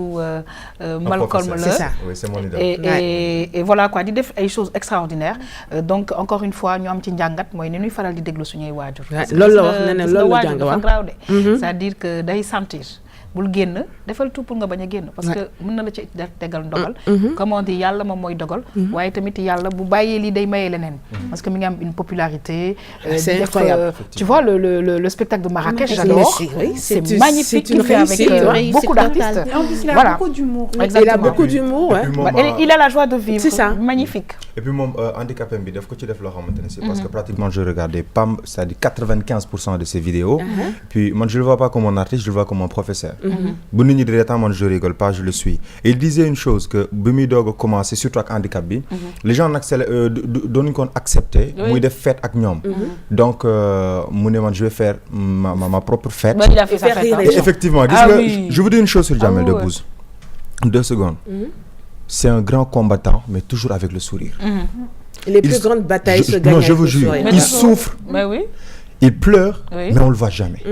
Malcolm la. c'est ça oui c'est mon idole. et voilà quoi di def ay choses extraordinaires donc encore une fois ñu am ci njàngat mooy ni ñuy faral di déglu suñuy waajur. loolu la wax ne loolu dafa graaw de c'est-à-dire que day sentir bul génn defal tout pour nga bañ a génn parce que mën na la ci tegal ndogal comme on dit yàlla moom mooy dogal waaye tamit yàlla bu bàyyee lii day mayee leneen parce que mi ngi am une popularité c'est incroyable tu vois le spectacle de Marrakech j'adore c'est magnifique qu'il fait avec beaucoup d'artistes il a beaucoup d'humour il a beaucoup d'humour il a la joie de vivre c'est ça magnifique et puis moom handicapé bi daf ko ci def loo xamante ne c'est parce que pratiquement je regardais pas c'est-à-dire 95% de ses vidéos puis moi je le vois pas comme un artiste je le vois comme un professeur bu nit ñi di reetaan man je rigole pas je le suis et il disait une chose que bi muy doog a commencer surtout ak handicap bi les gens nag doonuñu ko accepter muy def fête ak ñoom donc mu ne man je vais faire ma propre fête et effectivement gis nga je vous dis une chose sur Jamel Debbouze 2 secondes c'est un grand combattant mais toujours avec le sourire les plus grandes batailles se gagnent non je vous jure il souffre il pleure mais on le voit jamais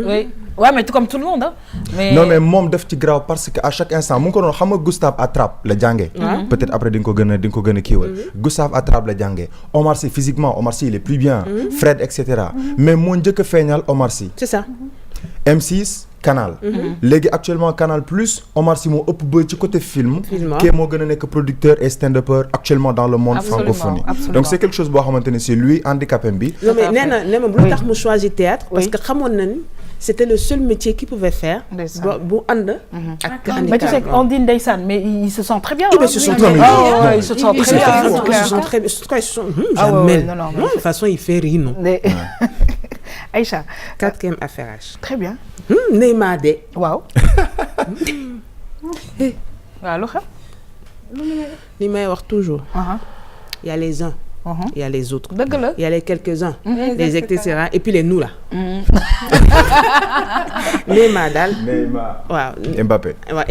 ouais mais tout comme tout le monde hein. Mais non mais moom def ci grave parce que à chaque instant mu ngi ko doon xam nga Gustave Attrape la jàngee peut-être après di nga ko gën a kiiwal Gustave Attrape la jàngee Omar Sy physiquement Omar Sy il est plus bien Fred et cetera mais moo njëkk a feeñal Omar Sy c'est ça M6 Canal léegi actuellement Canal Plus Omar Sy moo ëpp ba ci côté film kii moo gën a nekk producteur et stand-upper actuellement dans le monde francophonie donc c'est quelque chose boo xamante ne c'est lui handicapé bi non mais nee na bu tax mu choisir théâtre parce que xamoon na ni c'était le seul métier qu'il pouvait faire bu ànd ak handicap mais tu sais on dit ndeysaan mais il se sent très bien ils se sentent très bien ils se sentent très bien Jamel non de toute façon il fait rire non Aïcha 4e affairage très bien Neymar de waaw waaw lu xam li may wax toujours il y a les uns il y a les autres dëgg la il y a les quelques-uns les etc et puis les nous là Neymar daal waaw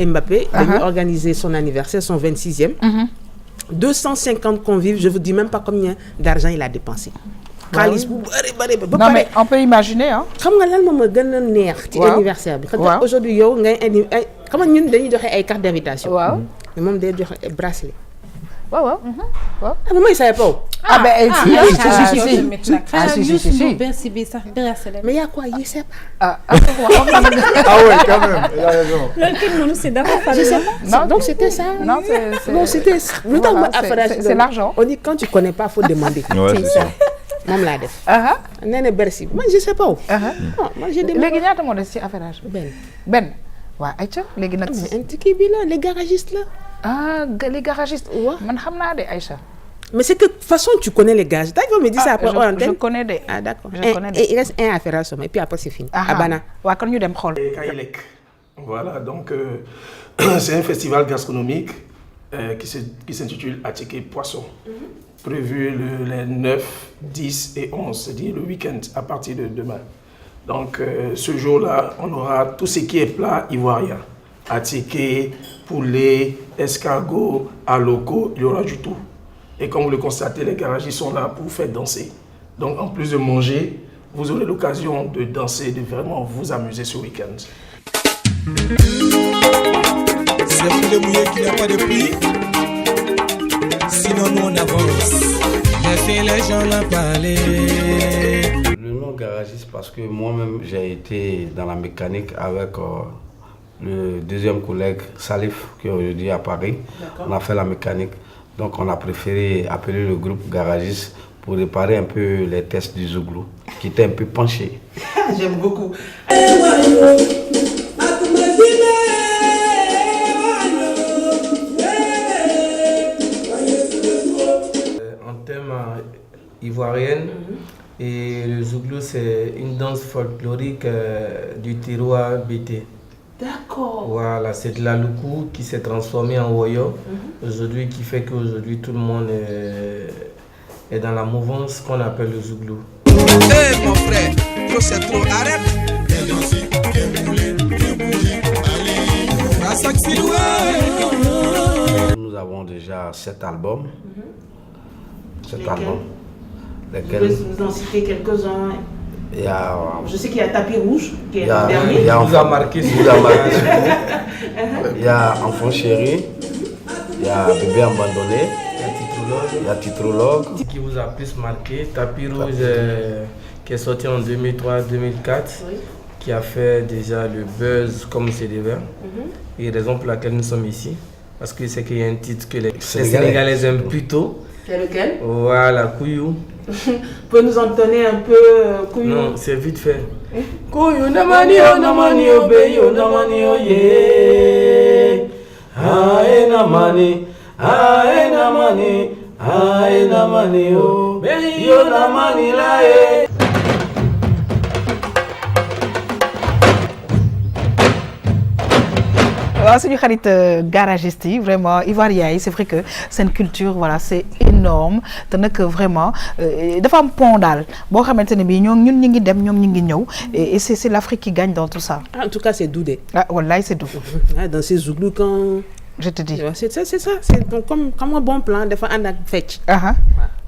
Mbappé dañuy organiser son anniversaire son 26e 250 convives je vous dis même pas combien d'argent il a dépensé xaalis bu bëri ba non mais on peut imaginer hein xam nga lan moom a gën a neex ci anniversaire bi xam nga aujourd'hui yow ngay indi ay xam nga ñun dañuy joxe ay carte d'invitation mais moom day joxe ay bracelet waaw mooy say paw si Bercy bi sax bracelet mais y a quoi je sais pas ah ouais quand même il a raison loolu kenn mënu si dafa je sais pas non donc c'était ça non c'était lu tax ma affaire c'est l'argent on dit quand tu connais pas faut demander c'est ça moom laa def nee na Bercy man je sais pas non man j'ai demandé léegi ñaata moo des ci affairage benn waaw Aïcha léegi nag kii bi la les garagistes là les garagistes man xam naa de Aïcha mais c'est que de toute façon tu connais les gars d'accord mais dis ça après je connais de d'accord il reste un affairage et puis après c'est fini Abana waaw kon ñu dem xool Kaylek voilà donc c'est un festival gastronomique qui s'intitule Attiqué Poisson prévu les 9, 10 et 11, c'est-à-dire le week-end à partir de demain. Donc ce jour-là, on aura tout ce qui est plat ivoirien. Attiqué, poulet, escargot, aloko, il y aura du tout. Et comme vous le constatez, les garagistes sont là pour vous faire danser. Donc en plus de manger, vous aurez l'occasion de danser, de vraiment vous amuser ce week-end. C'est pour les mouillés qu'il n'y a pas de prix. Sinon nous on avance. Laissez les gens la parler. Le nom garagiste parce que moi-même j'ai été dans la mécanique avec le deuxième collègue Salif qui est aujourd'hui à Paris. On a fait la mécanique. Donc on a préféré appeler le groupe garagiste pour réparer un peu les tests du Zouglou qui étaient un peu penchés. J'aime beaucoup. Ivoirienne et le Zouglou c'est une danse folklorique du terroir BT. D'accord. Voilà, c'est de la loukou qui s'est transformée en woyo aujourd'hui qui fait qu'aujourd'hui tout le monde est dans la mouvance qu'on appelle le Zouglou. Hey mon frère, trop c'est trop, arrête. Nous avons déjà 7 albums. 7 albums. Lesquels? Vous en citez quelques-uns. Il y a, je sais qu'il y a Tapis Rouge qui est le dernier. Il y a Enfant marqué. Il y a Enfant chéri. Il y a Bébé abandonné. Il y a Titrologue. Ce qui vous a plus marqué, Tapis Rouge qui est sorti en 2003-2004, qui a fait déjà le buzz comme c'est des verts. Et raison pour laquelle nous sommes ici, parce que c'est qu'il y a un titre que les Sénégalais aiment plutôt. C'est lequel? Voilà, Kouyou. Vous pouvez nous en donner un peu, Kouyou? Non, c'est vite fait. Kouyou namanio beyo namanio ye. Ae namani o beyo namani la ye. waaw suñu xarit garagiste yi vraiment ivoirien yi c'est vrai que seen culture voilà c'est énorme te nag vraiment dafa am pont daal boo xamante ne bii ñun ñu ngi dem ñoom ñu ngi ñëw et c'est l'Afrique qui gagne dans tout ça. En tout cas c'est Doudé. Ah wallaay c'est Doudé. Dans ces Zougous quand. Je te dis. C'est ça c'est comme un bon plan dafa ànd ak fecc.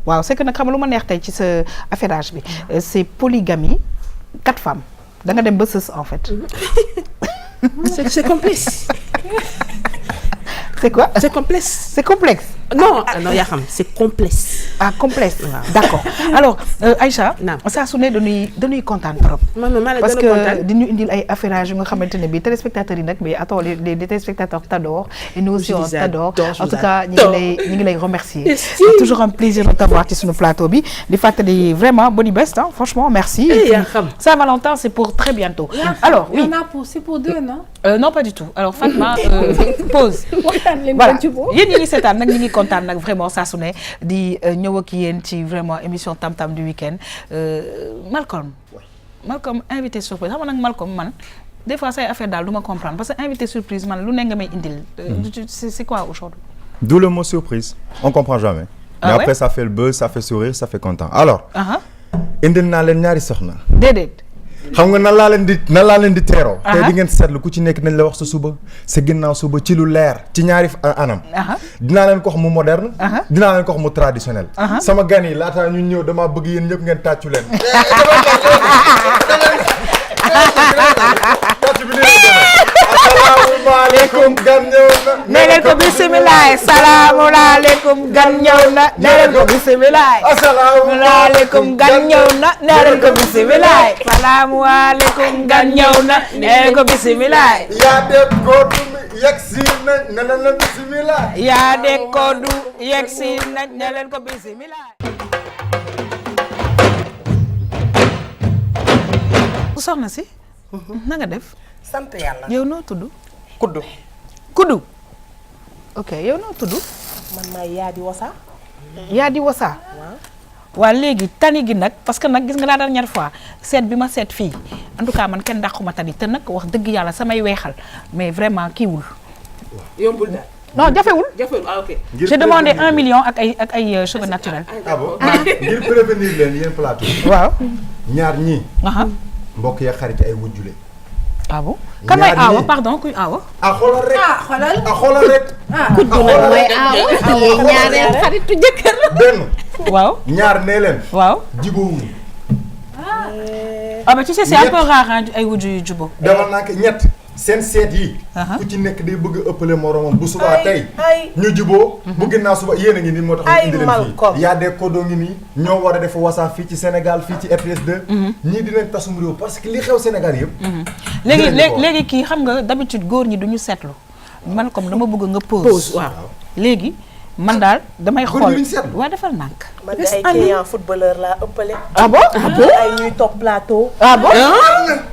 waaw c'est que nag xam nga lu ma neex tey ci sa affairage bi c'est polygamie 4 femmes da nga dem ba sës en fait. C'est complexe. C'est quoi? C'est complexe. C'est complexe. Non, non, Yaham, c'est complexe. Ah, complexe. D'accord. Alors, Aïcha, saa su ne dañuy kontaan trop. Parce que di ñu indil ay affairage yu nga xamante ne bi téléspectateurs yi nag mais attends les téléspectateurs t'adorent et nous aussi on t'adore. En tout cas, ñi ngi lay remercier. C'est toujours un plaisir de t'avoir ci suñu plateau bi. Di fàttali vraiment Body Best, hein, franchement, merci. Saint-Valentin, c'est pour très bientôt. Alors, oui. C'est pour 2, non? Non, pas du tout. Alors, Fatma, pause. Voilà. Yéen ñi ngi seetaan nag ñi ngi kontaan nag vraiment saa su ne di ñëw ak yéen ci vraiment émission Tam Tam du week-end. Malcolm invité surprise xam nga nag Malcolm man des fois say affaire daal du ma comprendre parce que invité surprise man lu ne nga may indil. C'est quoi aujourd'hui? D'où le mot surprise. On comprend jamais. Mais après ça fait le buzz, ça fait sourire, ça fait content. Alors. indil naa leen ñaari soxna. Déedéet. xam nga nan laa leen di teeroo. tey di ngeen seetlu ku ci nekk nañ la wax sa suba sa ginnaaw suba ci lu leer ci ñaari anam. dinaa leen ko wax mu moderne. dinaa leen ko wax mu traditionnel. sama gan yi laataa ñu ñëw damaa bëgg yéen ñëpp ngeen tàccu leen. asalaamaaleykum gan ñëw na. nee leen ko bisimilah. salaamualeykum gan ñëw na. nee leen ko bisimilah. asalaamaaleykum gan ñëw na. nee leen ko bisimilah. salaamualeykum gan ñëw na. nee leen ko bisimilah. yaa de koodu yegsi nañ ne leen bisimilah. yaa de koodu yegsi nañ ne leen ko bisimilah. soxna si. na nga def. sant yàlla. yow noo tudd. Kuddu. ok yow noo tudd. man maay Yaadi Wasa. Yaadi Wasa. waa léegi tani gi nag parce que nag gis nga la dernière fois seet bi ma seet fii en tout cas man kenn dàquma tani te nag wax dëgg yàlla samay weexal mais vraiment kiiwul. yombul daal. non jafewul. Ok. j'ai demandé 1 million ak ay cheveux naturels. ah bon ngir prévenir leen yéen plateau. waaw. ñaar ñii. mbokk ya xarit ay wujjule. ah bon kan mooy aawa pardon kuy aawa. xoolal rek. xoolal rek. kuddu nag mooy aawa. ñaareel xaritu jëkkër la. benn. waaw ñaar nee leen. waaw jubóowuñu. ah mais tu sais c'est un peu rare ay wujju yu jubóo. dama naa ko ñett seen seet yi. ku ci nekk day bëgg a ëppale moromam bu subaa tey. ñu jubóo. bu ginnaaw suba yéen a ngi nii moo tax ñu indi leen fii. yaa des kodo ngi nii ñoo war a def Wassare fii ci Sénégal fii ci RTS2. ñii dinañ tasum réew parce que li xew Sénégal yëpp. léegi kii xam nga d'habitude góor ñi duñu seetlu man comme dama bëgg nga pause. waaw léegi man daal damay xool góor ñi duñu seetlu. waa defal nànk. man de ay client footballeur laa ëppale. ah bon ay ñuy toog plateau. ah bon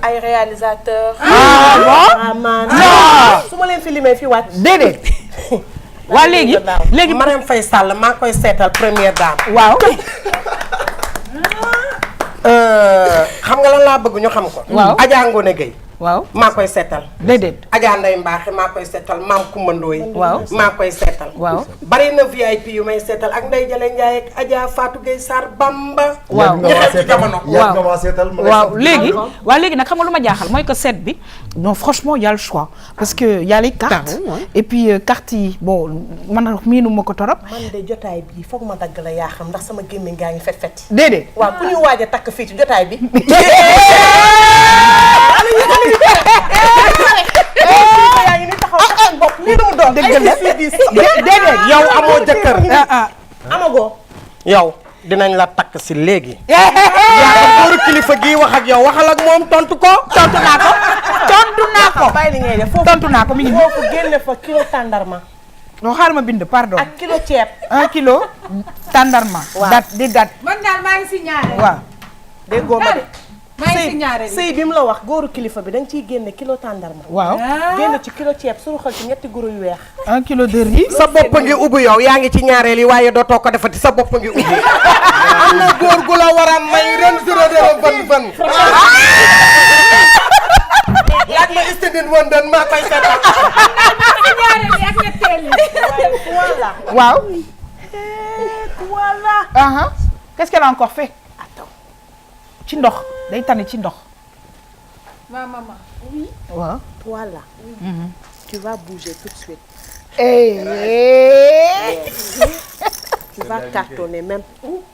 ay réalisateur. ah bon man su ma leen filmé fi wàcc. déedéet. waa léegi Marème Faye Sall maa ngi koy seetal première dame. waaw. xam nga lan laa bëgg ñu xam ko. waaw Adja Ngone Gueye. waaw maa koy seetal. déedéet. Adja Ndeye Mbaaxe maa koy seetal maam Kumba Ndooy. waaw maa koy seetal. waaw bari na VIP yu may seetal ak Ndeye Jale Ndiaye ak Adja Fatou Gueye Sarr Bamba. waaw ñu xew ci jamono. waaw léegi nag xam nga lu ma jaaxal mooy que set bi non franchement y a le choix parce que y a les cartes. et puis cartes yi bon man miinu ma ko torop. man de jotaay bi foog ma dagg la yaa xam ndax sama gémmiñ gaa ngi fet. déedéet. waaw ku ñu waaj a takk fii ci jotaay bi. yaa ngi ni taxaw ak bopp lii du mu doon. dëgg la déedéet yow amoo jëkkër. amagoo. yow dinañ la takk si léegi. yaa góoru kilifa gii wax ak yow waxal ak moom tontu ko. tontu naa ko. bàyyi li ngay def foofu tontu naa ko mi ngi nii. foofu génne fa kilo tàndarma. non xaaral ma bind pardon. ak kilo ceeb. 1 kilo tàndarma. waaw dat. man daal maa ngi si ñaareel. waaw. déggoo ma de. maa ngi si ñaareel. sëy bi mu la wax góoru kilifa bi dañ ciy génne kilo tàndarma. waaw. génne ci kilo ceeb suruxal ci ñetti guro yu weex. 1 kilo de riz. sa bopp ngi ubbi yow yaa ngi ci ñaareel yi waaye dootoo ko defati sa bopp ngi ubbi. am na góor gu la war a may ren fan. yaa ngi ma istidin woon den maa koy seetal. waaw. voilà. Qu'est-ce qu'elle a encore fait? Attends. ci ndox day tane ci ndox. ma maman. oui. waaw. toi là. tu vas bouger tout de suite. Tu vas cartonner même.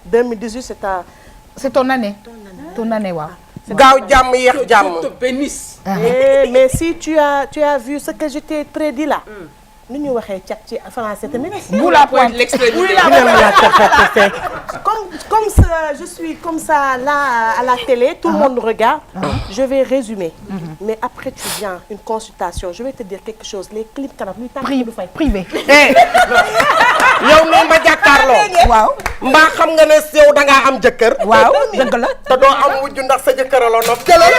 2018 c'est ton année. Ton année waaw. gaaw jàmm yéex jàmm. Je te bénisse. Mais si tu as vu ce que je t'ai prédit là. nu ñu waxee cat ci français tamit. Vous la pointe l'extrémité. Comme ça, je suis comme ça là à la télé, tout le monde nous regarde. Je vais résumer. Mais après tu viens une consultation, je vais te dire quelque chose. Les clips kanam luy tànn du fay. Privé. yow mii ma jàkkaarloo. waaw. mbaa xam nga ne yow da ngaa am jëkkër. waaw dëgg la. te doo am wujju ndax sa jëkkër la nopp jëlal.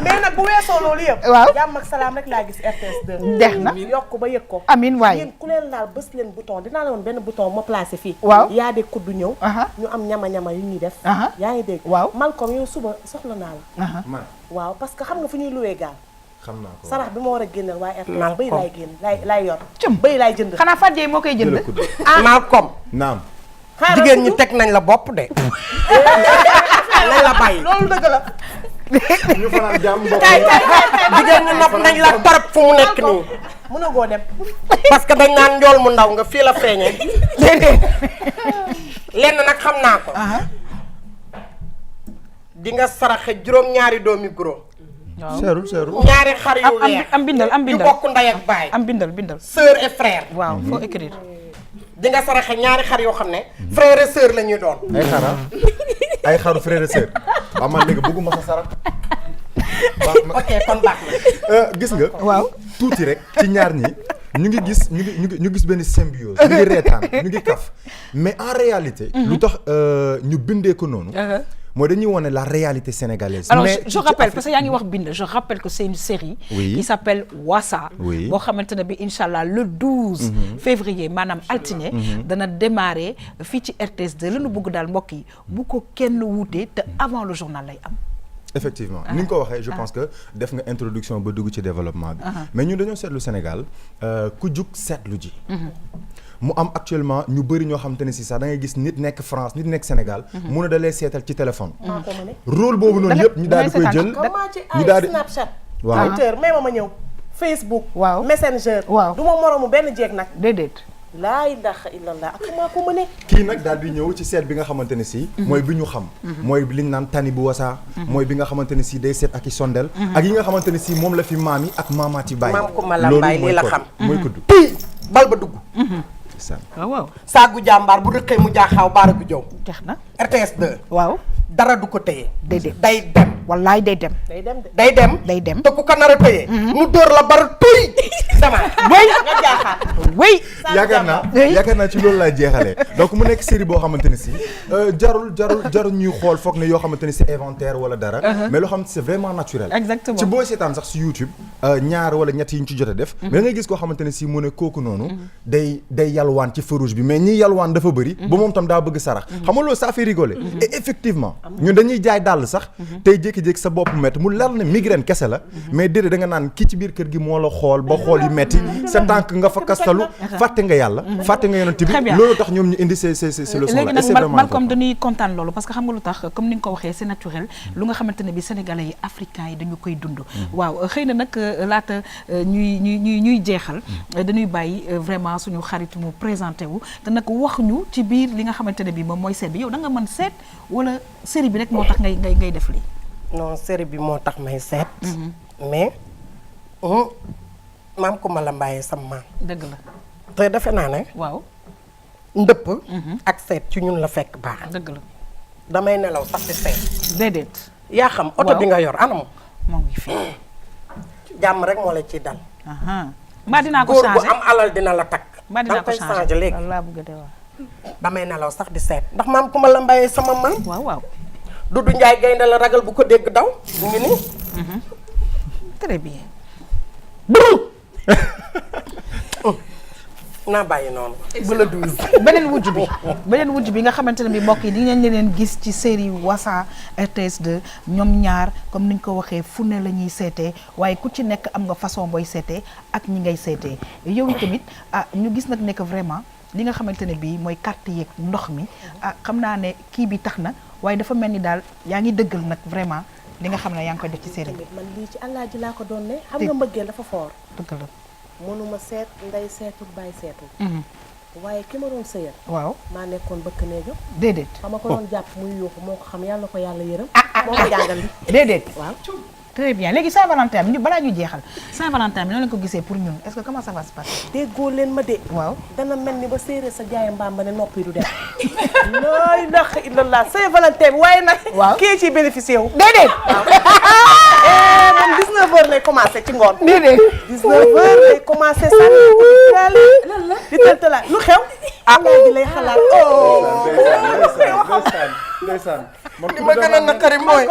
mais nag bu weesoo loolu yëpp. waaw jàmm ak salaam rek laa gis RTS 2. dex na yokk ba yëg ko. amiin waay. yéen ku leen laal bës leen bouton dinaa la woon benn bouton ma placé fii. waaw yaa de kuddu ñëw. ñu am ñama-ñama yu ñuy def. yaa ngi dégg. waaw Malcolm yow suba soxla naa la. waaw parce que xam nga fu ñuy luwee gaal. xam naa ko sarax bi ma war a génneel waaye RTS bëy laay génn laay yor. bëy laay jënd. xanaa Fadje moo koy jënd. Malcolm. naam. jigéen ñi teg nañ la bopp de. nañ la bàyyi. loolu dëgg la. ñu fanaan jàmm mbokk jigéen ñi nopp nañ la torop fu mu nekk nii. mën a goo dem. parce que dañ naan njool mu ndaw nga fii la feeñee. déedéet. lenn nag xam naa ko. di nga saraxe juróom-ñaari doomi guro. seerul ñaari xar yu weex. am bindal yu bokk ndey ak baay. am bindal. sœur et frère. waaw faut écrire. di nga saraxe ñaari xar yoo xam ne. frère et sœur la ñuy doon. ay xara ay xaru frère et sœur. waaw man léegi bëgguma sa sarax. ok kon baax na. gis nga. waaw tuuti rek ci ñaar ñi ñu ngi gis benn symbiose. ñu ngi reetaan ñu ngi kaf mais en réalité. lu tax ñu bindee ko noonu. mooy dañuy wone la réalité sénégalaise. Alors je rappelle parce que yaa ngi wax bind je rappelle que c'est une série. qui s'appelle Wassa. boo xamante ne bi incha allah le 12. février maanaam altine. dana démarrer fii ci RTS 2 la ñu bëgg daal mbokk yi bu ko kenn wuute te avant le journal lay am. effectivement ni nga ko waxee je pense que def nga introduction ba dugg ci développement bi. mais ñun dañoo seetlu Sénégal ku jug seetlu ji. mu am actuellement ñu bëri ñoo xamante ne si sax da ngay gis nit nekk France nit nekk Sénégal. mun a dalee seetal ci téléphone. rôle boobu noonu yëpp ñu daal di koy jël. ñu daal di Snapchat. waaw Twitter may ma ñëw. Facebook. waaw Messenger. waaw du ma moromu benn jeeg nag. déedéet. laa ilaaha illallah ak maa ko mëne. kii nag daal di ñëw ci seet bi nga xamante ne si. mooy bi ñu xam. mooy li ñu naan tani bu wasaa. mooy bi nga xamante ne si day seet ak i sondel. ak yi nga xamante ne si moom la fi maam yi ak maamaati bàyyi. maam ko ma la bàyyi lii la xam mooy kudd. bal ba dugg. waaw saagu jàmbaar bu rëqee mu jaaxaaw baara gu jow. jeex na RTS 2. waaw dara du ko téye. déedéet day dem. wallaay day dem. day dem te ku ko nar a téye. mu dóor la bara tuy. dama wéy nga jaaxaar. wéy. yaakaar naa ci loolu laay jeexalee donc mu nekk série boo xamante ne si jarul ñuy xool foog ne yoo xamante ne c'est inventaire wala dara. mais loo xam ne c'est vraiment naturel. exactement ci booy seetaan sax si YouTube ñaar wala ñett yi ñu ci jot a def. mais da ngay gis koo xamante ne si mu ne kooku noonu. day yalwaan ci feu rouge bi mais ñi yalwaan dafa bëri. ba moom tam daa bëgg sarax. xam nga loolu ça fait rigoler. et effectivement ñun dañuy jaay dàll sax. tey jékki-jékki sa bopp métti mu leer na migraine kese la. mais déedéet da nga naan kii ci biir kër gi moo la xool ba xool yu métti sa tànk nga fa kastalu fàtte nga yàlla fàtte nga yonent bi loolu tax ñoom ñu indi ces leçons là léegi nag Malcolm dañuy kontaan loolu parce que xam nga lu tax comme ni nga ko waxee c'est naturel lu nga xamante ne bi sénégalais yi africains yi dañu koy dund waaw xëy na nag laata ñuy jeexal dañuy bàyyi vraiment suñu xarit mu présenté wu te nag wax ñu ci biir li nga xamante ne bi moom mooy seet bi yow da nga mën seet wala série bi rek moo tax ngay def lii non série bi moo tax may seet mais maam ko ma la mbaayee sama maam dëgg la te defe naa ne waaw ndëpp ak seet ci ñun la fekk baax. dëgg la. damay nelaw sax di seet. déedéet. yaa xam oto bi nga yor anam. moo ngi fi. jàmm rek moo la ciy dal. mbaa dinaa ko góor changé bu am alal dina la takk. mbaa dinaa ko changé léegi. loolu laa bëgg a de wax. damay nelaw sax di seet ndax maam ku ma la mbayee sama man. waaw waaw. Dudu Njaay gaynde la ragal bu ko dégg daw. mu ngi nii. très bien. naa bàyyi noonu. bu la 12. beneen wujj bi nga xamante ne bi mbokk yi di ngeen leen gis ci série Wassa RTS 2 ñoom ñaar comme niñ ko waxee fu ne la ñuy seetee waaye ku ci nekk am nga façon booy seetee ak ñi ngay seetee yow tamit ñu gis nag nekk vraiment li nga xamante ne bii mooy carte yeeg ndox mi xam naa ne kii bi tax na waaye dafa mel ni daal yaa ngi dëggal nag vraiment li nga xam ne yaa ngi koy def ci série bi. man lii ci àllaa ji laa ko doon ne xam nga mbëggeel dafa foor. dëgg la. mënuma seet nday seetul bàyyi seetul. waaye ki ma doon sëyal. waaw maa nekkoon bëkk néegam. déedéet. xam ma ko doon jàpp muy yuuxu moo ko xam yàlla ko yàlla yërëm. moo ko jàngal li. déedéet. waaw. très bien léegi Saint-Valentin bi balaa ñu jeexal Saint-Valentin bi noonu lañ ko gisee pour ñun est-ce que comment ça va se passer. déggoo leen ma de. waaw dana mel ni ba séeréer sa jaay mbaam ba ne noppi du dem. laa ilaaha illallah Saint-Valentin bi waaye nag. waaw kii ciy bénéficié wu. déedéet. man 19h lay commencé ci ngoon. déedéet. 19h lay commencé sànni. lan la di tëntala lu xew. bi lay xalaat. ndeysaan li ma gën a naqari mooy.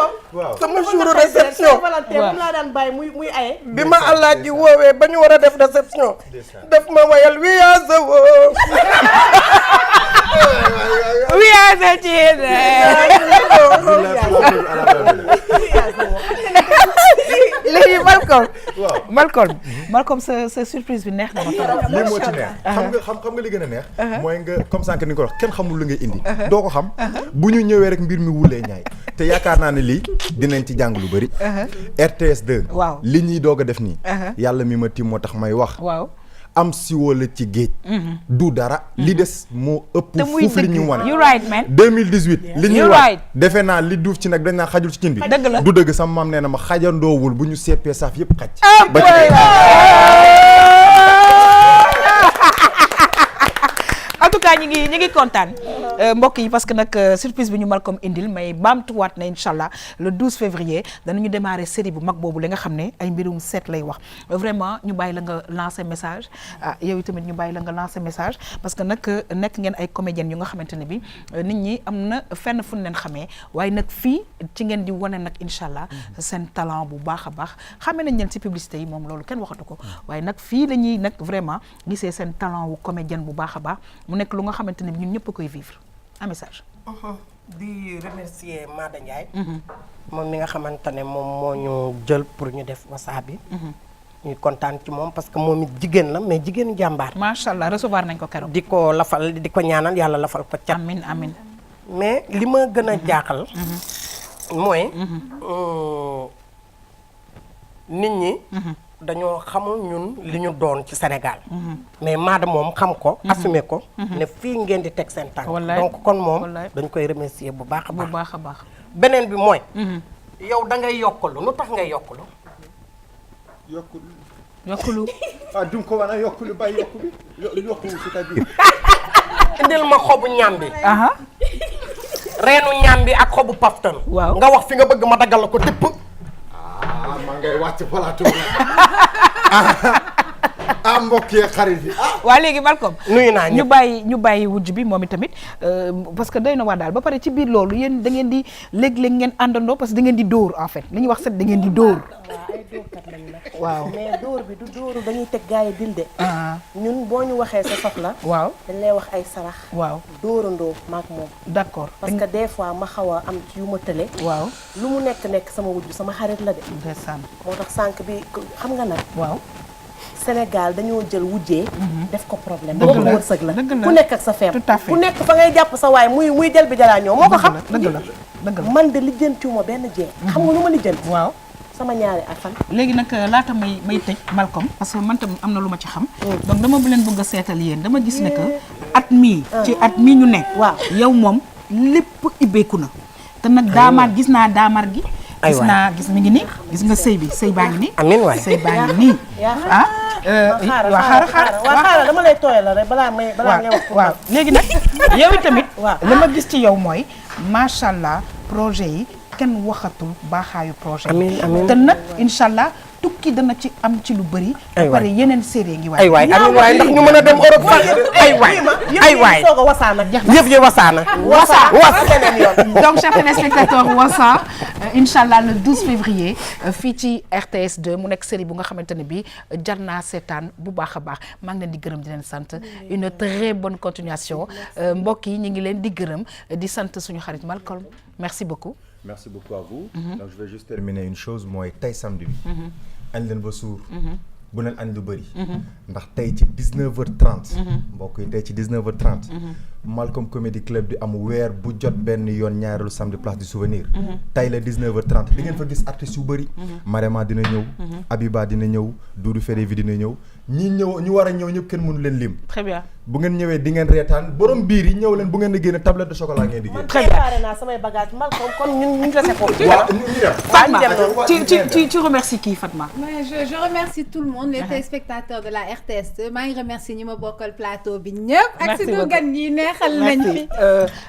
sama jour réception. Valentin bu laa daan bàyyi muy aye. bi ma Alaaji woowee ba ñu war a def réception. def ma wayal we are the world. we are the children. léegi Malcolm sa surprise bi neex na ma trop. lii moo ci neex xam nga li gën a neex mooy nga comme sànq ni ko wax kenn xamul lu ngay indi doo ko xam bu ñu ñëwee rek mbir mi wulee ñaay te yaakaar naa ne lii dinañ ci jàng lu bëri RTS 2 waaw li ñuy doog a def nii yàlla mi ma tiim moo tax may wax waaw am si wala ci géej du dara li des moo ëpp fuuf li ñu wane you right man 2018 li ñuy wax defe naa li duuf ci nag dañ naa xajul ci cin bi dëgg la du dëgg sama maam nee na ma xajandoowul bu ñu seppee saaf yëpp xaj ba en tout cas ñi ngi kontaan mbokk yi parce que nag surprise bi ñu Malcolm indil may baamtuwaat na incha allah le 12 février danañu démarrer série bu mag boobu la nga xam ne ay mbirum seet lay wax vraiment ñu bàyyi la nga lancer message yow tamit ñu bàyyi la nga lancer message parce que nag nekk ngeen ay comédiennes yu nga xamante ne bi nit ñi am na fenn fu ñu leen xamee waaye nag fii ci ngeen di wane nag incha allah seen talent bu baax a baax xamee nañ leen ci publicité yi moom loolu kenn waxatu ko waaye nag fii la ñuy nag vraiment gisee seen talent wu comédienne bu baax a baax mu nekk lu nga xamante ne ñun ñëpp koy vivre un message. di remercier Mada Ndiaye. moom mi nga xamante ne moom moo ñu jël pour ñu def Wassa bi. ñuy kontaan ci moom parce que moom it jigéen la mais jigéenu jàmbaar. macha allah recevoir nañ ko keroog. di ko lafal di ko ñaanal yàlla lafal ko cat. amiin amiin. mais li ma gën a jaaxal. mooy. nit ñi. dañoo xamul ñun li ñu doon ci Sénégal. mais Mada moom xam ko. assumé ko. ne fii ngeen di teg seen tànk. donc kon moom dañ koy remercier bu baax a baax. bu baax a baax. beneen bi mooy. yow da ngay yokkalu lu tax ngay yokkalu. yokkulu. ah du ko wane yokkulu bàyyi yokkulu yokkulu c'est-à-dire. indil ma xobu ñambi. reenu ñambi ak xobu paftan. waaw nga wax fi nga bëgg ma daggal la ko tipp. maa ngay wàcc plateau mbokk yi xarit yi waa léegi Malcolm nuyu naa ñu bàyyi wujj bi moom itamit parce que doy na waa daal ba pare ci biir loolu yéen da ngeen di léeg-léeg ngeen àndandoo parce que da ngeen di dóor en fait li ñuy wax set da ngeen di dóor. waaw ay dóorkat lañu nag. waaw mais dóor bi du dóoru dañuy teg gars yi dil de. ñun boo ñu waxee sa soxla. waaw dañ lay wax ay sarax. waaw dóorandoo maak moom. d'accord parce que des fois ma xaw a am ci yu ma tële. waaw lu mu nekk sama wujj sama xarit la de. ndeysaan moo tax sànq bi xam nga nag. waaw. Sénégal dañoo jël wujjee. def ko problème. dëgg la wërsëg la ku nekk ak sa feem. tout à fait ku nekk fa ngay jàpp sa waay muy jël bi jalaa ñëw moo ko xam. dëgg la man de lijjantiwuma benn jeex. xam nga lu ma lijjanti. waaw sama ñaari ak fan. léegi nag laata may tëj Malcolm parce que man tam am na lu ma ci xam. donc dama bu leen bëgg a seetal yéen dama gis ne que at mii. ci at mii ñu ne. waaw yow moom lépp ibbeeku na. te nag daamaar gis naa daamar gi. gis naa gis mi ngi nii gis nga sëy bi sëy baa ngi nii. amiin waay sëy baa ngi nii. xaaral dama lay tooyal rek balaa may wax. waaw léegi nag yow tamit. li ma gis ci yow mooy macha allah projet yi kenn waxatul baaxaayu projet yi. amiin te nag incha allah tukki dana ci am ci lu bëri. ay waay pare yeneen séeréer ngi waay. ay waay amiin waay ndax ñu mën a dem Europe fa ay waay ay waay soog a wasaana. yëf yi wasaana. Donc chers téléspectateurs Wassa incha allah le 12 février fii ci RTS 2 mu nekk série bu nga xamante ne bii jar naa seetaan bu baax a baax maa ngi leen di gërëm di leen sant une très bonne continuation mbokk yi ñu ngi leen di gërëm di sant suñu xarit Malcolm merci beaucoup. Merci beaucoup à vous. Donc je vais juste terminer une chose mooy tey samedi bi. añ leen ba suur. bu leen añ lu bëri. ndax tey ci 19h30. mbokk yi tey ci 19h30. Malcolm Comedy Club di am weer bu jot benn yoon ñaareelu samedi place du souvenir. tey la 19h30 di ngeen fa gis artistes yu bëri. Marema dina ñëw. Abiba dina ñëw. Doudou Férévi dina ñëw. ñu war a ñëw ñëpp kenn mënu leen lim. Très bien. bu ngeen ñëwee di ngeen reetaan borom biir yi ñëw leen bu ngeen di génne tablette de chocolat ngeen di génne. très bien préparé naa samay bagage Malcolm kon ñu dese ko. waaw ñu dem. Fatma tu remercies qui Fatma? Je remercie tout le monde les téléspectateurs de la RTS2 maa ngi remercier ñi ma bokkal plateau bi ñëpp. ak suñu gan ñi neexal nañ fi.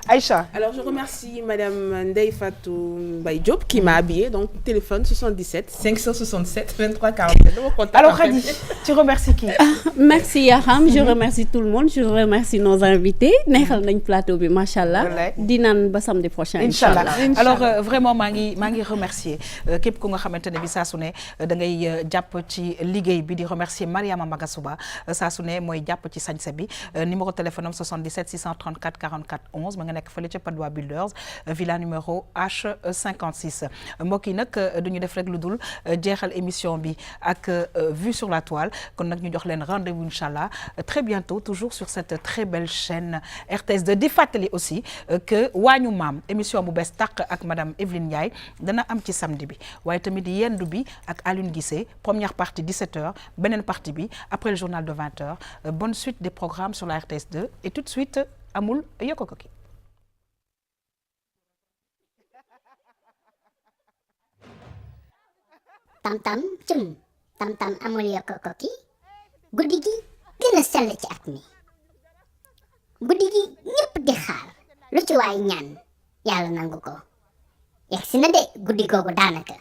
Aïcha. Alors je remercie Madame Ndeye Fatou Mbaye Diop qui m'a habillée donc téléphone 77 567 23 47. Alors Khady tu remercies qui? Merci Yaram, je remercie tout le monde, je remercie nos invités neexal nañ plateau bi macha allah. di naan ba samedi prochain. Inch'Allah. Alors vraiment maa ngi remercier képp ku nga xamante ne bi saa su ne da ngay jàpp ci liggéey bi di remercier Mariama Magasuba saa su ne mooy jàpp ci sañse bi numéro téléphone am 77 634 44 11 ma nga nekk fële ca Padois Builders villa numéro H56 mbokk yi nag duñu def rek lu dul jeexal émission bi ak vue sur la toile kon nag ñu jox leen rendez-vous inchallah très bientôt toujours sur cette très belle chaîne RTS2 di fàttali aussi que waañu maam émission bu bees tàq ak madame Evelyne Ndiaye dana am ci samedi bi waaye tamit yendu bi ak Alioune Guissé première partie 17h beneen partie bi après le journal de 20h bonne suite des programmes sur la RTS2 et tout de suite amul yokko ko ki tam-tam cum tam-tam amul yokko ko ki guddi gi gën a sell ci at mi guddi gi ñëpp di xaar lu ci waay ñaan yàlla nangu ko yegsi na de guddi googu daanaka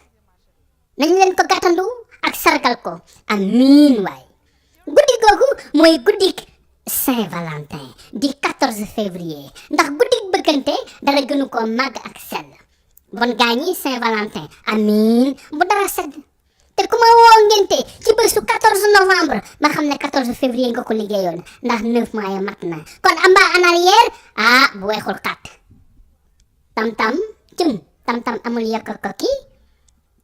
nañ leen ko gàttandu ak sargal ko amiin waay guddi googu mooy guddi Saint-Valentin di 14 février ndax guddi bëggante dara gënu ko màgg ak sell bon gaañi Saint-Valentin amiin bu dara sedd te ku ma woo ngénte ci bésu 14 novembre ma xam ne 14 février nga ko liggéeyoon ndax 9 mois ya mat na kon amba en arrière bu weexul kat tam-tam cum tam-tam amul yokk ko ki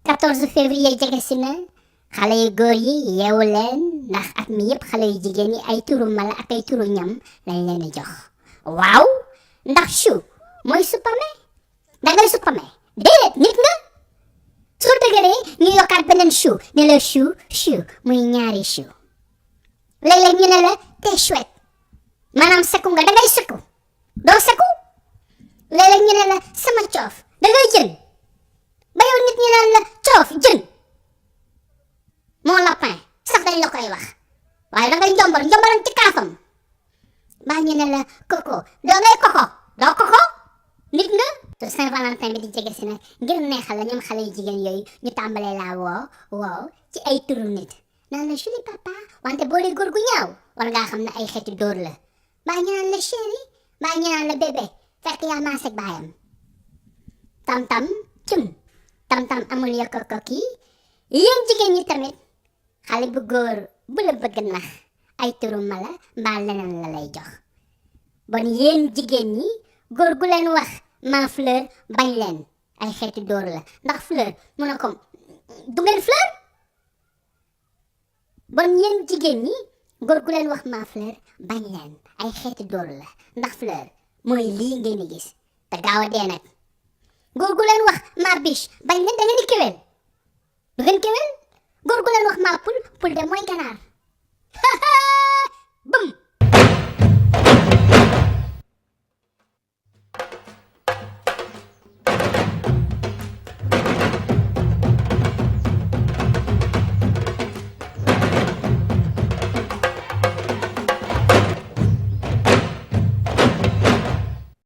14 février jege si na xale yu góor yi yeewu leen ndax at mi yëpp xale yu jigéen yi ay turu mala ak ay turu ñam lañ leen di jox waaw ndax chou mooy suppame dangay suppame déedéet nit nga soo dëgëree ñu yokkaat beneen chou ne la chou muy ñaari chou léeg-léeg ñu ne la t'es chouette maanaam seku nga dangay seku doo seku léeg-léeg ñu ne la sama coof dangay jën ba yow nit ñi naan la coof jën mon lapin sax dañ la koy wax waaye dangay njombalan ci kaafam baa ñu ne la koko doo koko nit nga te Saint-Valentin bi di jege si nag ngir neexal la ñoom xale yu jigéen yooyu ñu tàmbalee laa woo ci ay turu nit naan la joli papa wante boo dee góor gu ñaaw war ngaa xam ne ay xeeti dóor la baa ñu naan la chéri baa ñu naan la bébé fekk yaa maas ak baayam tam-tam cum tam-tam amul yokk ko kii yéen jigéen ñi tamit xale bu góor bu la bëgg nax ay turu mala mbaa leneen la lay jox bon yéen jigéen ñi góor gu leen wax ma fleur bañ leen ay xeeti dóor la ndax fleur mu ne ko du ngeen fleur bon yéen jigéen ñi góor gu leen wax ma fleur bañ leen ay xeeti dóor la ndax fleur mooy lii ngeen di gis te gaaw a dee nag góor gu leen wax ma biche bañ leen da ngeen di kéwél du ngeen kéwél góor gu leen wax ma poule de mooy ganaar